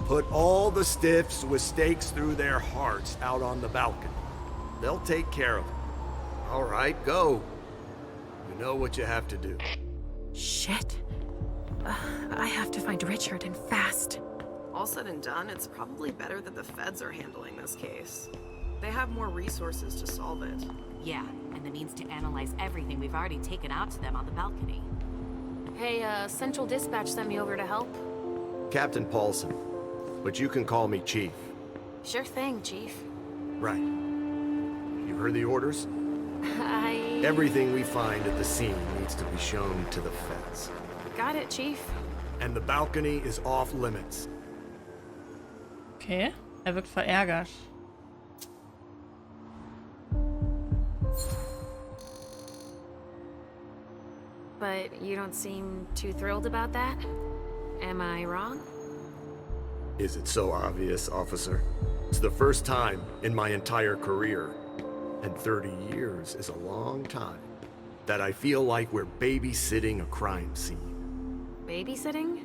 S5: Put all the stiffs with stakes through their hearts out on the balcony. They'll take care of it. All right, go. You know what you have to do.
S4: Shit. I have to find Richard, and fast.
S11: All said and done, it's probably better that the feds are handling this case. They have more resources to solve it.
S12: Yeah, and the means to analyze everything we've already taken out to them on the balcony.
S4: Hey, Central Dispatch sent me over to help.
S5: Captain Paulson, but you can call me Chief.
S4: Sure thing, Chief.
S5: Right. You heard the orders? Everything we find at the scene needs to be shown to the feds.
S4: Got it, Chief.
S5: And the balcony is off limits.
S1: Okay, wirkt verärgert.
S4: But you don't seem too thrilled about that? Am I wrong?
S5: Is it so obvious, officer? It's the first time in my entire career, and 30 years is a long time, that I feel like we're babysitting a crime scene.
S4: Babysitting?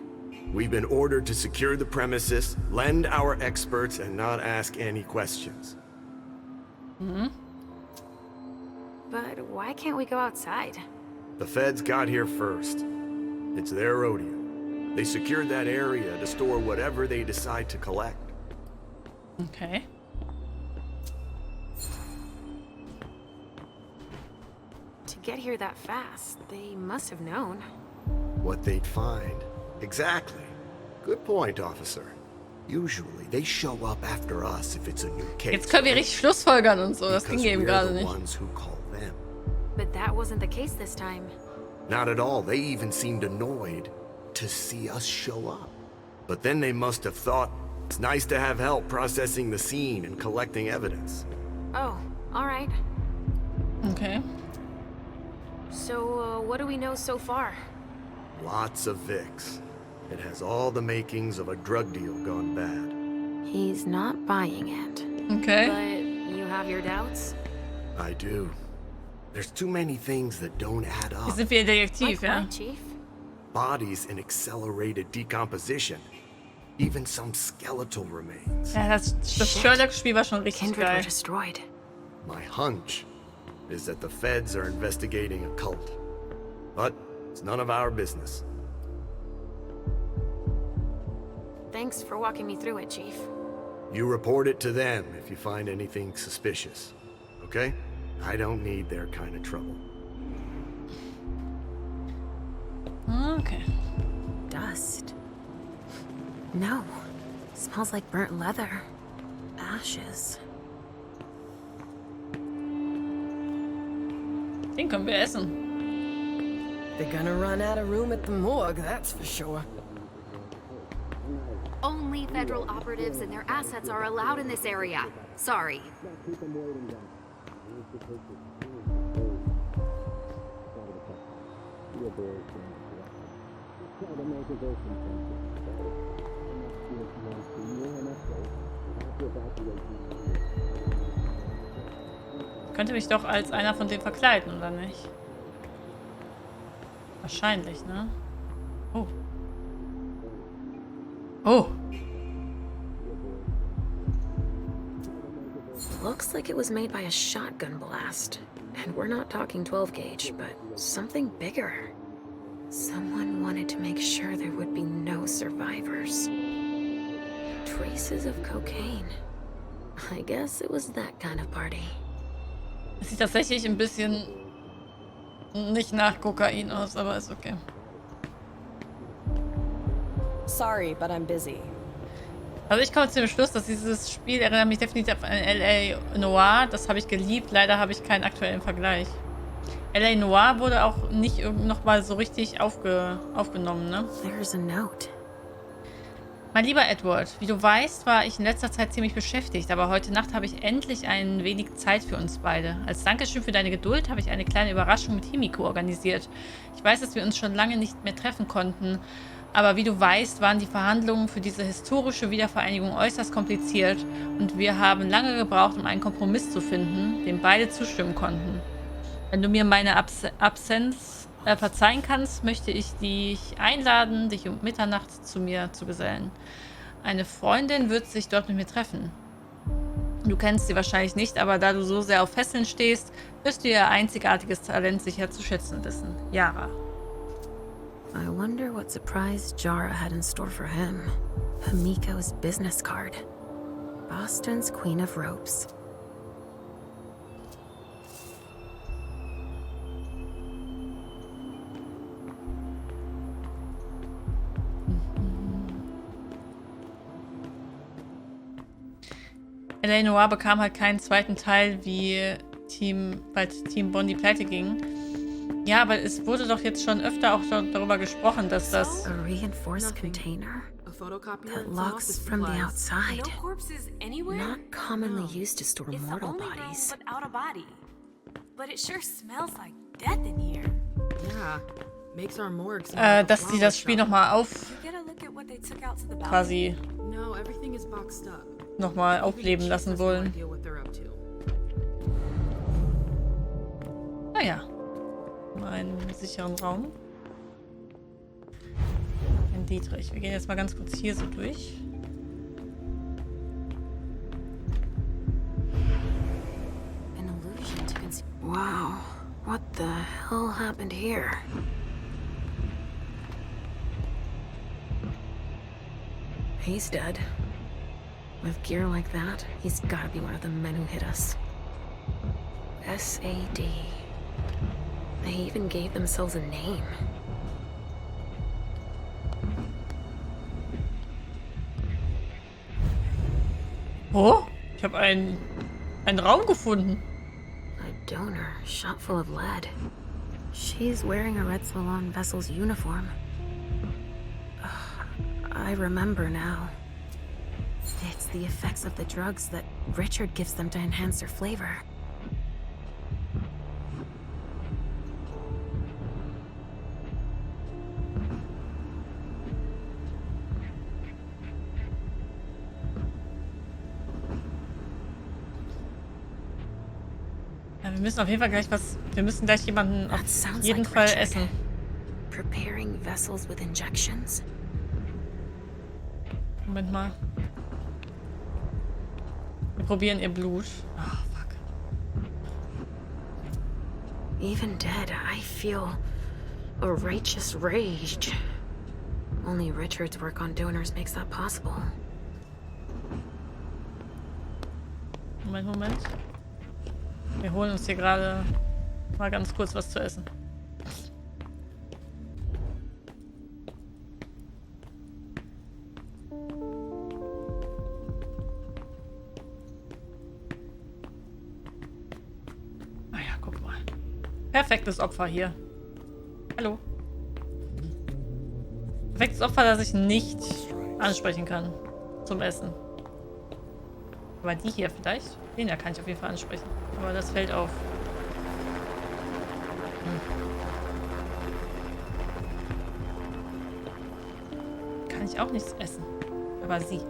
S5: We've been ordered to secure the premises, lend our experts, and not ask any questions.
S1: Mhm.
S4: But why can't we go outside?
S5: The feds got here first. It's their rodeo. They secured that area to store whatever they decide to collect.
S1: Okay.
S4: To get here that fast, they must have known.
S5: What they'd find. Exactly. Good point, officer. Usually, they show up after us if it's a new case.
S1: Jetzt können wir richtig Schlussfolgern und so. Das ging eben gerade nicht.
S5: Ones who call them.
S4: But that wasn't the case this time.
S5: Not at all. They even seemed annoyed to see us show up. But then they must have thought it's nice to have help processing the scene and collecting evidence.
S4: Oh, all right.
S1: Okay.
S4: So, what do we know so far?
S5: Lots of Vicks. It has all the makings of a drug deal gone bad.
S4: He's not buying it.
S1: Okay.
S4: But you have your doubts?
S5: I do. There's too many things that don't add up.
S1: Hier sind wir Detektiv,
S4: Like
S1: ja?
S4: what, Chief?
S5: Bodies in accelerated decomposition. Even some skeletal remains.
S1: Ja, das Sherlock-Spiel war schon richtig
S4: Kindred
S1: geil.
S4: were destroyed.
S5: My hunch is that the feds are investigating a cult. But it's none of our business.
S4: Thanks for walking me through it, Chief.
S5: You report it to them if you find anything suspicious. Okay? I don't need their kind of trouble.
S1: Okay.
S4: Dust. No. Smells like burnt leather. Ashes.
S1: Den können wir essen.
S6: They're gonna run out of room at the morgue, that's for sure.
S2: Only federal operatives and their assets are allowed in this area. Sorry.
S1: Könnte mich doch als einer von denen verkleiden, oder nicht? Wahrscheinlich, ne? Oh. Oh.
S4: Looks like it was made by a shotgun blast. And we're not talking 12 gauge, but something bigger. Someone wanted to make sure there would be no survivors. Traces of cocaine. I guess it was that kind of party.
S1: Es sieht tatsächlich ein bisschen nicht nach Kokain aus, aber ist okay.
S6: Sorry, but I'm busy.
S1: Also ich komme zu dem Schluss, dass dieses Spiel erinnert mich definitiv an L.A. Noire. Das habe ich geliebt. Leider habe ich keinen aktuellen Vergleich. L.A. Noire wurde auch nicht nochmal so richtig aufgenommen, ne?
S4: There's a note.
S1: Mein lieber Edward, wie du weißt, war ich in letzter Zeit ziemlich beschäftigt, aber heute Nacht habe ich endlich ein wenig Zeit für uns beide. Als Dankeschön für deine Geduld habe ich eine kleine Überraschung mit Himiko organisiert. Ich weiß, dass wir uns schon lange nicht mehr treffen konnten, aber wie du weißt, waren die Verhandlungen für diese historische Wiedervereinigung äußerst kompliziert und wir haben lange gebraucht, um einen Kompromiss zu finden, dem beide zustimmen konnten. Wenn du mir meine Absenz verzeihen kannst, möchte ich dich einladen, dich um Mitternacht zu mir zu gesellen. Eine Freundin wird sich dort mit mir treffen. Du kennst sie wahrscheinlich nicht, aber da du so sehr auf Fesseln stehst, wirst du ihr einzigartiges Talent sicher zu schätzen wissen. Yara.
S4: I wonder what surprise Jara had in store for him. Himiko's business card. Boston's Queen of Ropes.
S1: L.A. Noire bekam halt keinen zweiten Teil, weil Team Bondi pleite ging. Ja, aber es wurde doch jetzt schon öfter auch darüber gesprochen, dass das...
S4: A reinforced container that locks from the outside. Not commonly used to store mortal bodies.
S12: Without a body. But it sure smells like death in here.
S7: Yeah. Makes our morgue
S1: dass die das Spiel nochmal quasi
S7: No, everything is boxed up.
S1: Nochmal aufleben lassen wollen. Naja. Mal einen sicheren Raum. Ein Dietrich. Wir gehen jetzt mal ganz kurz hier so durch.
S4: Wow, what the hell happened here? He's dead. With gear like that, he's gotta be one of the men who hit us. SAD. They even gave themselves a name.
S1: Oh, ich habe einen Raum gefunden.
S4: A donor, shot full of lead. She's wearing a Red Salon vessel's uniform. I remember now. It's the effects of the drugs that Richard gives them to enhance their flavor.
S1: Ja, wir müssen auf jeden Fall gleich was. Wir müssen gleich jemanden auf jeden Fall essen.
S4: Preparing vessels with injections.
S1: Moment mal. Wir probieren ihr Blut. Oh, fuck.
S4: Even dead, I feel a righteous rage. Only Richard's work on donors makes that possible.
S1: Moment. Wir holen uns hier gerade mal ganz kurz was zu essen. Perfektes Opfer hier. Hallo. Perfektes Opfer, das ich nicht ansprechen kann zum Essen. Aber die hier vielleicht? Den da kann ich auf jeden Fall ansprechen. Aber das fällt auf. Kann ich auch nichts essen. Aber sie.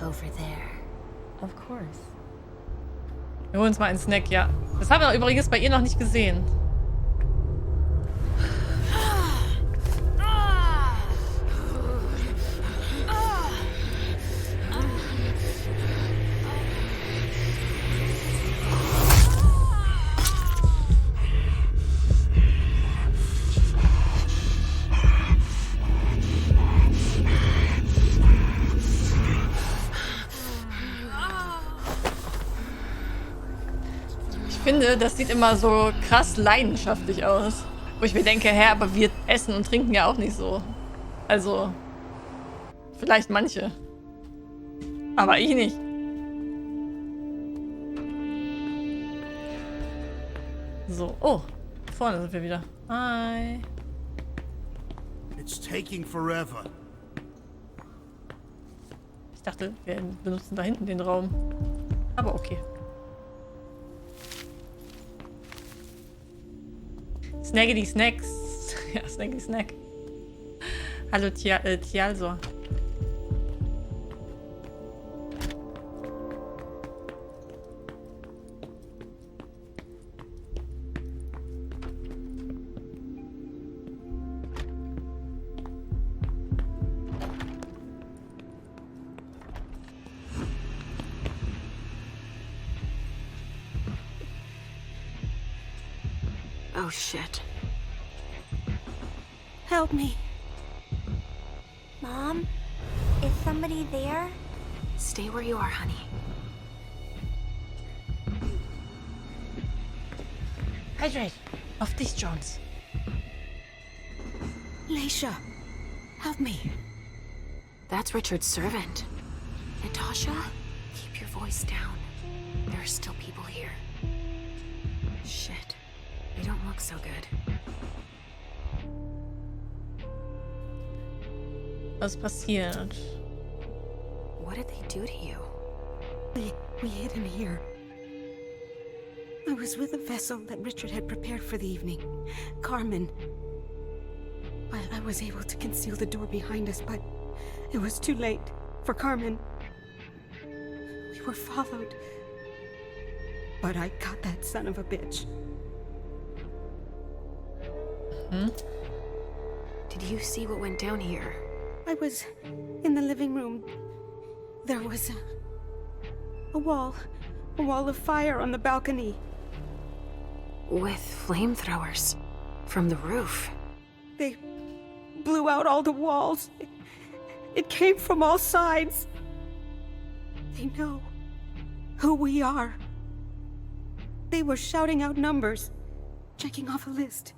S4: Over there.
S6: Of course.
S1: Wir holen uns mal einen Snack, ja. Das haben wir übrigens bei ihr noch nicht gesehen. Ich finde, das sieht immer so krass leidenschaftlich aus. Wo ich mir denke, hä, aber wir essen und trinken ja auch nicht so. Also, vielleicht manche. Aber ich nicht. So, oh, vorne sind wir wieder. Hi.
S22: It's taking forever.
S1: Ich dachte, wir benutzen da hinten den Raum. Aber okay. Snaggedy Snacks. Ja, Snaggedy Snack. Hallo, Tialso.
S4: Oh shit.
S17: Help me. Mom? Is somebody there?
S4: Stay where you are, honey.
S1: Hydrate. Auf dich, Jones.
S4: Leisha, help me. That's Richard's servant. Natasha, keep your voice down. There are still people here. Shit. You don't look so good.
S1: Was passiert?
S4: What did they do to you? We hid in here.
S8: I was with a vessel that Richard had prepared for the evening. Carmen. I was able to conceal the door behind us, but it was too late for Carmen. We were followed. But I got that son of a bitch.
S4: Did you see what went down here?
S8: I was in the living room. There was a wall of fire on the balcony.
S4: With flamethrowers from the roof.
S8: They blew out all the walls. It came from all sides. They know who we are. They were shouting out numbers, checking off a list.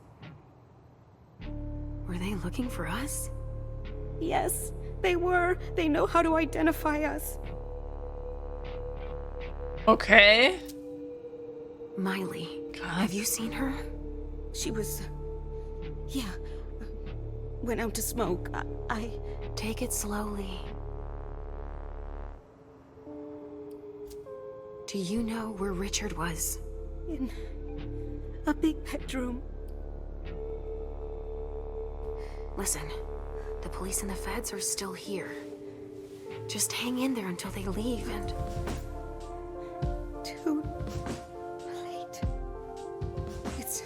S4: Were they looking for us?
S8: Yes, they were. They know how to identify us.
S1: Okay.
S4: Miley, have you seen her?
S8: She was... yeah. Went out to smoke. I...
S4: Take it slowly. Do you know where Richard was?
S8: In a big bedroom.
S4: Listen, the police and the feds are still here. Just hang in there until they leave and...
S8: Too late. It's too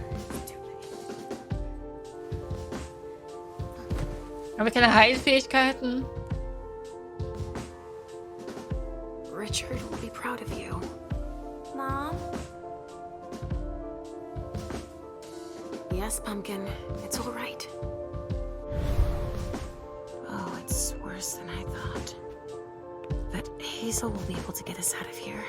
S8: late.
S1: Haben wir keine Heilfähigkeiten?
S4: Richard will be proud of you.
S17: Mom?
S4: Yes, Pumpkin. It's all right. Oh, it's worse than I thought. But Hazel will be able to get us out of here.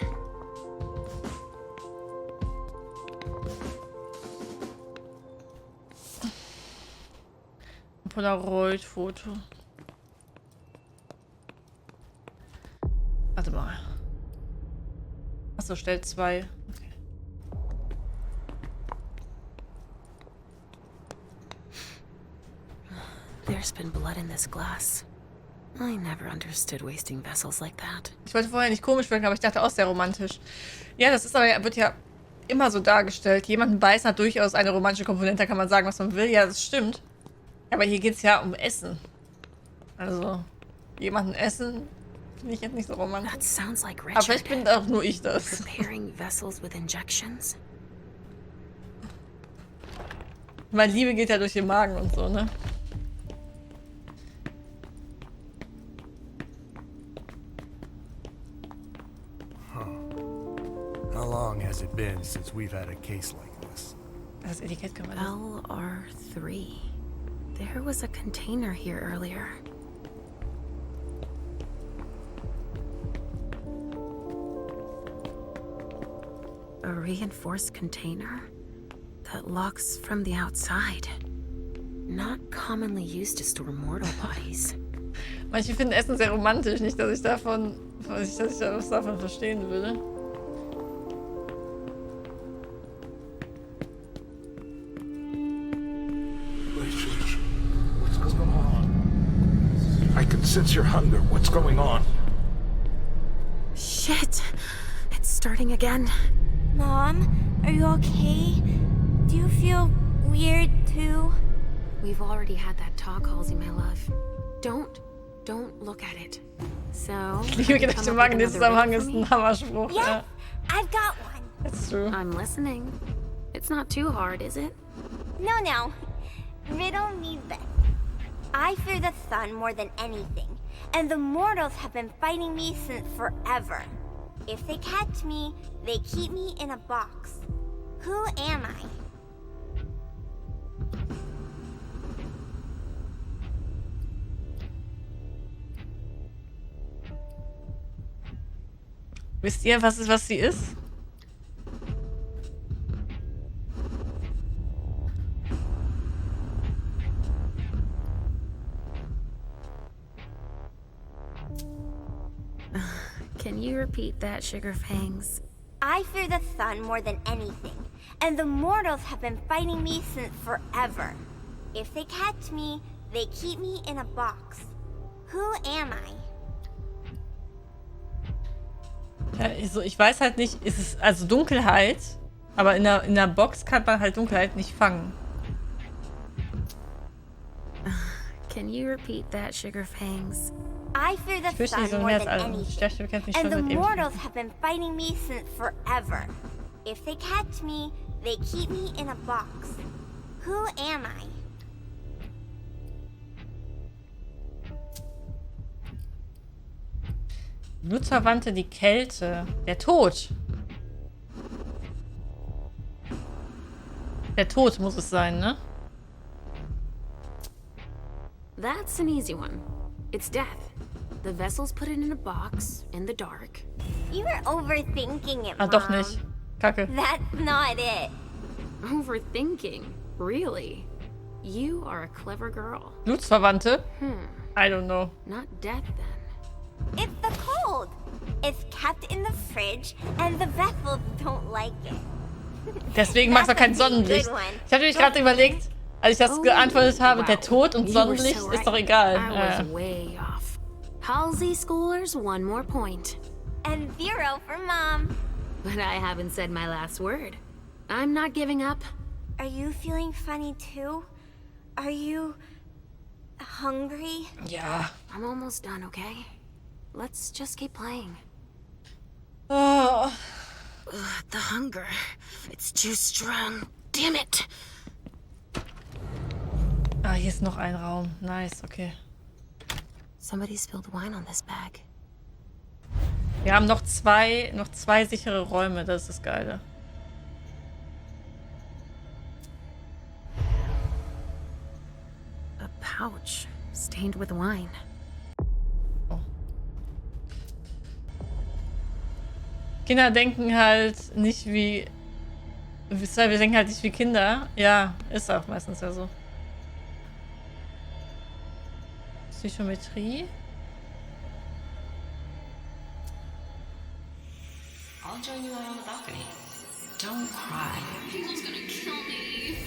S1: Polaroid-Foto. Warte mal. Achso, stellt 2. Okay.
S4: There's been blood in this glass. I never understood wasting vessels like that.
S1: Ich wollte vorher nicht komisch wirken, aber ich dachte auch sehr romantisch. Ja, das ist aber, wird ja immer so dargestellt. Jemanden beißen hat durchaus eine romantische Komponente, kann man sagen, was man will. Ja, das stimmt. Aber hier geht es ja um Essen. Also, jemanden essen finde ich jetzt nicht so romantisch.
S4: That sounds like Richard.
S1: Aber vielleicht bin auch nur ich das.
S4: Preparing vessels with injections.
S1: Weil Liebe geht ja durch den Magen und so, ne?
S16: How long has it been since we've had a case like this?
S1: Das Etikett können wir lesen.
S4: LR3. There was a container here earlier. A reinforced container that locks from the outside. Not commonly used to store mortal bodies.
S1: Manche finden Essen sehr romantisch, nicht, dass ich davon, dass ich was davon verstehen würde.
S22: What's going on? I can sense your hunger. What's going on?
S4: Shit! It's starting again.
S17: Mom, are you okay? Do you feel weird too?
S4: We've already had that talk, Halsey, my love. Don't look at it. So,
S1: Liebe gedachte Magen-Zusammenhang ist ein Hammerspruch.
S17: Yeah,
S1: Ja.
S17: I've got one.
S1: That's true.
S4: I'm listening. It's not too hard, is it?
S17: No. Riddle me this. I fear the sun more than anything, and the mortals have been fighting me since forever. If they catch me, they keep me in a box. Who am I?
S1: Wisst ihr, was sie ist?
S4: Can you repeat that, Sugar Fangs?
S17: I fear the sun more than anything, and the mortals have been fighting me since forever. If they catch me, they keep me in a box. Who am I?
S1: Ja, also ich weiß halt nicht, ist es also Dunkelheit, aber in der Box kann man halt Dunkelheit nicht fangen.
S4: Can you repeat that, Sugar Fangs?
S17: I fear the sun more than anything, and the mortals have been fighting me since forever. If they catch me, they keep me in a box. Who am I?
S1: Blutsverwandte, die Kälte, der Tod. Der Tod muss es sein, ne?
S4: That's an easy one. It's death. The vessels put it in a box, in the dark.
S17: You were overthinking it,
S1: Ah, doch nicht. Kacke.
S17: That's not it.
S4: Overthinking? Really? You are a clever girl.
S1: Blutsverwandte? I don't know.
S4: Not death, then.
S17: It's the cold. It's kept in the fridge, and the vessels don't like it.
S1: Deswegen magst du kein Sonnenlicht. Ich habe nämlich gerade überlegt, als ich das geantwortet habe, der Tod und Sonnenlicht ist doch egal.
S4: I was way off. Halsey scores one more point.
S17: And 0 for Mom.
S4: But I haven't said my last word. I'm not giving up.
S17: Are you feeling funny too? Are you hungry?
S1: Ja.
S4: I'm almost done, okay? Let's just keep playing.
S1: Oh.
S4: Ugh, the hunger. It's too strong. Damn it.
S1: Ah, hier ist noch ein Raum. Nice, okay.
S4: Somebody spilled wine on this bag.
S1: Wir haben noch zwei sichere Räume, das ist das Geile.
S4: A pouch stained with wine.
S1: Oh. Kinder denken halt nicht wie... Wir denken halt nicht wie Kinder. Ja, ist auch meistens ja so. Psychometrie.
S12: I'll join you out on the balcony. Don't cry. People's gonna kill me.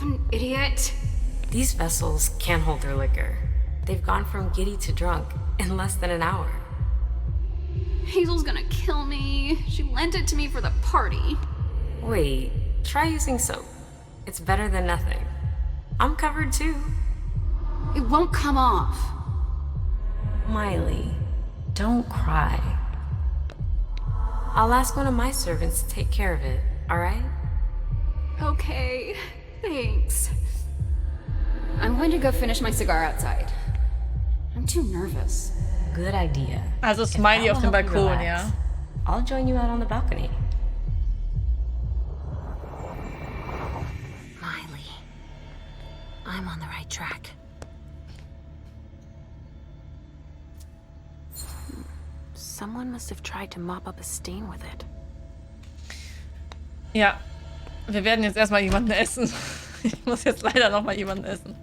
S4: An idiot. These vessels can't hold their liquor. They've gone from giddy to drunk in less than an hour.
S2: Hazel's gonna kill me. She lent it to me for the party.
S4: Wait, try using soap. It's better than nothing. I'm covered too.
S2: It won't come off.
S4: Miley, don't cry. I'll ask one of my servants to take care of it, alright?
S2: Okay, thanks. I'm going to go finish my cigar outside. I'm too nervous.
S4: Good idea.
S1: Also Smiley auf dem Balkon, ja.
S4: I'll join you out on the balcony. Miley, I'm on the right track. Someone must have tried to mop up a stain with it.
S1: Ja, wir werden jetzt erstmal jemanden essen. Ich muss jetzt leider noch mal jemanden essen.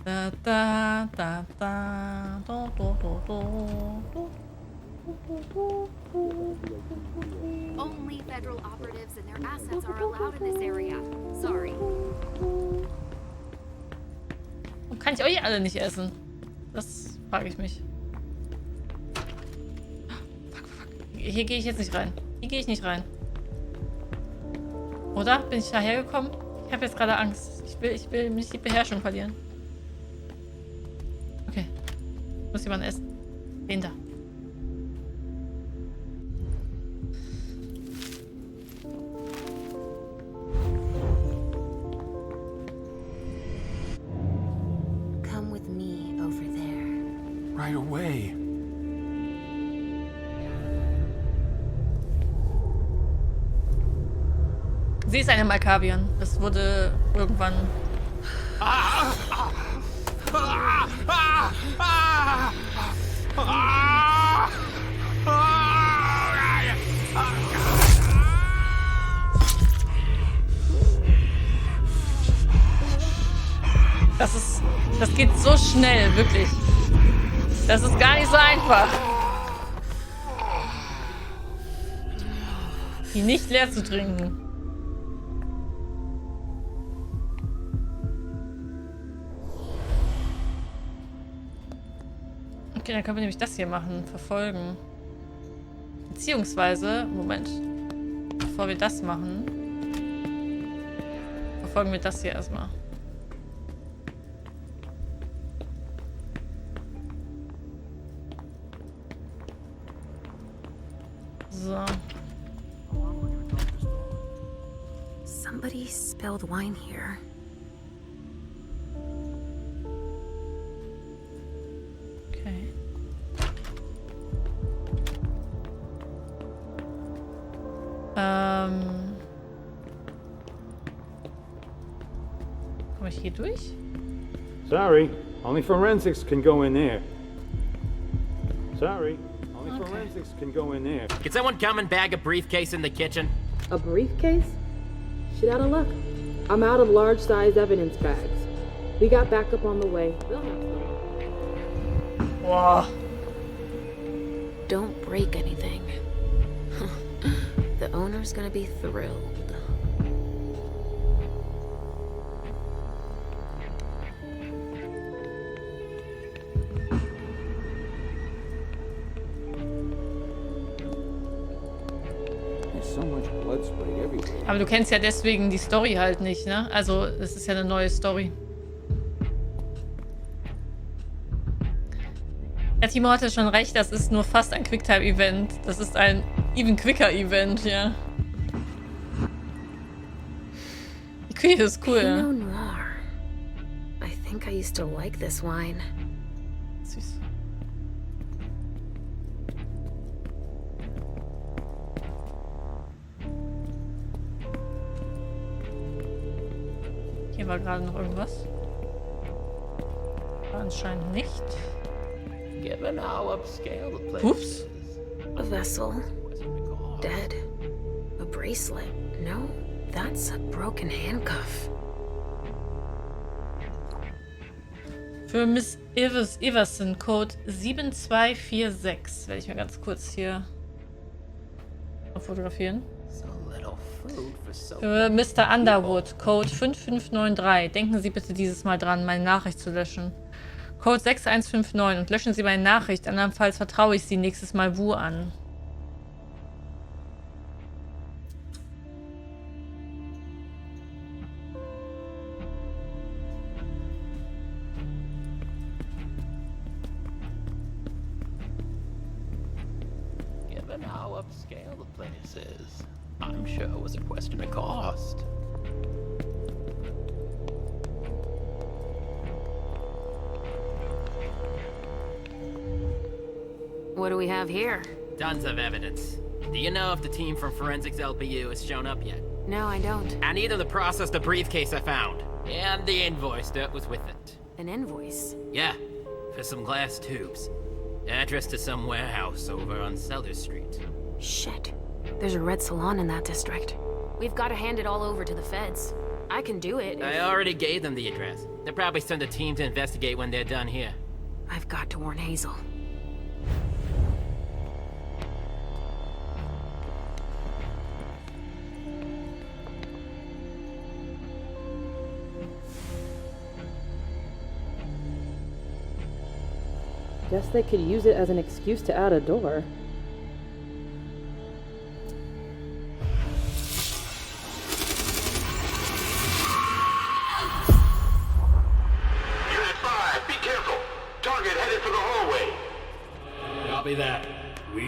S1: Da, da, da, da, do, do, do, do.
S2: Only federal operatives and their assets are allowed in this area. Sorry.
S1: Und kann ich euch alle nicht essen? Das frage ich mich. Hier gehe ich jetzt nicht rein. Hier gehe ich nicht rein. Oder? Bin ich daher gekommen? Ich habe jetzt gerade Angst. Ich will nicht die Beherrschung verlieren. Okay. Muss jemand essen. Den da.
S4: Come with me over there.
S3: Right away.
S1: Sie ist eine Malkavian. Das wurde irgendwann... Das geht so schnell, wirklich. Das ist gar nicht so einfach. Die nicht leer zu trinken. Okay, dann können wir nämlich das hier machen. Verfolgen. Beziehungsweise, Moment. Bevor wir das machen, verfolgen wir das hier erstmal. So.
S4: Somebody spilled wine here.
S1: Okay. Komme ich hier durch?
S14: Sorry, only forensics can go in there. Sorry, only forensics can go in there.
S9: Can someone come and bag a briefcase in the kitchen?
S7: A briefcase? Shit out of luck. I'm out of large-sized evidence bags. We got backup on the way. They'll have some.
S1: Wow.
S4: Don't break anything. The owner's gonna be thrilled.
S1: Aber du kennst ja deswegen die Story halt nicht, ne? Also, es ist ja eine neue Story. Ja, Timo hatte schon recht, das ist nur fast ein Quicktime-Event. Das ist ein even quicker Event, ja. Die Küche ist cool, ja.
S4: Pinot Noir. I think I used to like this wine.
S1: Süß. Hier war gerade noch irgendwas. War anscheinend nicht.
S9: Given how upscale the place
S1: Oops.
S9: is.
S4: A vessel. Dead. A bracelet. No, that's a broken handcuff.
S1: Für Miss Everson Code 7246. Werde ich mir ganz kurz hier fotografieren. Für Mr. Underwood Code 5593. Denken Sie bitte dieses Mal dran, meine Nachricht zu löschen. Code 6159 und löschen Sie meine Nachricht, andernfalls vertraue ich Sie nächstes Mal Wu an.
S9: Given how upscale the place is, I'm sure it was a question of cost.
S4: What do we have here?
S9: Tons of evidence. Do you know if the team from Forensics LPU has shown up yet?
S4: No, I don't.
S9: I need them to process the briefcase I found. And the invoice that was with it.
S4: An invoice?
S9: Yeah, for some glass tubes. Address to some warehouse over on Cellar Street.
S4: Shit. There's a red salon in that district. We've got to hand it all over to the feds. I can do it.
S9: I already gave them the address. They'll probably send a team to investigate when they're done here.
S4: I've got to warn Hazel.
S7: Guess they could use it as an excuse to add a door.
S18: Unit 5, be careful. Target headed for the hallway.
S14: Copy that. We...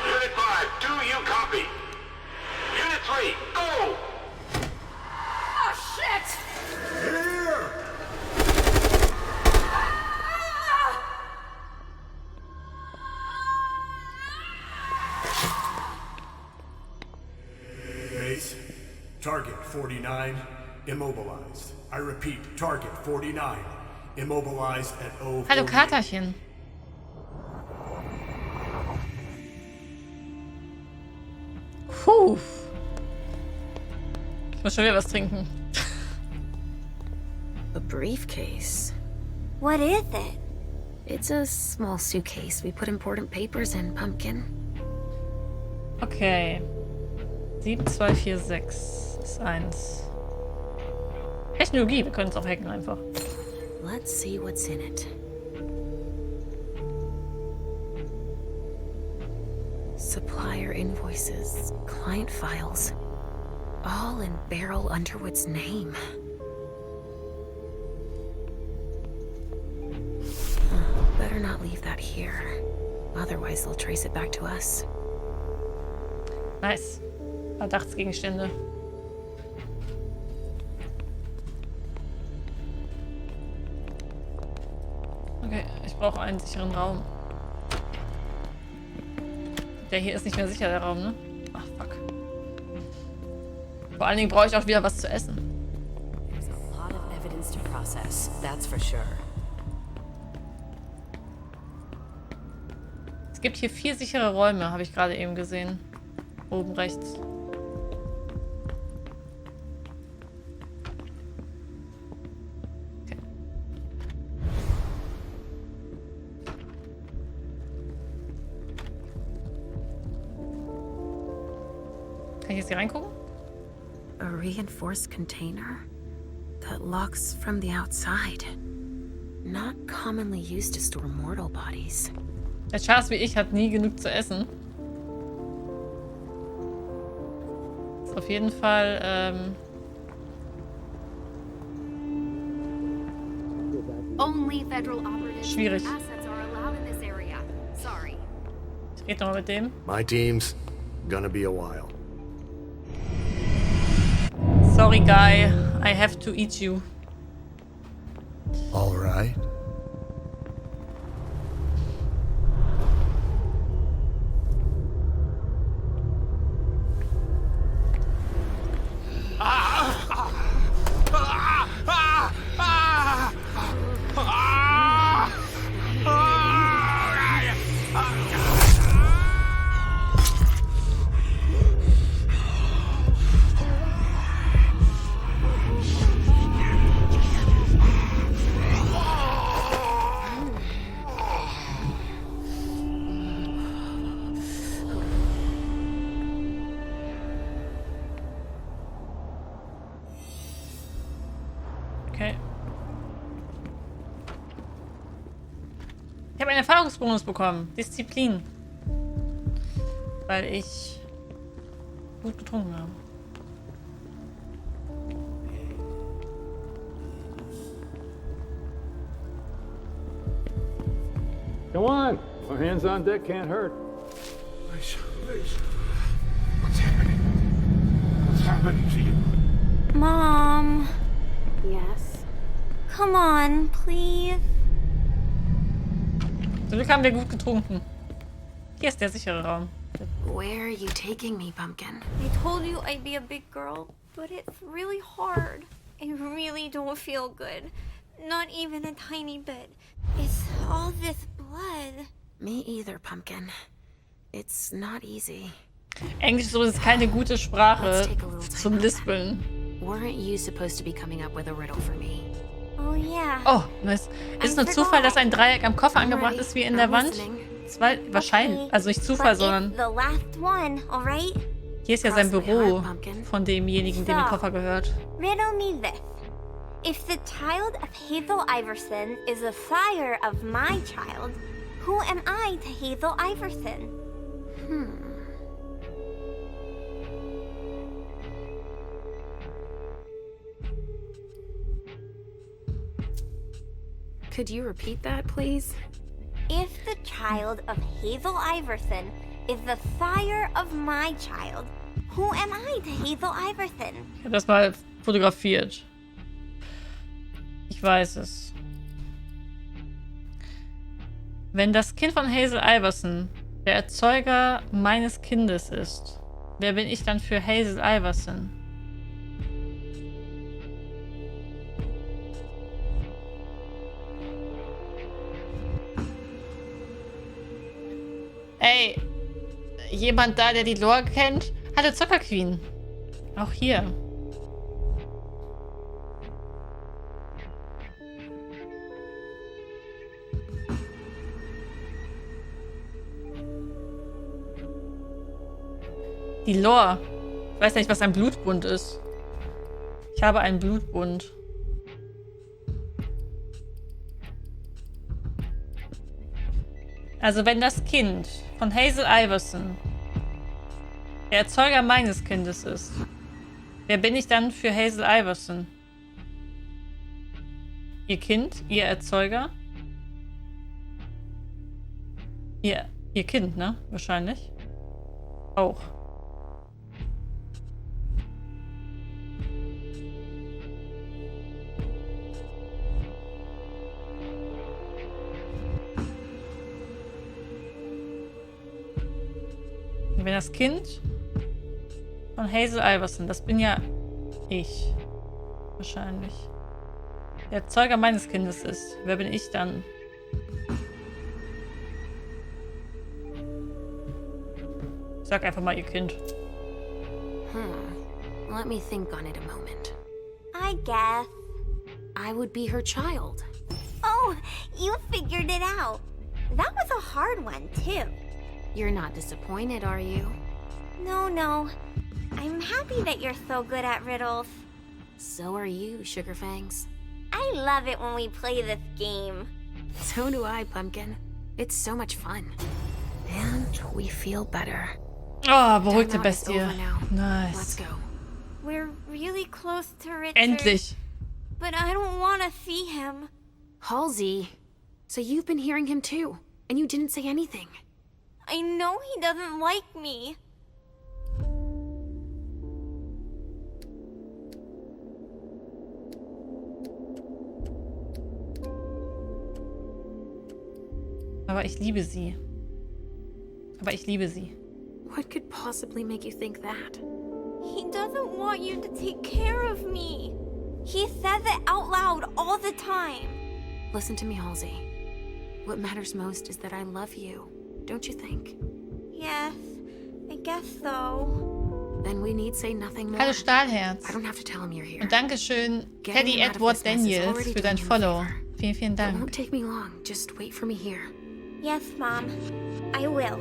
S18: Unit 5, do you copy? Unit 3, go!
S2: Oh, shit!
S18: Here!
S22: Base. Target 49, immobilized. I repeat, target 49, immobilized at 0.
S1: Hallo Katerchen. Puh. Ich muss schon wieder was trinken.
S4: A briefcase.
S17: What is it?
S4: It's a small suitcase. We put important papers in, Pumpkin.
S1: Okay. 7246 ist 1. Technologie, wir können es auch hacken einfach.
S4: Let's see what's in it. Supplier invoices, client files, all in Beryl Underwood's name. Better not leave that here. Otherwise, they'll trace it back to us.
S1: Nice. Verdachtsgegenstände. Okay, ich brauche einen sicheren Raum. Der hier ist nicht mehr sicher, der Raum, ne? Ach, fuck. Vor allen Dingen brauche ich auch wieder was zu essen.
S13: There's a lot of evidence to process, that's for sure.
S1: Es gibt hier 4 sichere Räume, habe ich gerade eben gesehen. Oben rechts. Okay. Kann ich jetzt hier reingucken?
S4: A reinforced container that locks from the outside. Not commonly used to store mortal bodies.
S1: Der Charles wie ich hat nie genug zu essen. Ist auf jeden Fall,
S2: Only federal operatives
S1: schwierig.
S2: and assets are allowed in this area. Sorry.
S1: Ich rede nochmal mit dem.
S5: My team's gonna be a while.
S1: Sorry, guy. I have to eat you.
S22: All right.
S1: Okay. Ich habe einen Erfahrungsbonus bekommen. Disziplin. Weil ich gut getrunken habe.
S14: Come on. Our hands on deck can't hurt.
S22: Leisha. What's happening? What's happening to you?
S17: Mom,
S4: Yes?
S17: come on, please.
S1: Zum Glück haben wir gut getrunken. Hier ist der sichere Raum.
S4: Where are you taking me, Pumpkin?
S17: I told you I'd be a big girl, but it's really hard. I really don't feel good. Not even a tiny bit. It's all this blood.
S4: Me either, Pumpkin. It's not easy.
S1: Englisch so ist keine gute Sprache zum Lispeln.
S4: Weren't you supposed to be coming up with a riddle for me?
S17: Oh yeah.
S1: Oh, nice. Ist es nur Zufall, dass ein Dreieck am Koffer angebracht ist wie in der Wand? Zwei, wahrscheinlich. Also nicht Zufall, sondern
S17: The last one, all right?
S1: hier ist ja sein Büro von demjenigen, dem der Koffer gehört.
S17: Riddle me this. If the child of Hazel Iverson is the sire of my child, who am I to Hazel Iverson?
S4: Could you repeat that, please?
S17: If the child of Hazel Iverson is the sire of my child, who am I to Hazel Iverson?
S1: Ich habe das mal fotografiert. Ich weiß es. Wenn das Kind von Hazel Iverson der Erzeuger meines Kindes ist, wer bin ich dann für Hazel Iverson? Ey, jemand da, der die Lore kennt? Hallo Zuckerqueen. Auch hier. Die Lore. Ich weiß nicht, was ein Blutbund ist. Ich habe einen Blutbund. Also wenn das Kind von Hazel Iverson der Erzeuger meines Kindes ist, wer bin ich dann für Hazel Iverson? Ihr Kind? Ihr Erzeuger? Ihr Kind, ne? Wahrscheinlich. Auch. Wenn das Kind von Hazel Iverson, das bin ja ich. Wahrscheinlich. Der Erzeuger meines Kindes ist. Wer bin ich dann? Ich sag einfach mal ihr Kind.
S4: Let me think on it a moment.
S17: I guess.
S4: I would be her child.
S17: Oh, you figured it out. That was a hard one, too.
S4: You're not disappointed, are you?
S17: No. I'm happy that you're so good at riddles.
S4: So are you, Sugarfangs.
S17: I love it when we play this game.
S4: So do I, Pumpkin. It's so much fun. And we feel better.
S1: Oh, beruhigte Bestie.
S4: Nice.
S1: Let's
S4: go.
S17: We're really close to Richard.
S1: Endlich.
S17: But I don't want to see him.
S4: Halsey, so you've been hearing him too, and you didn't say anything.
S17: I know he doesn't like me.
S1: Aber ich liebe sie.
S4: What could possibly make you think that?
S17: He doesn't want you to take care of me. He says it out loud all the time.
S4: Listen to me, Halsey. What matters most is that I love you. Don't you think?
S17: Yes, I guess so.
S4: Then we need say nothing more.
S1: Hallo Stahlherz.
S4: I don't have to tell him you're here.
S1: Und Dankeschön, Teddy Edward Daniels, für dein Follow. Vielen
S4: It
S1: Dank.
S4: won't take me long. Just wait for me here.
S17: Yes, Mom. I will.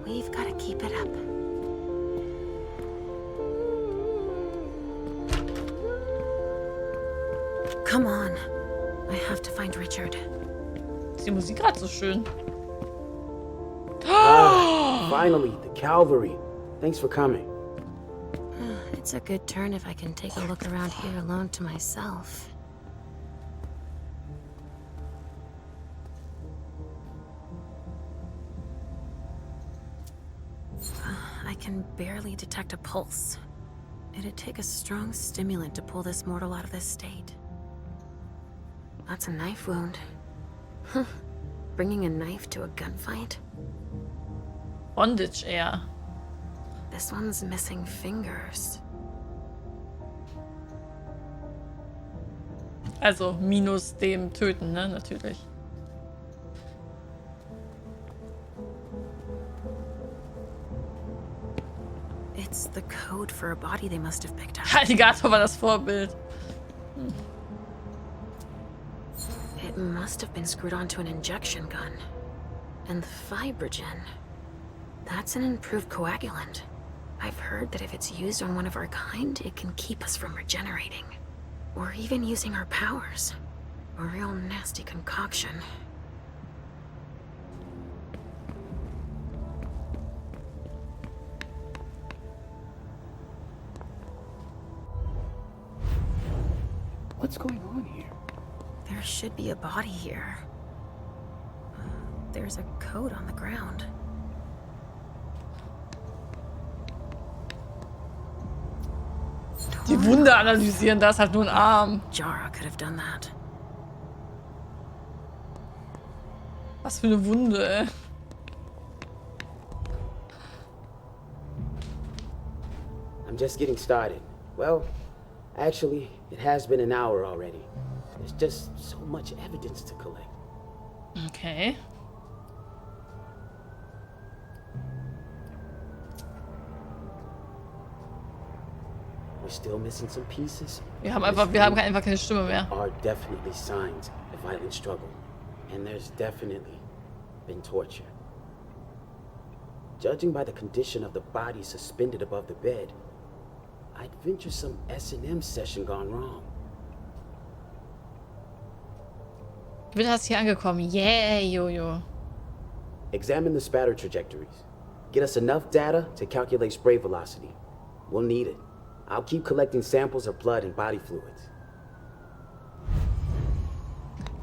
S4: We've got to keep it up. Come on. I have to find Richard.
S1: Ist die Musik gerade so schön?
S15: Finally, the cavalry. Thanks for coming.
S4: It's a good turn if I can take a look around here alone to myself. I can barely detect a pulse. It'd take a strong stimulant to pull this mortal out of this state. That's a knife wound. Huh. Bringing a knife to a gunfight?
S1: Bondage eher.
S4: This one's missing fingers.
S1: Also minus dem Töten, ne? Natürlich.
S4: It's the code for a body they must have picked up.
S1: Alligator war das Vorbild.
S4: It must have been screwed onto an injection gun. And the fibrogen. That's an improved coagulant. I've heard that if it's used on one of our kind, it can keep us from regenerating. Or even using our powers. A real nasty concoction.
S15: What's going on here?
S4: There should be a body here. There's a code on the ground.
S1: Die Wunde analysieren, da ist halt nur ein Arm.
S4: Jara could have done that.
S1: Was für eine Wunde, ey.
S15: I'm just getting started. Well, actually, it has been an hour already. There's just so much evidence to collect.
S1: Okay.
S15: We're still missing some pieces.
S1: Wir haben einfach keine Stimme mehr.
S15: Are definitely signs of violent struggle, and there's definitely been torture. Judging by the condition of the body suspended above the bed, I'd venture some S&M session gone wrong.
S1: Du bist hier angekommen. Yeah, Jojo.
S15: Examine the spatter trajectories. Get us enough data to calculate spray velocity. We'll need it. I'll keep collecting samples of blood and body fluids.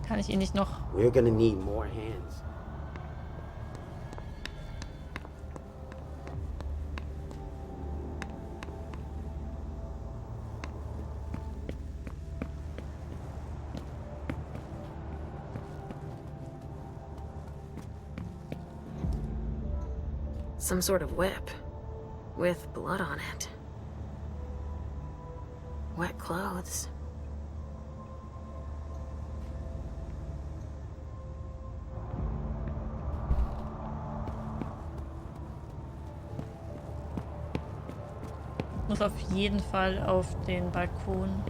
S1: Kann ich ihn nicht noch...
S15: We're gonna need more hands.
S4: Some sort of whip. With blood on it. Wet clothes.
S1: Muss auf jeden Fall auf den Balkon.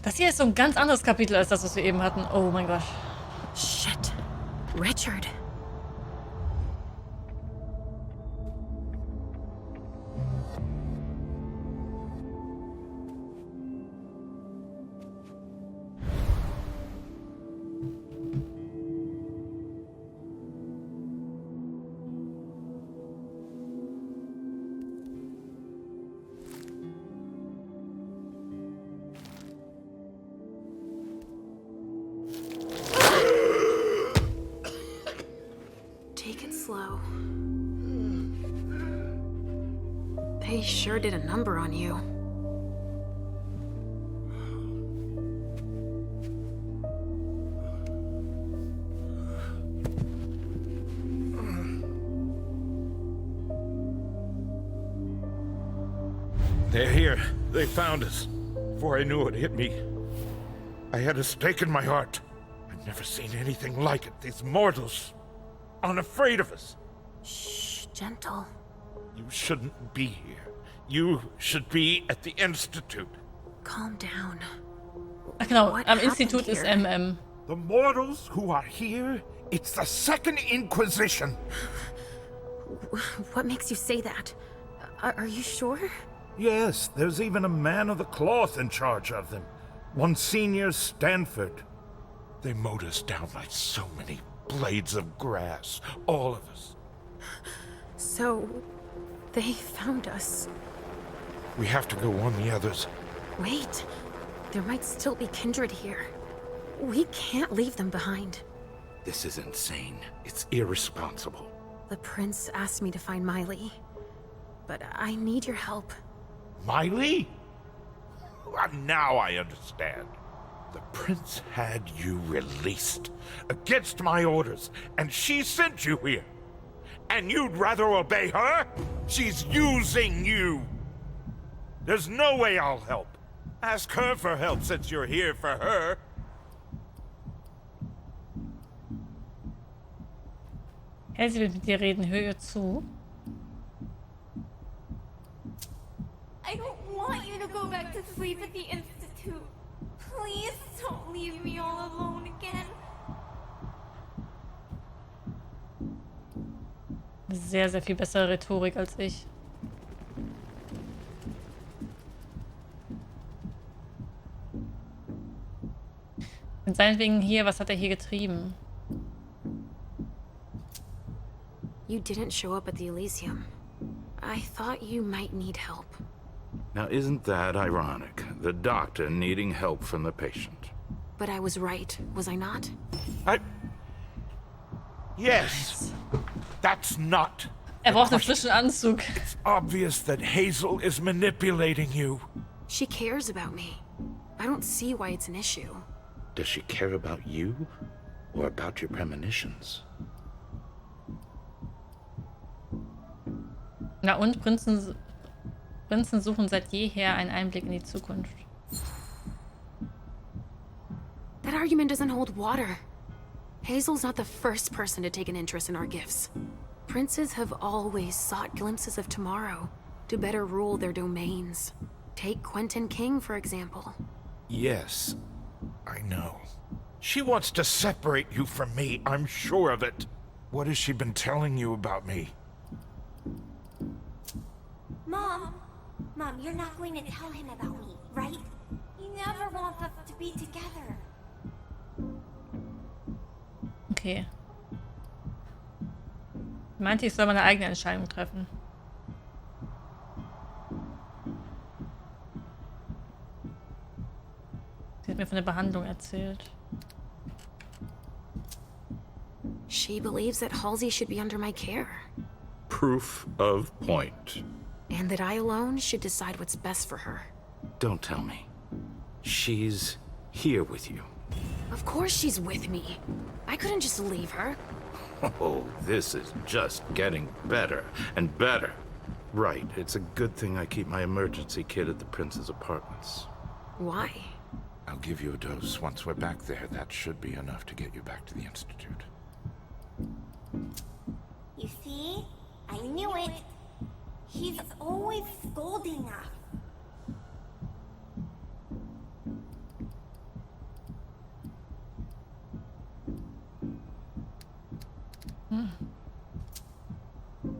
S1: Das hier ist so ein ganz anderes Kapitel als das, was wir eben hatten. Oh mein Gott.
S4: Shit. Richard. They sure did a number on you.
S19: They're here. They found us. Before I knew it hit me, I had a stake in my heart. I've never seen anything like it. These mortals aren't afraid of us.
S4: Shh, gentle.
S19: You shouldn't be here. You should be at the Institute.
S4: Calm down.
S1: Ach genau, am Institut ist MM.
S19: The mortals who are here, it's the Second Inquisition.
S4: What makes you say that? Are you sure?
S19: Yes, there's even a man of the cloth in charge of them. Monsignor Stanford. They mowed us down like so many blades of grass, all of us.
S4: So, they found us.
S19: We have to go warn the others.
S4: Wait, there might still be kindred here. We can't leave them behind.
S19: This is insane. It's irresponsible.
S4: The prince asked me to find Miley, but I need your help.
S19: Miley? Now I understand. The prince had you released against my orders, and she sent you here. And you'd rather obey her? She's using you. There's no way I'll help. Ask her for help since you're here for her.
S1: Hey, sie will mit dir reden. Hör ihr zu.
S17: I don't want you to go back to sleep at the Institute. Please don't leave me all alone again.
S1: Sehr, sehr viel bessere Rhetorik als ich. Und seinetwegen hier, was hat er hier getrieben?
S4: You didn't show up at the Elysium. I thought you might need help.
S19: Now isn't that ironic? The doctor needing help from the patient.
S4: But I was right, was I not?
S19: Yes. That's not.
S1: Er braucht einen frischen Anzug.
S19: It's obvious that Hazel is manipulating you.
S4: She cares about me. I don't see why it's an issue.
S19: Does she care about you or about your premonitions?
S1: Na und Prinzen suchen seit jeher einen Einblick in die Zukunft.
S4: That argument doesn't hold water. Hazel's not the first person to take an interest in our gifts. Princes have always sought glimpses of tomorrow to better rule their domains. Take Quentin King, for example.
S19: Yes, I know. She wants to separate you from me, I'm sure of it. What has she been telling you about me?
S17: Mom, you're not going to tell him about me, right? He never wants us to be together.
S1: Okay. Ich meinte, ich soll meine eigene Entscheidung treffen. Sie hat mir von der Behandlung erzählt.
S4: She believes that Halsey should be under my care.
S20: Proof of point.
S4: And that I alone should decide what's best for her.
S20: Don't tell me. She's here with you.
S4: Of course she's with me. I couldn't just leave her.
S20: Oh, this is just getting better and better. Right, it's a good thing I keep my emergency kit at the prince's apartments.
S4: Why?
S19: I'll give you a dose once we're back there. That should be enough to get you back to the Institute.
S17: You see? I knew it. He's always scolding us.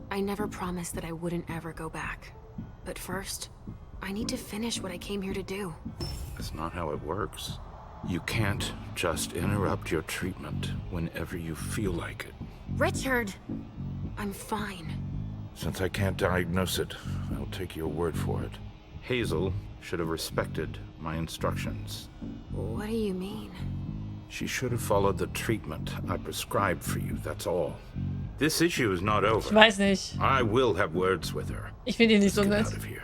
S4: I never promised that I wouldn't ever go back. But first, I need to finish what I came here to do.
S20: That's not how it works. You can't just interrupt your treatment whenever you feel like it.
S4: Richard! I'm fine.
S19: Since I can't diagnose it, I'll take your word for it.
S20: Hazel should have respected my instructions.
S4: What do you mean?
S20: She should have followed the treatment I prescribed for you, that's all. This issue is not over.
S1: Ich weiß nicht.
S20: I will have words with her.
S1: Ich finde ihn nicht so nett.
S20: Out of here.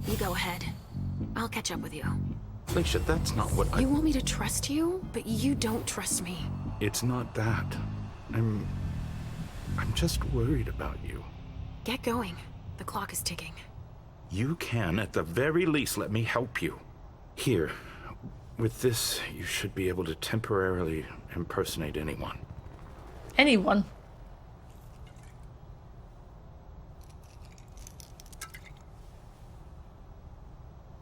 S4: You go ahead. I'll catch up with you.
S20: Alicia, that's not what I...
S4: You want me to trust you, but you don't trust me.
S20: It's not that. I'm just worried about you.
S4: Get going. The clock is ticking.
S20: You can, at the very least, let me help you. Here, with this, you should be able to temporarily impersonate anyone.
S1: Anyone?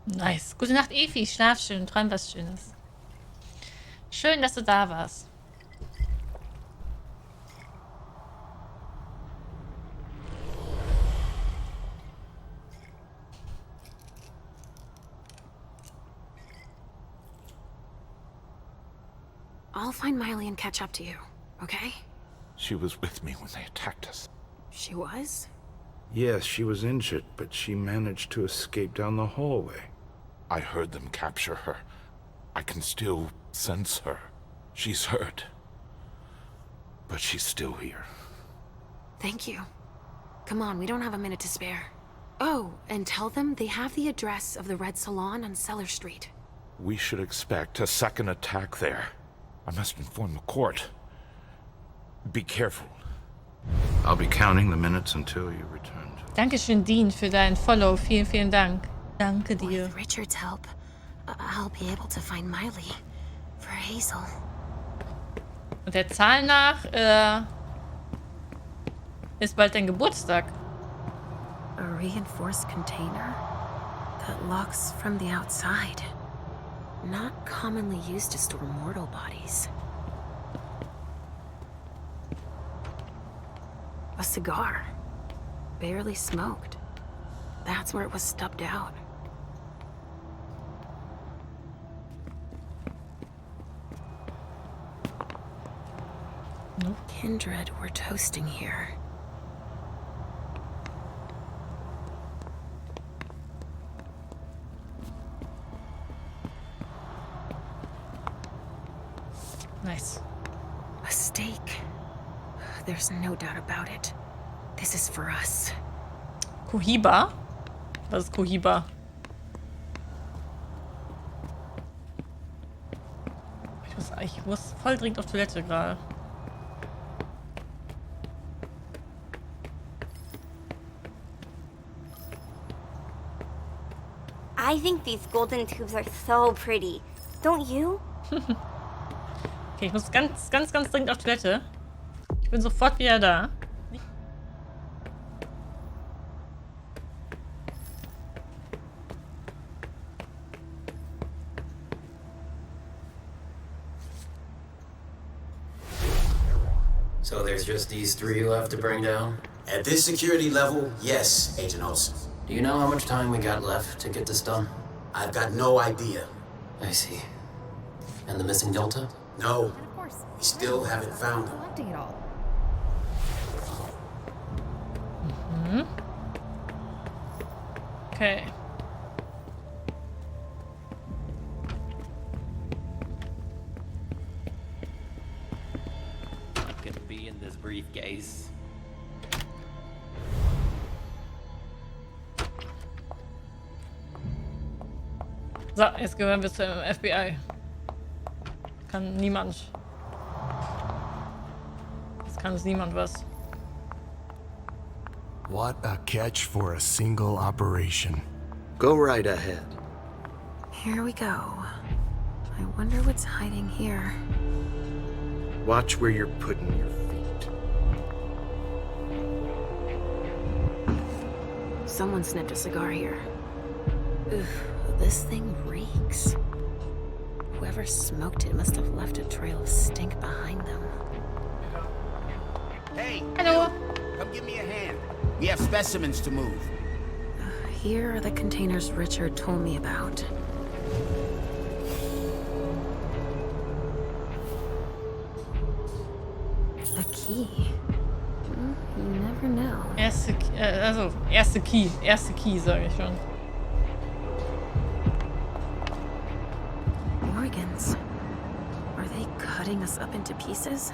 S1: Nice. Gute Nacht, Evi. Schlaf schön. Träum was Schönes. Schön, dass du da warst.
S4: I'll find Miley and catch up to you, okay?
S19: She was with me when they attacked us.
S4: She was?
S20: Yes, she was injured, but she managed to escape down the hallway.
S19: I heard them capture her. I can still sense her. She's hurt. But she's still here.
S4: Thank you. Come on, we don't have a minute to spare. Oh, and tell them they have the address of the Red Salon on Cellar Street.
S19: We should expect a second attack there. I must inform the court. Be careful.
S20: I'll be counting the minutes until you return.
S1: Dankeschön, Dean, für dein Follow. Vielen, vielen Dank. Danke dir.
S4: With Richard's help, I'll be able to find Miley for Hazel.
S1: Und der Zahl nach ist bald dein Geburtstag.
S4: A reinforced container that locks from the outside. Not commonly used to store mortal bodies. A cigar. Barely smoked. That's where it was stubbed out. Kindred were toasting here.
S1: Nice.
S4: A steak. There's no doubt about it. This is for us.
S1: Cohiba? Was ist Cohiba? Ich muss voll dringend auf Toilette gerade.
S17: I think these golden tubes are so pretty. Don't you?
S1: Okay, ich muss ganz dringend auf Toilette. Ich bin sofort wieder da.
S9: So there's just these 3 left to bring down?
S15: At this security level, yes, Agent Olsen.
S9: Do you know how much time we got left to get this done?
S15: I've got no idea.
S9: I see. And the missing Delta?
S15: No. We still haven't found him.
S10: Collecting it all.
S1: Okay.
S9: Not gonna be in this briefcase.
S1: So, jetzt gehören wir zum FBI. Kann niemand. Jetzt kann uns niemand was.
S16: What a catch for a single operation.
S21: Go right ahead.
S4: Here we go. I wonder what's hiding here.
S21: Watch where you're putting your feet.
S4: Someone snipped a cigar here. Ugh, this thing reeks. Whoever smoked it must have left a trail of stink behind them.
S15: Hey!
S1: Hello!
S15: Come give me a hand. We have specimens to move.
S4: Here are the containers Richard told me about. A key. You never know.
S1: Erste Key, sage ich schon.
S4: Organs. Are they cutting us up into pieces?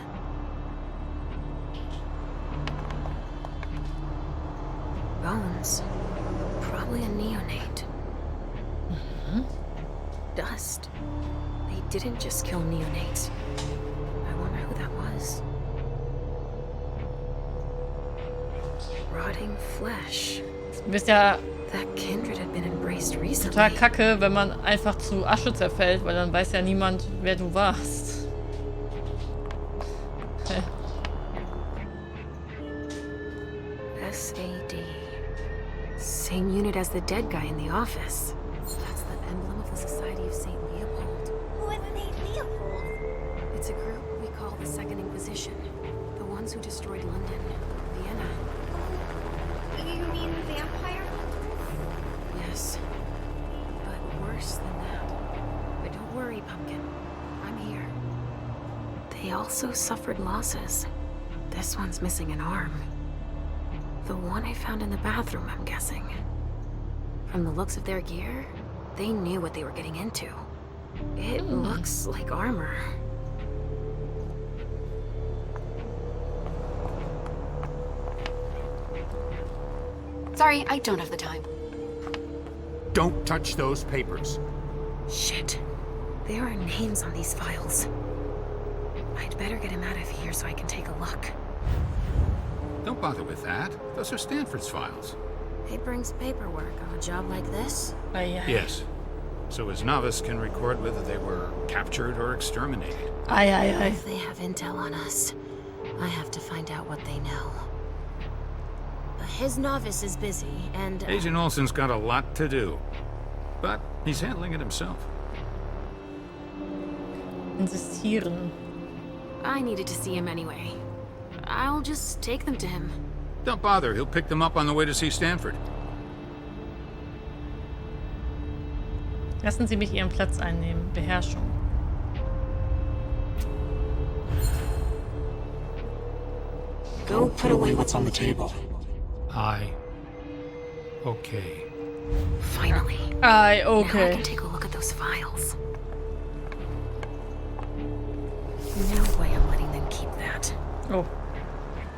S4: Bones. Probably a neonate. Dust. They didn't just kill neonates. I wonder who that was. Rotting flesh.
S1: Du bist ja
S4: That kindred had been embraced recently.
S1: total kacke, wenn man einfach zu Asche zerfällt, weil dann weiß ja niemand, wer du warst.
S4: SAD. Same unit as the dead guy in the office. That's the emblem of the Society of St. Leopold.
S17: Who is St. Leopold?
S4: It's a group we call the Second Inquisition. The ones who destroyed London, Vienna.
S17: You mean vampire?
S4: Yes. But worse than that. But don't worry, Pumpkin. I'm here. They also suffered losses. This one's missing an arm. The one I found in the bathroom, I'm guessing. From the looks of their gear, they knew what they were getting into. It looks like armor.
S10: Sorry, I don't have the time.
S16: Don't touch those papers.
S4: Shit. There are names on these files. I'd better get him out of here so I can take a look.
S14: Don't bother with that. Those are Stanford's files.
S4: It brings paperwork on a job like this?
S14: Yes. So his novice can record whether they were captured or exterminated.
S4: If they have intel on us, I have to find out what they know. His novice is busy, and...
S14: Agent Olsen's got a lot to do. But he's handling it himself.
S1: Insistieren.
S4: I needed to see him anyway. I'll just take them to him.
S14: Don't bother. He'll pick them up on the way to see Stanford.
S1: Lassen Sie mich Ihren Platz einnehmen. Beherrschung.
S10: Go put away what's on the table.
S14: Okay.
S4: Finally.
S1: Okay.
S4: Now I can take a look at those files. No way I'm letting them keep that.
S1: Oh.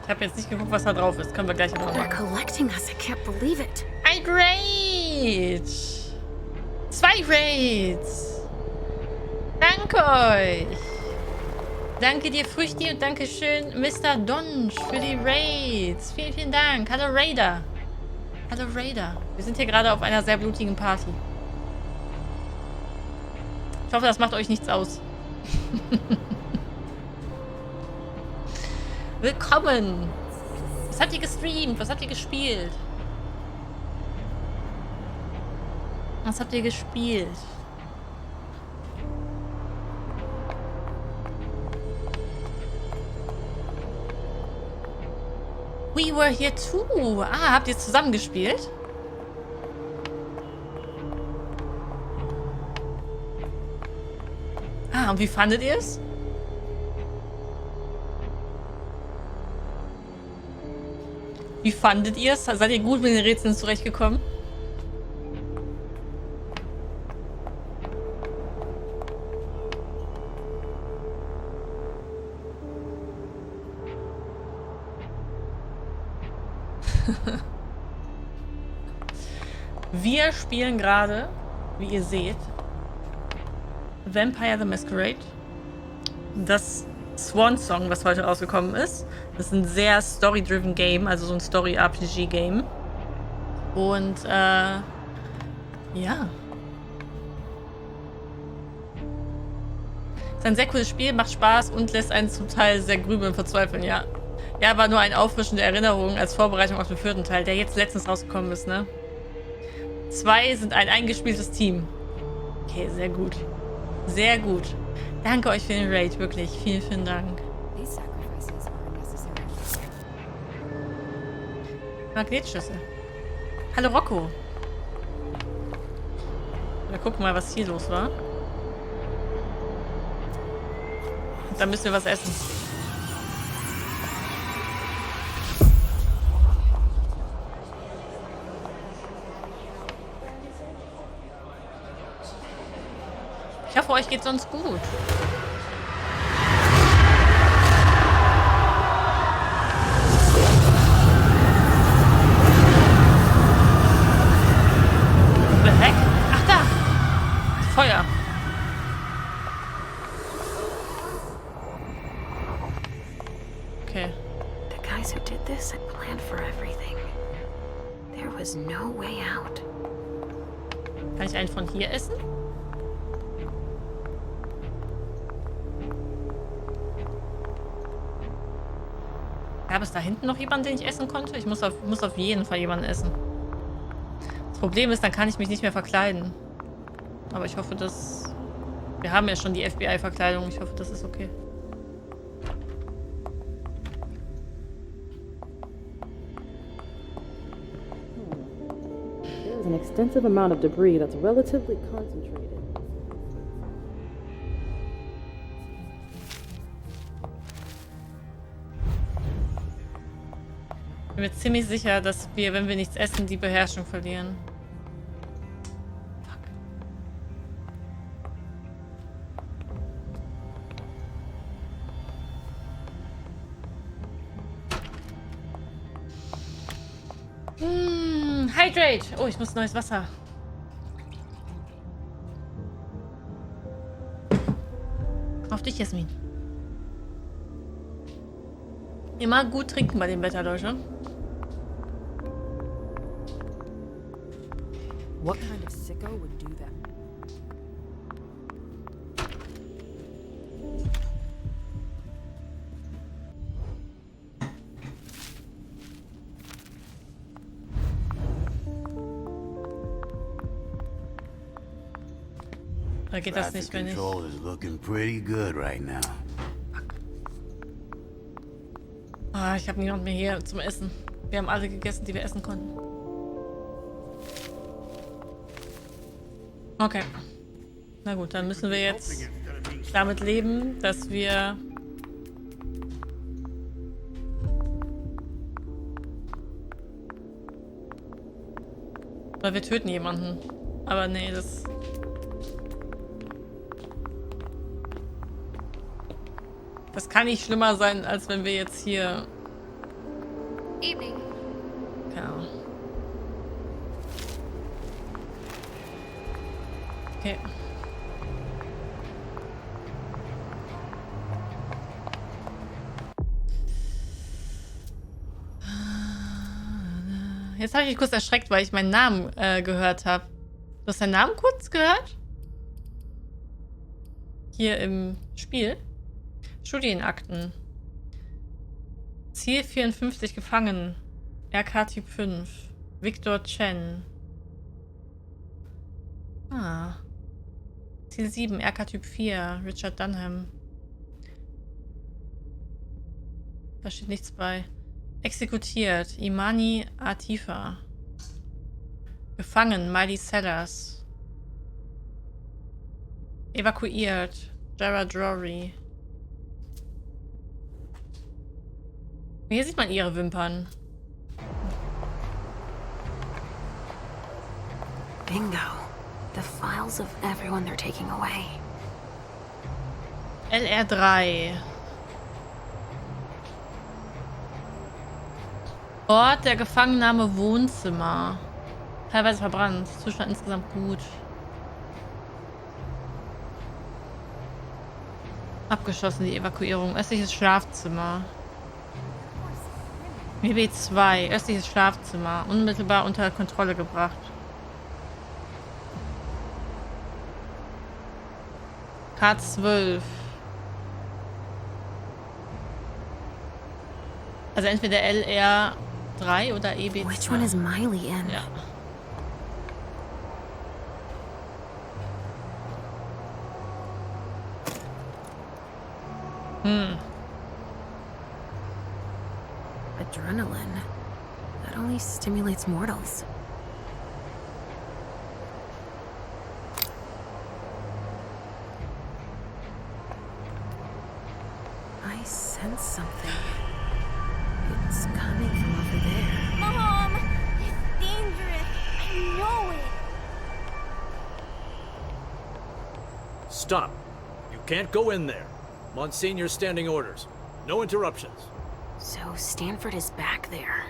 S1: Ich habe jetzt nicht geguckt, was da drauf ist. Können wir gleich noch
S4: They're
S1: machen.
S4: collecting us. I can't believe it.
S1: Ein Raid! 2 Raids! Danke euch! Danke dir, Früchti, und danke schön, Mr. Donch, für die Raids. Vielen, vielen Dank. Hallo Raider. Hallo Raider. Wir sind hier gerade auf einer sehr blutigen Party. Ich hoffe, das macht euch nichts aus. Willkommen! Was habt ihr gestreamt? Was habt ihr gespielt? Was habt ihr gespielt? We were here too. Ah, habt ihr zusammen gespielt? Ah, und wie fandet ihr es? Wie fandet ihr es? Seid ihr gut mit den Rätseln zurechtgekommen? Wir spielen gerade, wie ihr seht, Vampire the Masquerade. Das Swansong, was heute rausgekommen ist. Das ist ein sehr story-driven Game, also so ein Story-RPG-Game. Und, ja. Ist ein sehr cooles Spiel, macht Spaß und lässt einen zum Teil sehr grübeln und verzweifeln, ja. Ja, war nur ein Auffrischen der Erinnerungen als Vorbereitung auf den 4. Teil, der jetzt letztens rausgekommen ist, ne? 2 sind ein eingespieltes Team. Okay, sehr gut. Sehr gut. Danke euch für den Raid, wirklich. Vielen, vielen Dank. Magnetschlüssel. Hallo Rocco. Wir gucken mal, was hier los war. Und dann müssen wir was essen. Ich hoffe, euch geht's sonst gut. Heck? Ach da! Feuer. Okay.
S4: The guys who did this had planned for everything. There was no way out.
S1: Kann ich einen von hier essen? Gab es da hinten noch jemanden, den ich essen konnte? Ich muss auf jeden Fall jemanden essen. Das Problem ist, dann kann ich mich nicht mehr verkleiden. Aber ich hoffe, dass... Wir haben ja schon die FBI-Verkleidung. Ich hoffe, das ist okay.
S7: There is an extensive amount of debris that's relatively concentrated.
S1: Ich bin mir ziemlich sicher, dass wir, wenn wir nichts essen, die Beherrschung verlieren. Fuck. Hydrate! Oh, ich muss neues Wasser. Auf dich, Jasmin. Immer gut trinken bei dem Wetter, Leute.
S6: What kind of sicko would do that?
S1: Da geht das nicht, wenn ich...
S11: Control is looking pretty good right now.
S1: Ah, ich habe niemanden mehr hier zum Essen. Wir haben alle gegessen, die wir essen konnten. Okay. Na gut, dann müssen wir jetzt damit leben, dass wir... Weil wir töten jemanden. Aber nee, das... Das kann nicht schlimmer sein, als wenn wir jetzt hier...
S2: Evening.
S1: Keine Ahnung. Okay. Jetzt habe ich mich kurz erschreckt, weil ich meinen Namen gehört habe. Du hast deinen Namen kurz gehört? Hier im Spiel. Studienakten. Ziel 54 gefangen. RK Typ 5. Victor Chen. Ah. Ziel 7, RK Typ 4. Richard Dunham. Da steht nichts bei. Exekutiert. Imani Atifa. Gefangen. Miley Sellers. Evakuiert. Jared Drury. Hier sieht man ihre Wimpern.
S4: Bingo. The files of everyone they're taking away.
S1: LR3. Ort der Gefangennahme Wohnzimmer. Teilweise verbrannt. Zustand insgesamt gut. Abgeschlossen die Evakuierung. Östliches Schlafzimmer. WB2. Östliches Schlafzimmer. Unmittelbar unter Kontrolle gebracht. K12. Also entweder LR3 oder EB2.
S4: Which one is Miley in?
S1: Ja.
S4: Adrenaline. That only stimulates mortals. I sense something. It's coming from over there.
S17: Mom! It's dangerous. I know it.
S8: Stop. You can't go in there. Monsignor's standing orders. No interruptions.
S4: So Stanford is back there.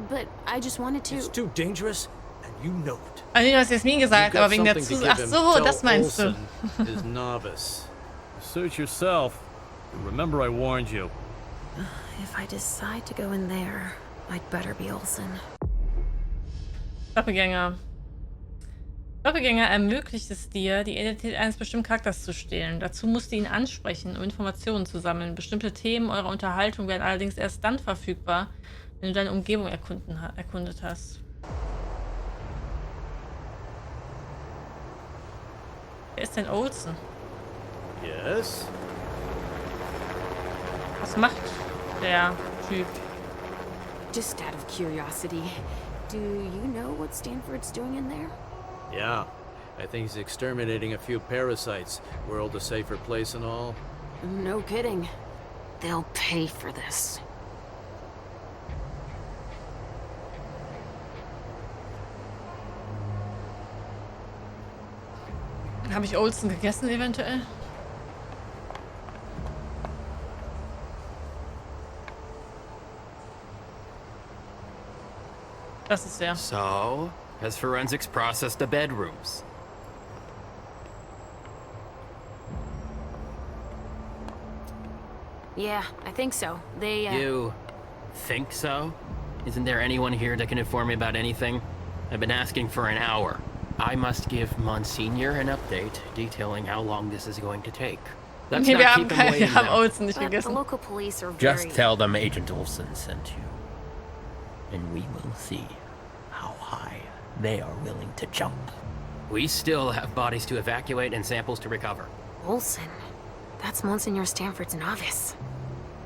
S4: But I just wanted to...
S8: It's too dangerous, and you know it.
S1: Also, du hast Jasmin gesagt, aber wegen der Ach so, das meinst du.
S8: Is novice.
S12: Suit yourself. Remember I warned you.
S4: If I decide to go in there, I'd better be Olsen.
S1: Doppelgänger. Doppelgänger ermöglicht es dir, die Identität eines bestimmten Charakters zu stehlen. Dazu musst du ihn ansprechen, um Informationen zu sammeln. Bestimmte Themen eurer Unterhaltung werden allerdings erst dann verfügbar, wenn du deine Umgebung erkundet hast. Wer ist denn Olsen?
S8: Yes?
S1: Was macht der Typ?
S4: Just out of curiosity, do you know what Stanford's doing in there?
S8: Yeah. I think he's exterminating a few parasites. World a safer place and all.
S4: No kidding. They'll pay for this.
S1: Habe ich Olsen gegessen eventuell? Das ist der.
S9: So, has forensics processed the bedrooms?
S4: Yeah, I think so. They,
S9: You think so? Isn't there anyone here that can inform me about anything? I've been asking for an hour. I must give Monsignor an update detailing how long this is going to take. Let's not keep him waiting
S1: haben
S9: now.
S1: Olsen nicht
S4: But the
S1: gegessen.
S4: local police are very...
S9: Just tell them Agent Olsen sent you. And we will see how high they are willing to jump. We still have bodies to evacuate and samples to recover.
S4: Olsen. That's Monsignor Stanford's novice.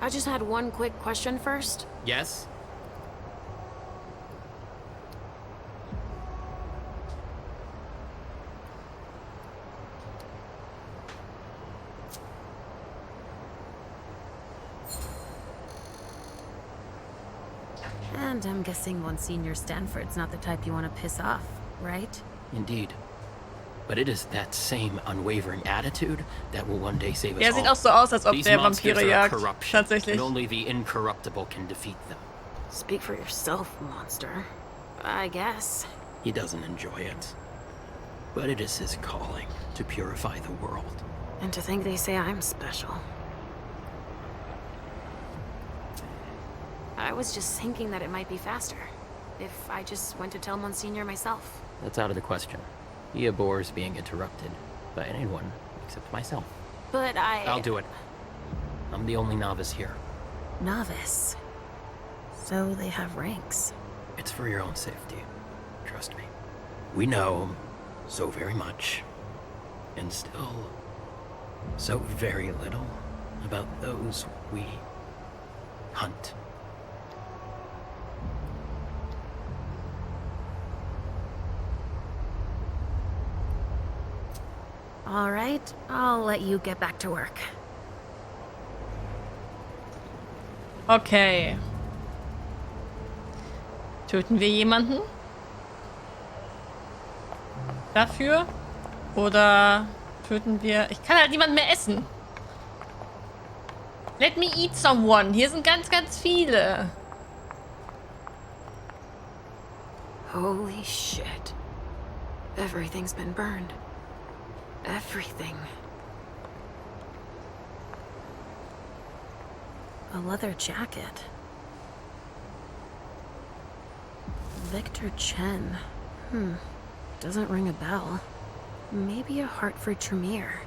S4: I just had one quick question first.
S9: Yes?
S4: And I'm guessing Monsignor Stanford's not the type you want to piss off, right?
S9: Indeed. But it is that same unwavering attitude that will one day save us
S1: Er
S9: all.
S1: sieht auch so aus, als ob
S9: These
S1: der
S9: monsters
S1: Vampire
S9: are
S1: jagt.
S9: corruption,
S1: Tatsächlich.
S9: and only the incorruptible can defeat them.
S4: Speak for yourself, monster. I guess.
S9: He doesn't enjoy it. But it is his calling to purify the world.
S4: And to think they say I'm special. I was just thinking that it might be faster if I just went to tell Monsignor myself.
S9: That's out of the question. He abhors being interrupted by anyone except myself.
S4: But
S9: I'll do it. I'm the only novice here.
S4: Novice? So they have ranks.
S9: It's for your own safety. Trust me. We know so very much, and still so very little about those we hunt.
S4: All right, I'll let you get back to work.
S1: Okay. Töten wir jemanden? Dafür? Oder töten wir... Ich kann halt niemanden mehr essen. Let me eat someone. Hier sind ganz, ganz viele.
S4: Holy shit. Everything's been burned. Everything. A leather jacket. Victor Chen. Doesn't ring a bell. Maybe a heart for Tremere.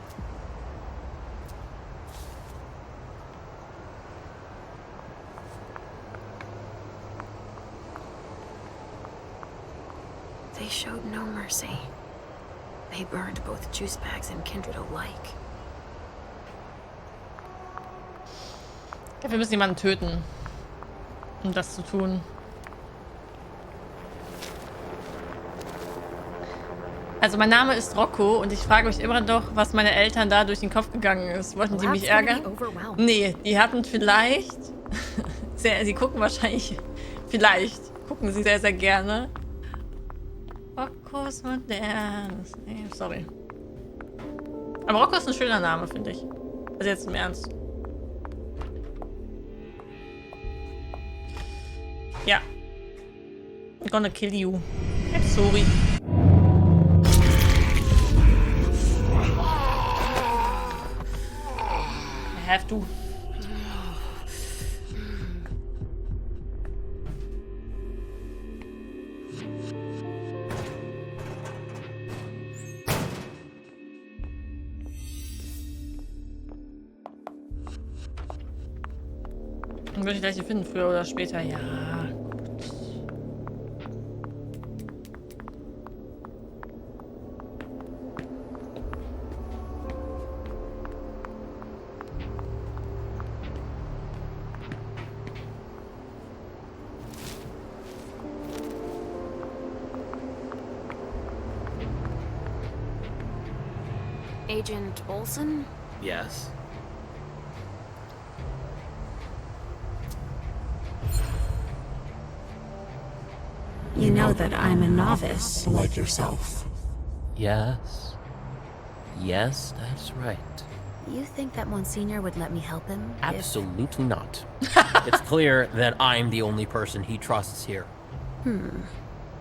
S4: They showed no mercy. They burned both juice bags and kindred alike.
S1: Wir müssen jemanden töten, um das zu tun. Also mein Name ist Rocco und ich frage mich immer noch, was meine Eltern da durch den Kopf gegangen ist. Wollten die mich ärgern? Nee, die hatten vielleicht... sie gucken wahrscheinlich... Vielleicht gucken sie sehr, sehr gerne. Roccos modernes... Nee, sorry. Aber Rocco ist ein schöner Name, finde ich. Also jetzt im Ernst. Ja. I'm gonna kill you. I'm sorry. I have to. Dann würde ich gleich hier finden, früher oder später. Ja.
S4: Agent Olsen?
S9: Yes.
S4: You know that I'm a novice.
S10: Like yourself.
S9: Yes. Yes, that's right.
S4: You think that Monsignor would let me help him?
S9: Absolutely not. It's clear that I'm the only person he trusts here.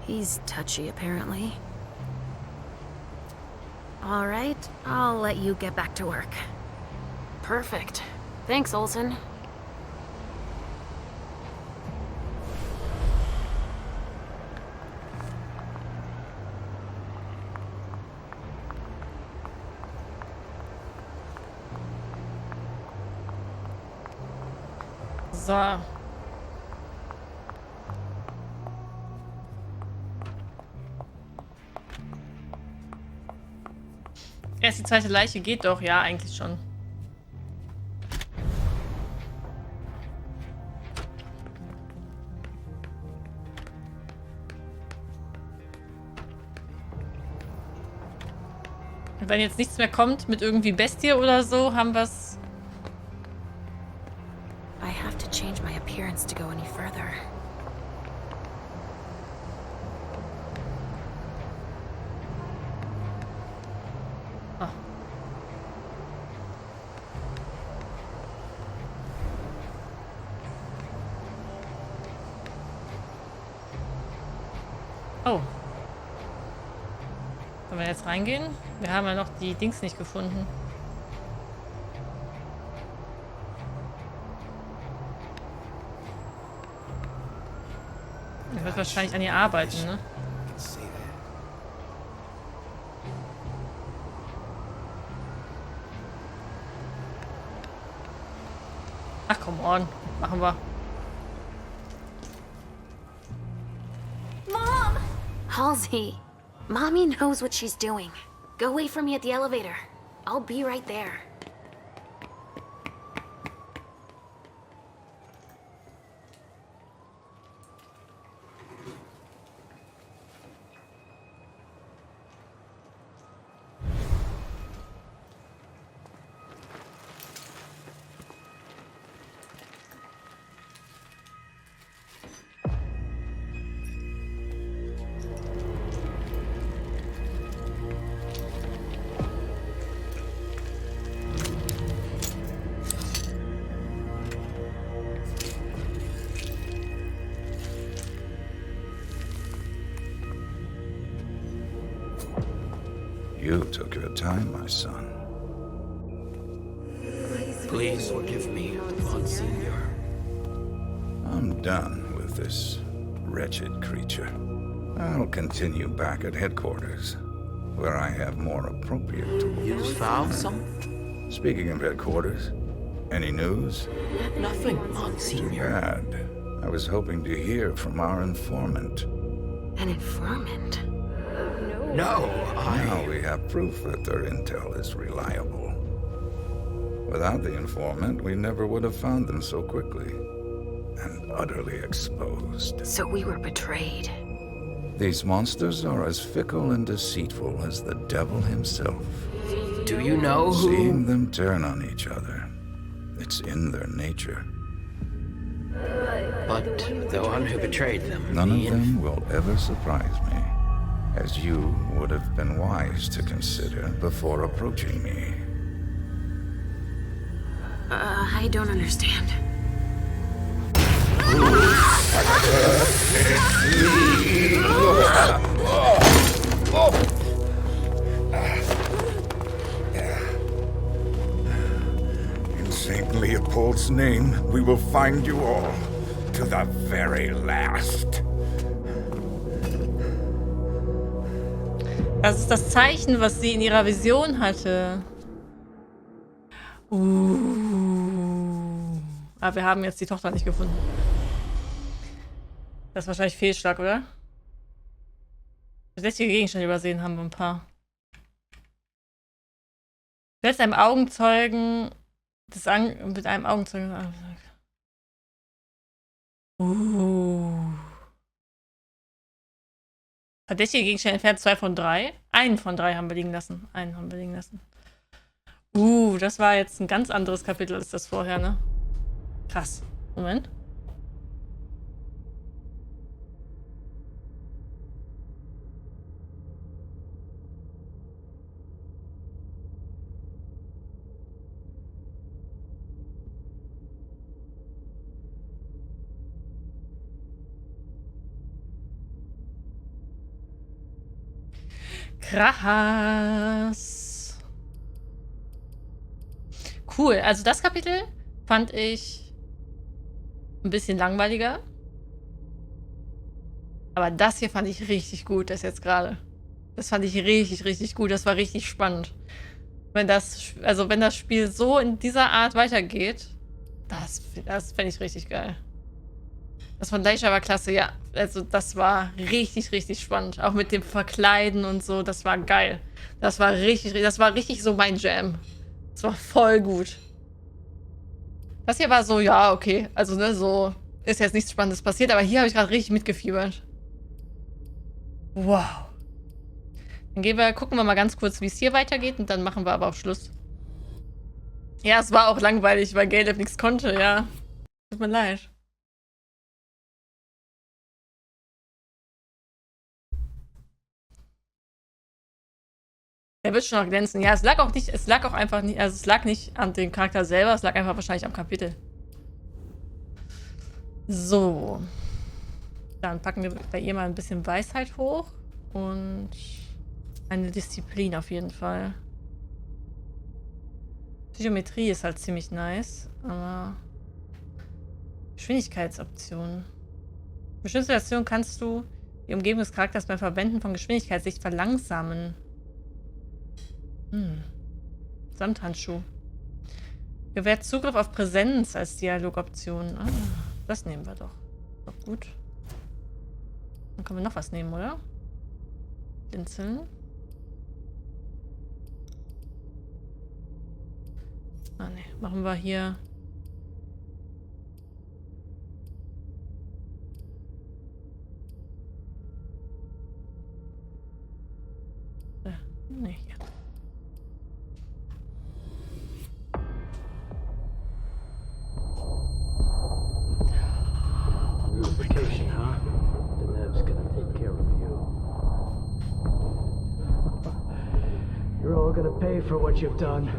S4: He's touchy, apparently. All right, I'll let you get back to work. Perfect. Thanks, Olsen.
S1: So. Erst die zweite Leiche geht doch, ja, eigentlich schon. Und wenn jetzt nichts mehr kommt mit irgendwie Bestie oder so, haben wir es.
S4: I have to change my appearance to go any further.
S1: Oh. Können wir jetzt reingehen? Wir haben ja noch die Dings nicht gefunden. Er wird wahrscheinlich an ihr arbeiten, ne? Ach, come on. Machen wir.
S17: Mom!
S4: Halsey, Mommy knows what she's doing. Go wait for me at the elevator. I'll be right there.
S3: You took your time, my son.
S9: Please forgive me, Monsignor.
S3: I'm done with this wretched creature. I'll continue back at headquarters, where I have more appropriate tools.
S9: You found some?
S3: Speaking of headquarters, any news?
S9: Nothing,
S3: Too
S9: Monsignor.
S3: bad. I was hoping to hear from our informant.
S4: An informant?
S9: No,
S3: Now we have proof that their intel is reliable. Without the informant, we never would have found them so quickly. And utterly exposed.
S4: So we were betrayed.
S3: These monsters are as fickle and deceitful as the devil himself.
S9: Do you know who...
S3: Seeing them turn on each other, it's in their nature.
S9: But the one who betrayed them...
S3: None of them will ever surprise me, as you would have been wise to consider before approaching me.
S4: I don't understand.
S3: In St. Leopold's name, we will find you all, to the very last.
S1: Das ist das Zeichen, was sie in ihrer Vision hatte. Aber wir haben jetzt die Tochter nicht gefunden. Das ist wahrscheinlich Fehlschlag, oder? Verdächtige Gegenstände übersehen haben wir ein paar. Selbst einem Augenzeugen mit einem Augenzeugen. Verdächtige Gegenstände entfernt 2 von 3. Einen von 3 haben wir liegen lassen. Einen haben wir liegen lassen. Das war jetzt ein ganz anderes Kapitel als das vorher, ne? Krass. Moment. Krass. Cool. Also das Kapitel fand ich ein bisschen langweiliger. Aber das hier fand ich richtig gut, das jetzt gerade. Das fand ich richtig, richtig gut. Das war richtig spannend. Wenn das Spiel so in dieser Art weitergeht, das fände ich richtig geil. Das von Leisha war klasse, ja. Also das war richtig, richtig spannend. Auch mit dem Verkleiden und so, das war geil. Das war richtig so mein Jam. Das war voll gut. Das hier war so, ja, okay. Also, ne, so ist jetzt nichts Spannendes passiert, aber hier habe ich gerade richtig mitgefiebert. Wow. Dann gucken wir mal ganz kurz, wie es hier weitergeht und dann machen wir aber auch Schluss. Ja, es war auch langweilig, weil Caleb nichts konnte, ja. Tut mir leid. Er wird schon noch glänzen. Ja, es lag auch einfach nicht, also es lag nicht an dem Charakter selber, es lag einfach wahrscheinlich am Kapitel. So. Dann packen wir bei ihr mal ein bisschen Weisheit hoch und eine Disziplin auf jeden Fall. Psychometrie ist halt ziemlich nice, aber Geschwindigkeitsoptionen. In bestimmten Situationen kannst du die Umgebung des Charakters beim Verwenden von Geschwindigkeitssicht verlangsamen. Samthandschuh. Gewährt Zugriff auf Präsenz als Dialogoption. Das nehmen wir doch. Doch gut. Dann können wir noch was nehmen, oder? Blinzeln. Ne. Machen wir hier. Ne, hier.
S15: Vacation, huh? The Nev's gonna take care of you. You're all gonna pay for what you've done.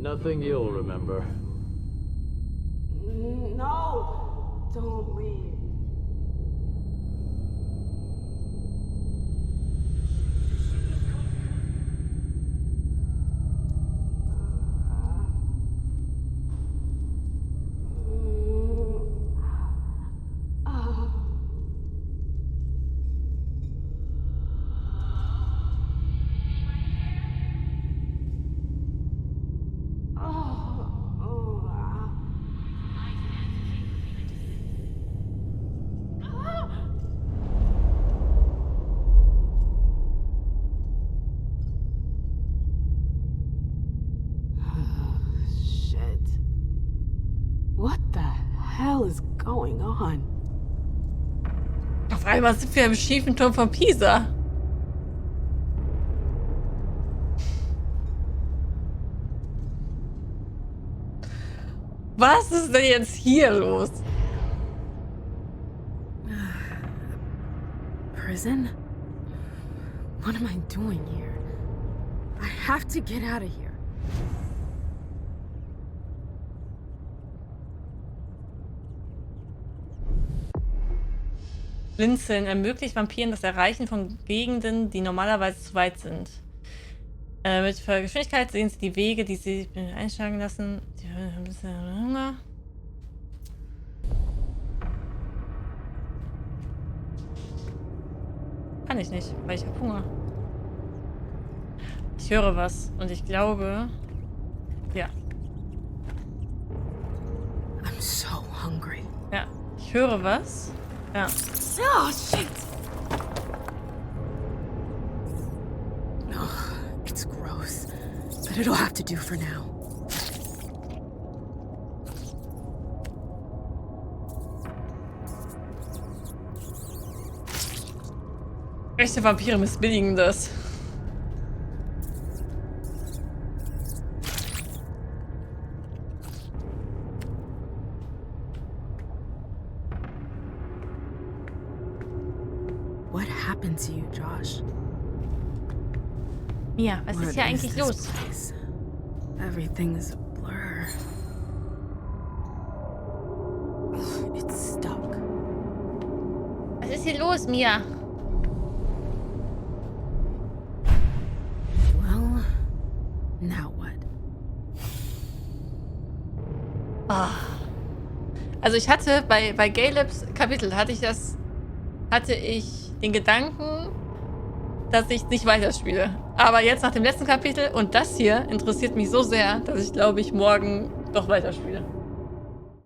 S8: Nothing you'll remember.
S7: No! Don't leave. What the hell is going on?
S1: Auf einmal sind wir im schiefen Turm von Pisa. Was ist denn jetzt hier los?
S7: Prison? What am I doing here? I have to get out of here.
S1: Blinzeln ermöglicht Vampiren das Erreichen von Gegenden, die normalerweise zu weit sind. Mit Geschwindigkeit sehen sie die Wege, die sie einschlagen lassen. Sie haben ein bisschen Hunger. Kann ich nicht, weil ich habe Hunger. Ich höre was und ich glaube... Ja.
S7: I'm so hungry.
S1: Ja, ich höre was. Ja.
S7: Oh, shit! Oh, it's gross, but it'll have to do for now.
S1: Echte Vampire missbilligen das.
S7: What happened to you, Josh?
S1: Ja, was ist hier eigentlich los?
S7: Everything's a blur. It's stuck.
S1: Was ist hier los, Mia?
S7: Well, now what?
S1: Ah. Also ich hatte bei Calebs Kapitel hatte ich den Gedanken, dass ich nicht weiterspiele. Aber jetzt nach dem letzten Kapitel und das hier interessiert mich so sehr, dass ich glaube ich morgen doch weiterspiele.